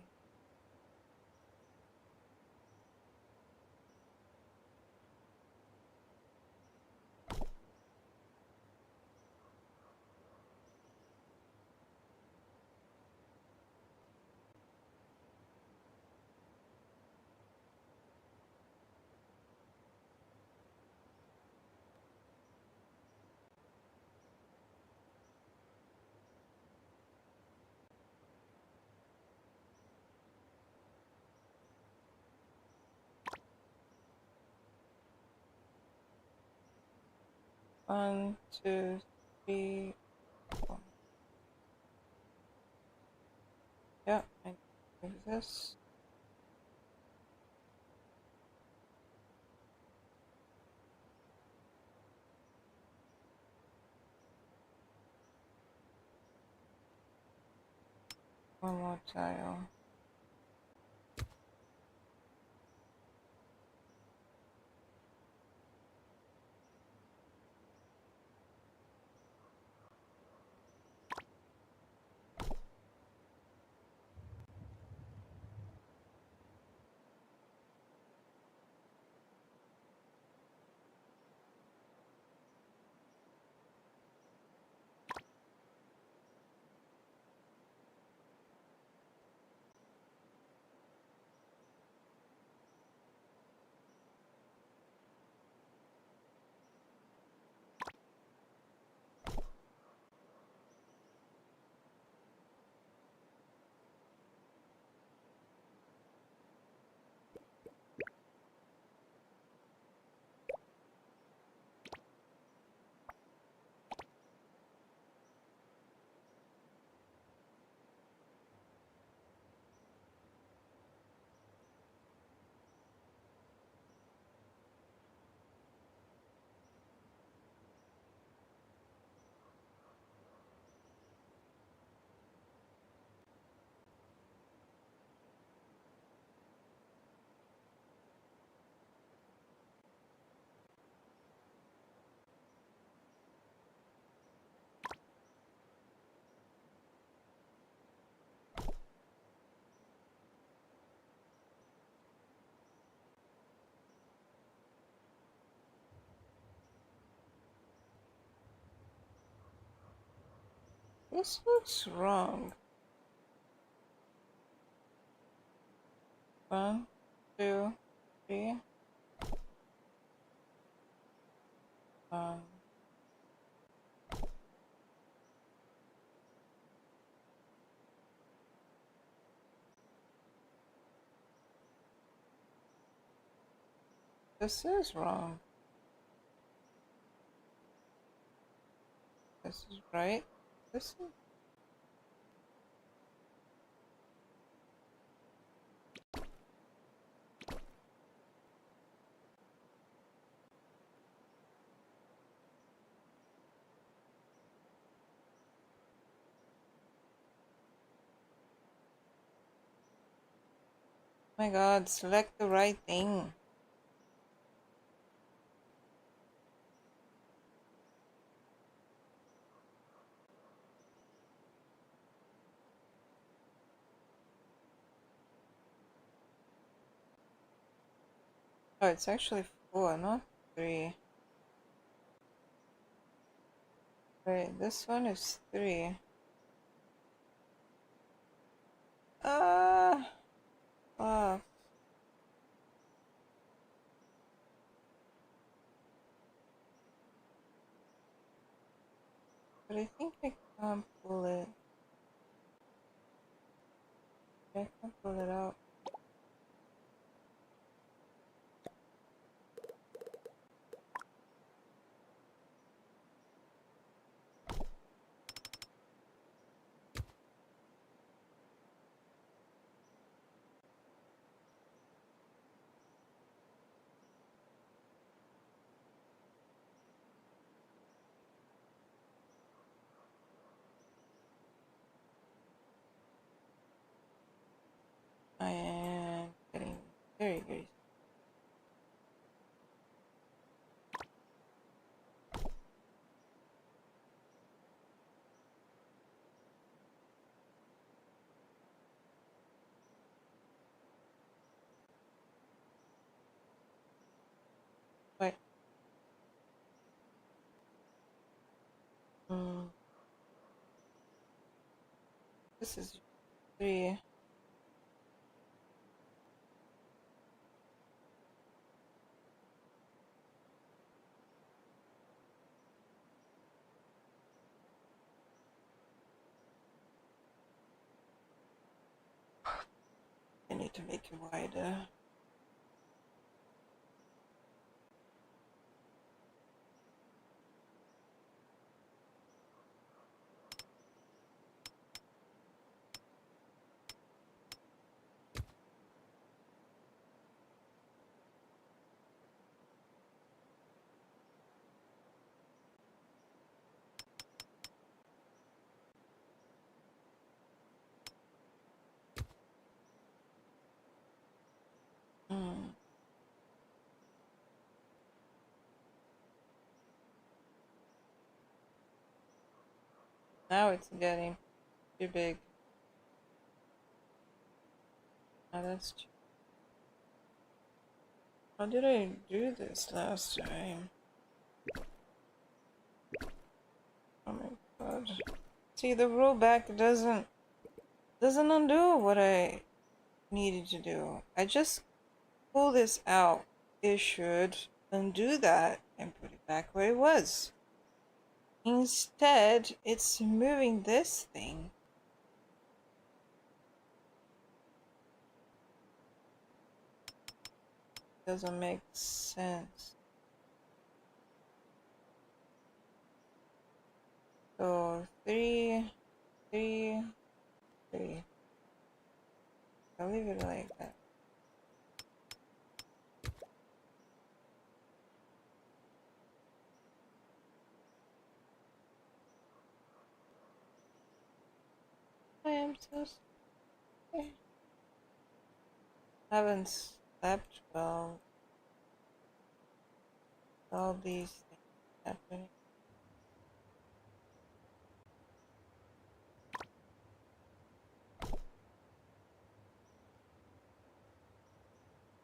One, two, three, four. Yeah, I think this. One more tile. This looks wrong. One, two, three. Um, this is wrong. This is right. This is. Oh my god, select the right thing. Oh, it's actually 4, not 3. Wait, this one is 3. Ah, fuck. But I think I can't pull it. I can't pull it out. I am getting very, very. This is 3. I need to make it wider. Hmm. Now it's getting too big. Oh, that's too... How did I do this last time? Oh my god. See, the rollback doesn't undo what I needed to do. I just pull this out. It should undo that and put it back where it was. Instead, it's moving this thing. Doesn't make sense. So 3, 3, 3. I'll leave it like that. I am so sorry. I haven't slept well. All these things happening.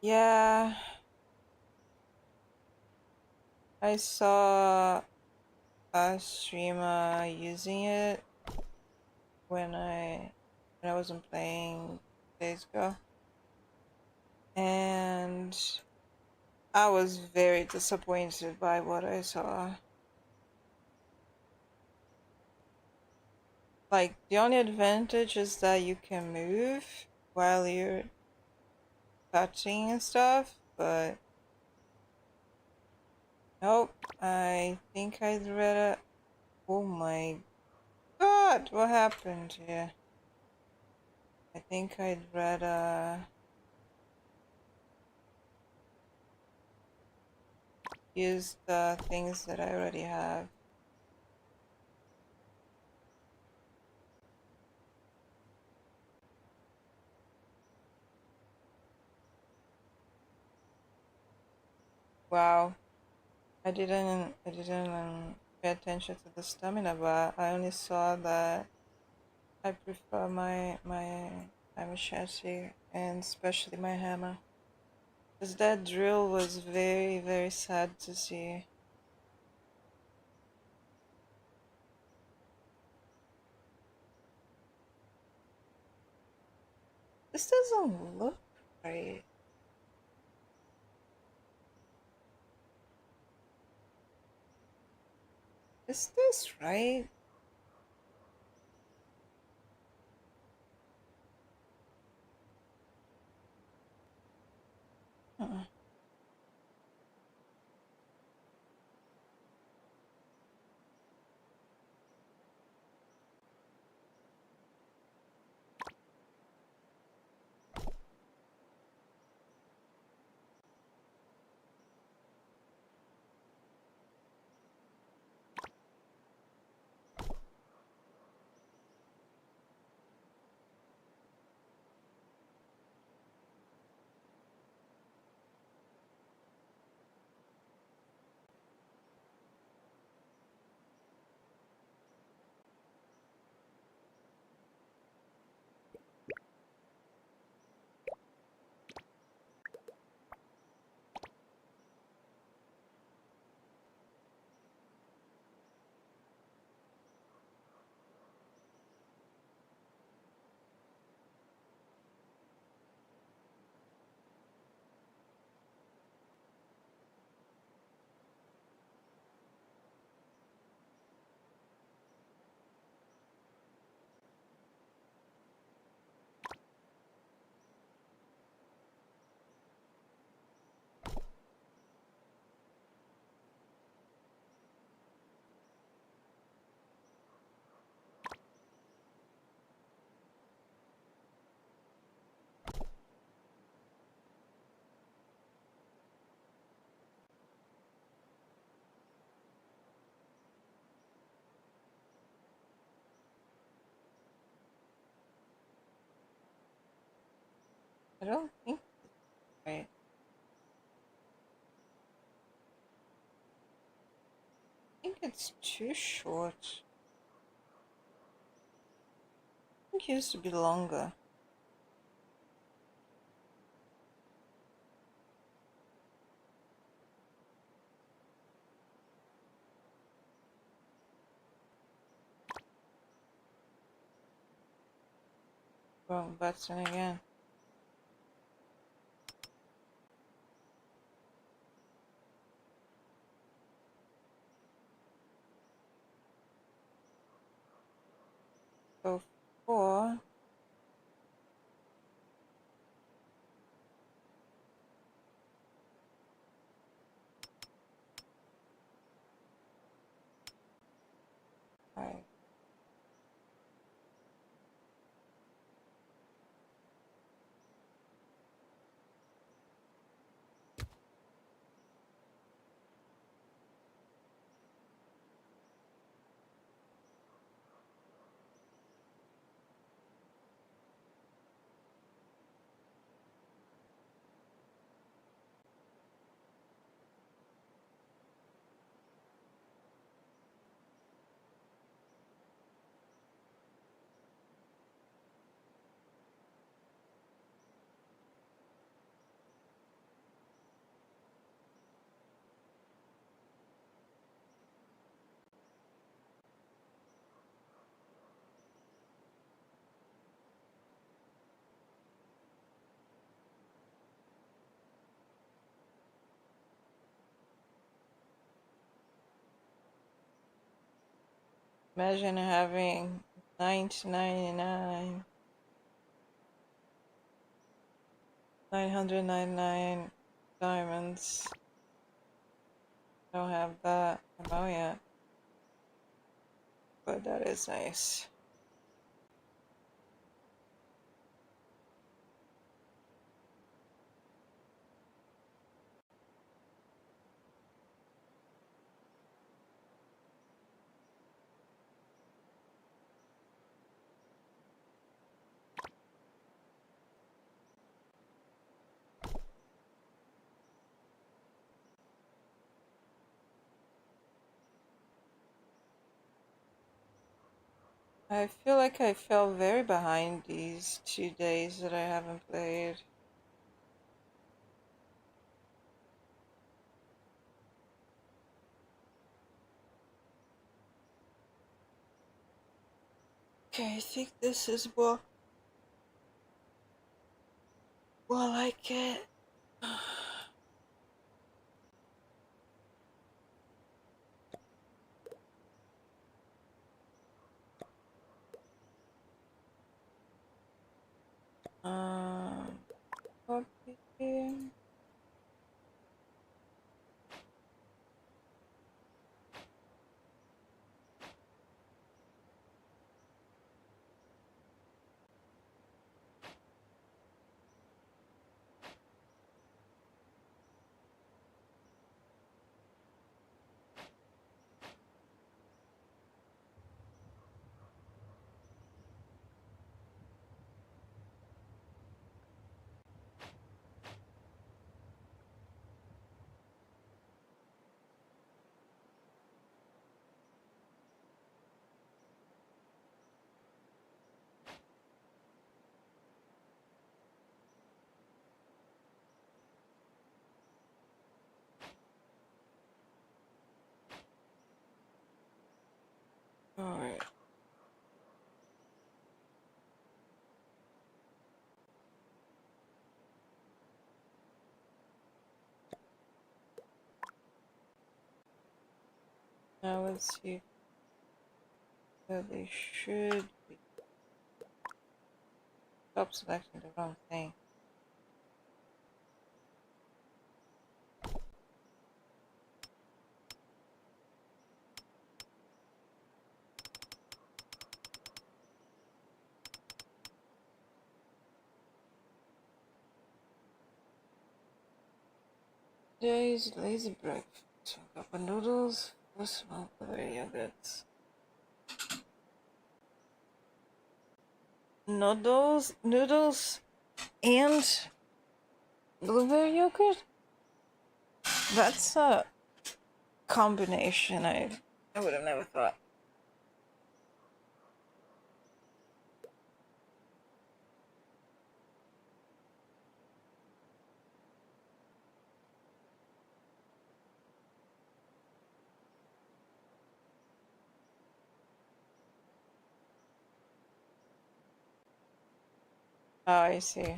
Yeah, I saw a streamer using it when I wasn't playing days ago, and I was very disappointed by what I saw. Like, the only advantage is that you can move while you're touching and stuff, but nope, I think I'd rather... Oh my god, what happened here? I think I'd rather use the things that I already have. Wow, I didn't pay attention to the stamina bar. I only saw that I prefer my machete and especially my hammer. Because that drill was very, very sad to see. This doesn't look right. Is this right? Uh-uh. I don't think it's right. I think it's too short. I think it used to be longer. Wrong button again. So 4. Right. Imagine having 999, 999 diamonds. Don't have that amount yet, but that is nice. I feel like I fell very behind these 2 days that I haven't played. Okay, I think this is more like it. Copy. Alright. Now let's see that they should be. Stop selecting the wrong thing. Today's lazy breakfast. Cup of noodles, 4 small blueberry yogurts. Noodles? and blueberry yogurt. That's a combination I would have never thought. Oh, I see.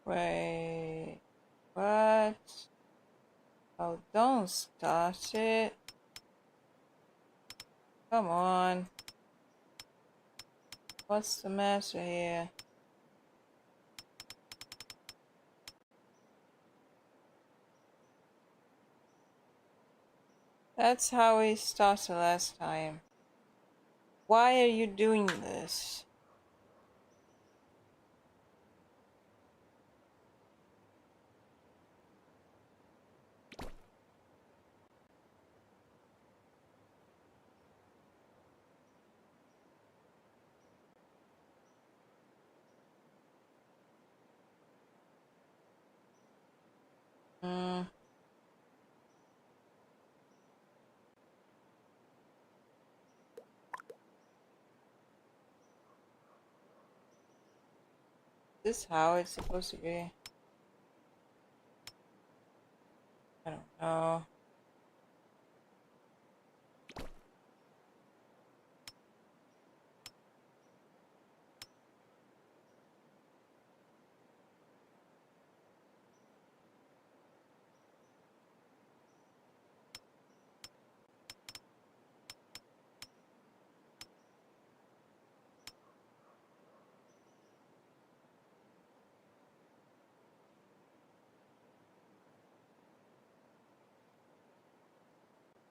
Wait, what? Oh, don't start it. Come on. What's the matter here? That's how we started last time. Why are you doing this? Hmm. Is this how it's supposed to be? I don't know.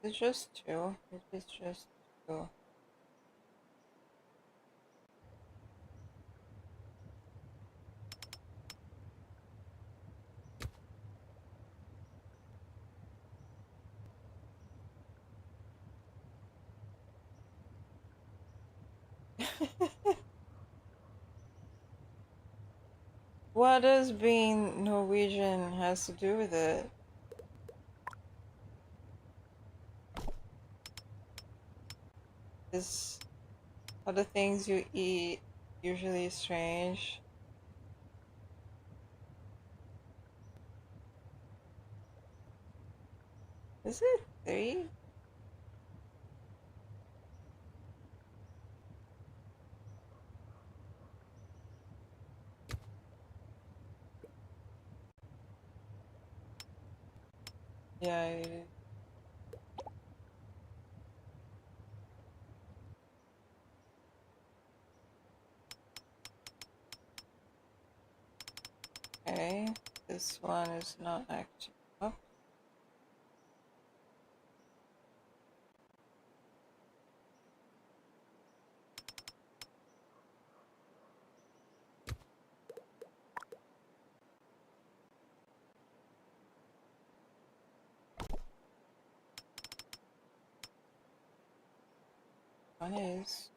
It's just two. It's just two. What does being Norwegian has to do with it? Is are the things you eat usually strange? Is it three? Yeah. Okay. This one is not active. Oh, one is.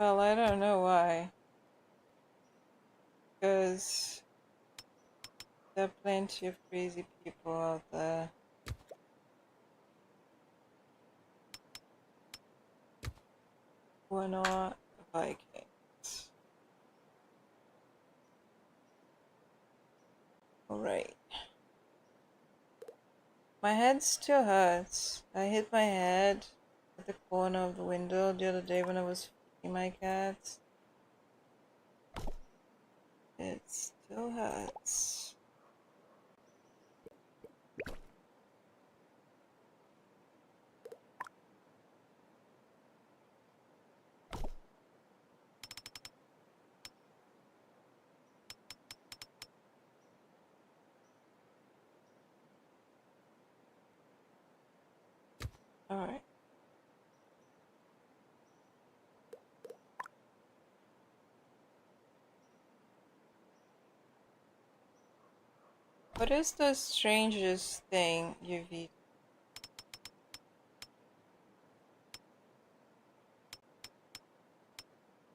Well, I don't know why. Because there are plenty of crazy people out there. Who are not Vikings. Alright. My head still hurts. I hit my head at the corner of the window the other day when I was feeding my cats. It still hurts. Alright. What is the strangest thing you've eaten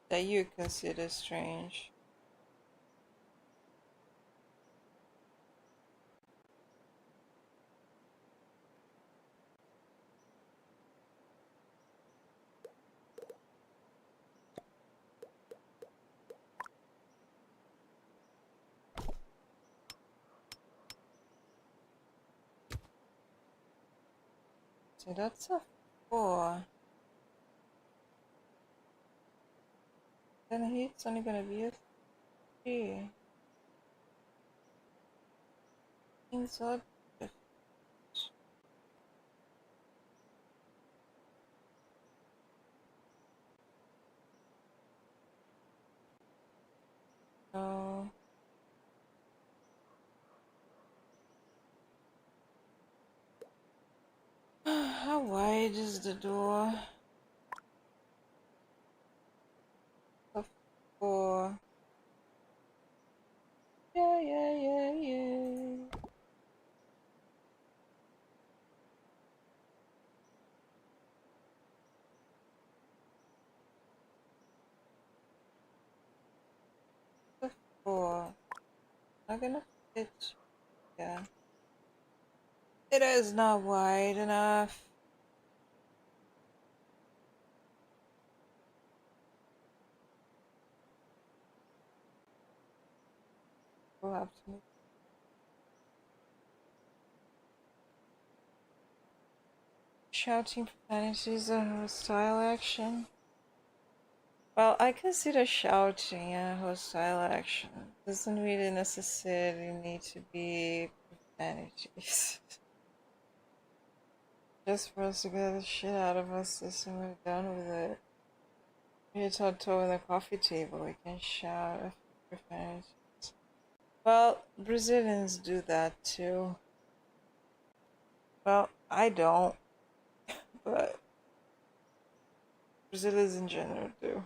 that you consider strange? So that's a 4. Then heat's only gonna be a 3. Things are different. So how wide is the door? A 4. Yeah, yeah, yeah, yeah. A 4. Not gonna fit. Yeah. It is not wide enough. We'll have to move. Shouting profanities a hostile action. Well, I consider shouting a hostile action. Doesn't really necessarily need to be profanities. Just for us to get the shit out of our system, we're done with it. We're toe on the coffee table, we can shout a few profanities. Well, Brazilians do that too. Well, I don't, but Brazilians in general do.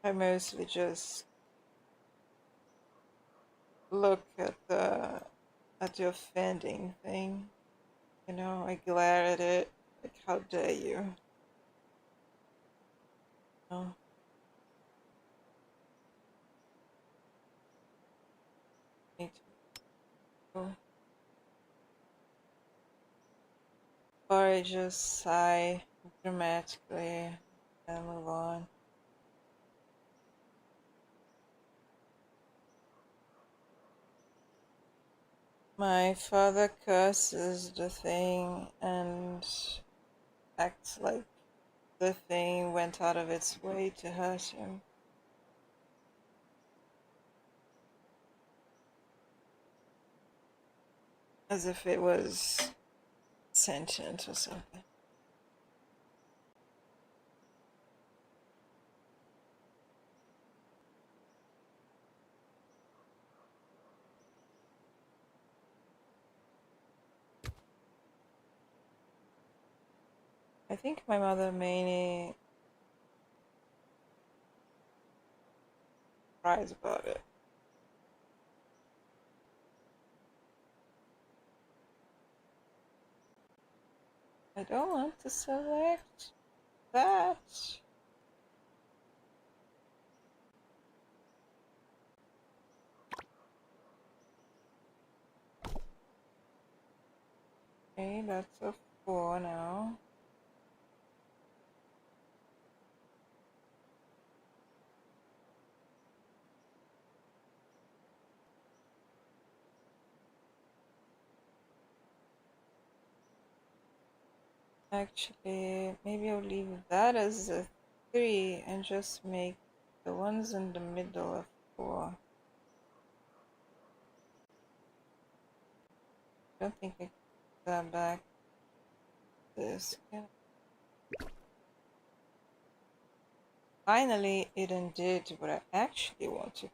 I mostly just look at the offending thing. You know, I glare at it like, how dare you? Oh, need to go. Or I just sigh dramatically and move on. My father curses the thing and acts like the thing went out of its way to hurt him. As if it was sentient or something. I think my mother mainly cries about it. I don't want to select. that. Okay, that's a 4 now. Actually, maybe I'll leave that as a 3 and just make the ones in the middle a 4. I don't think I can put that back. This can... Finally, it did what I actually wanted.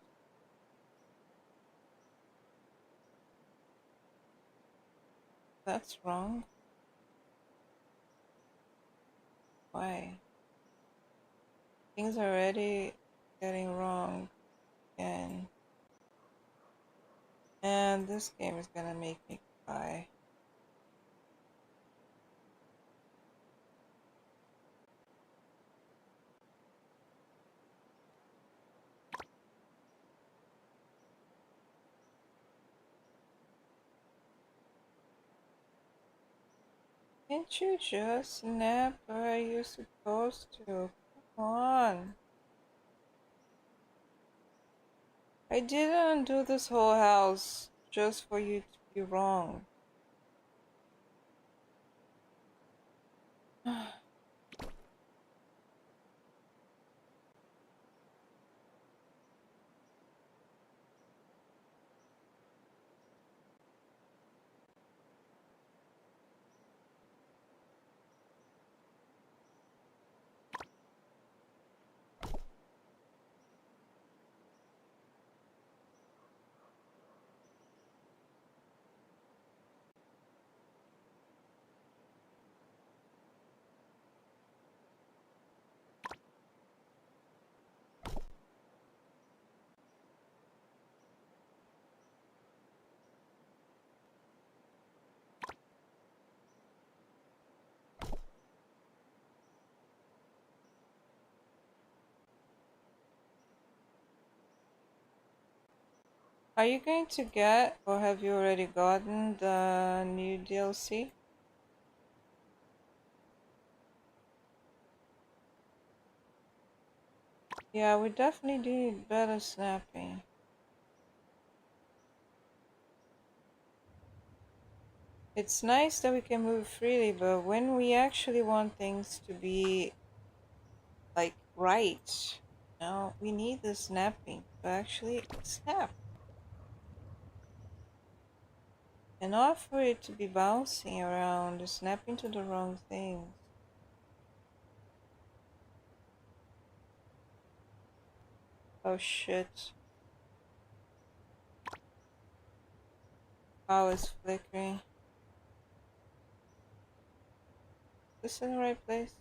That's wrong. Why? Things are already getting wrong again. And this game is gonna make me cry. Can't you just snap where you're supposed to? Come on. I didn't do this whole house just for you to be wrong. Are you going to get, or have you already gotten, the new DLC? Yeah, we definitely need better snapping. It's nice that we can move freely, but when we actually want things to be, like, right, we need the snapping to actually snap. And not for it to be bouncing around, snapping to the wrong things. Oh shit. Power is flickering. Is this in the right place?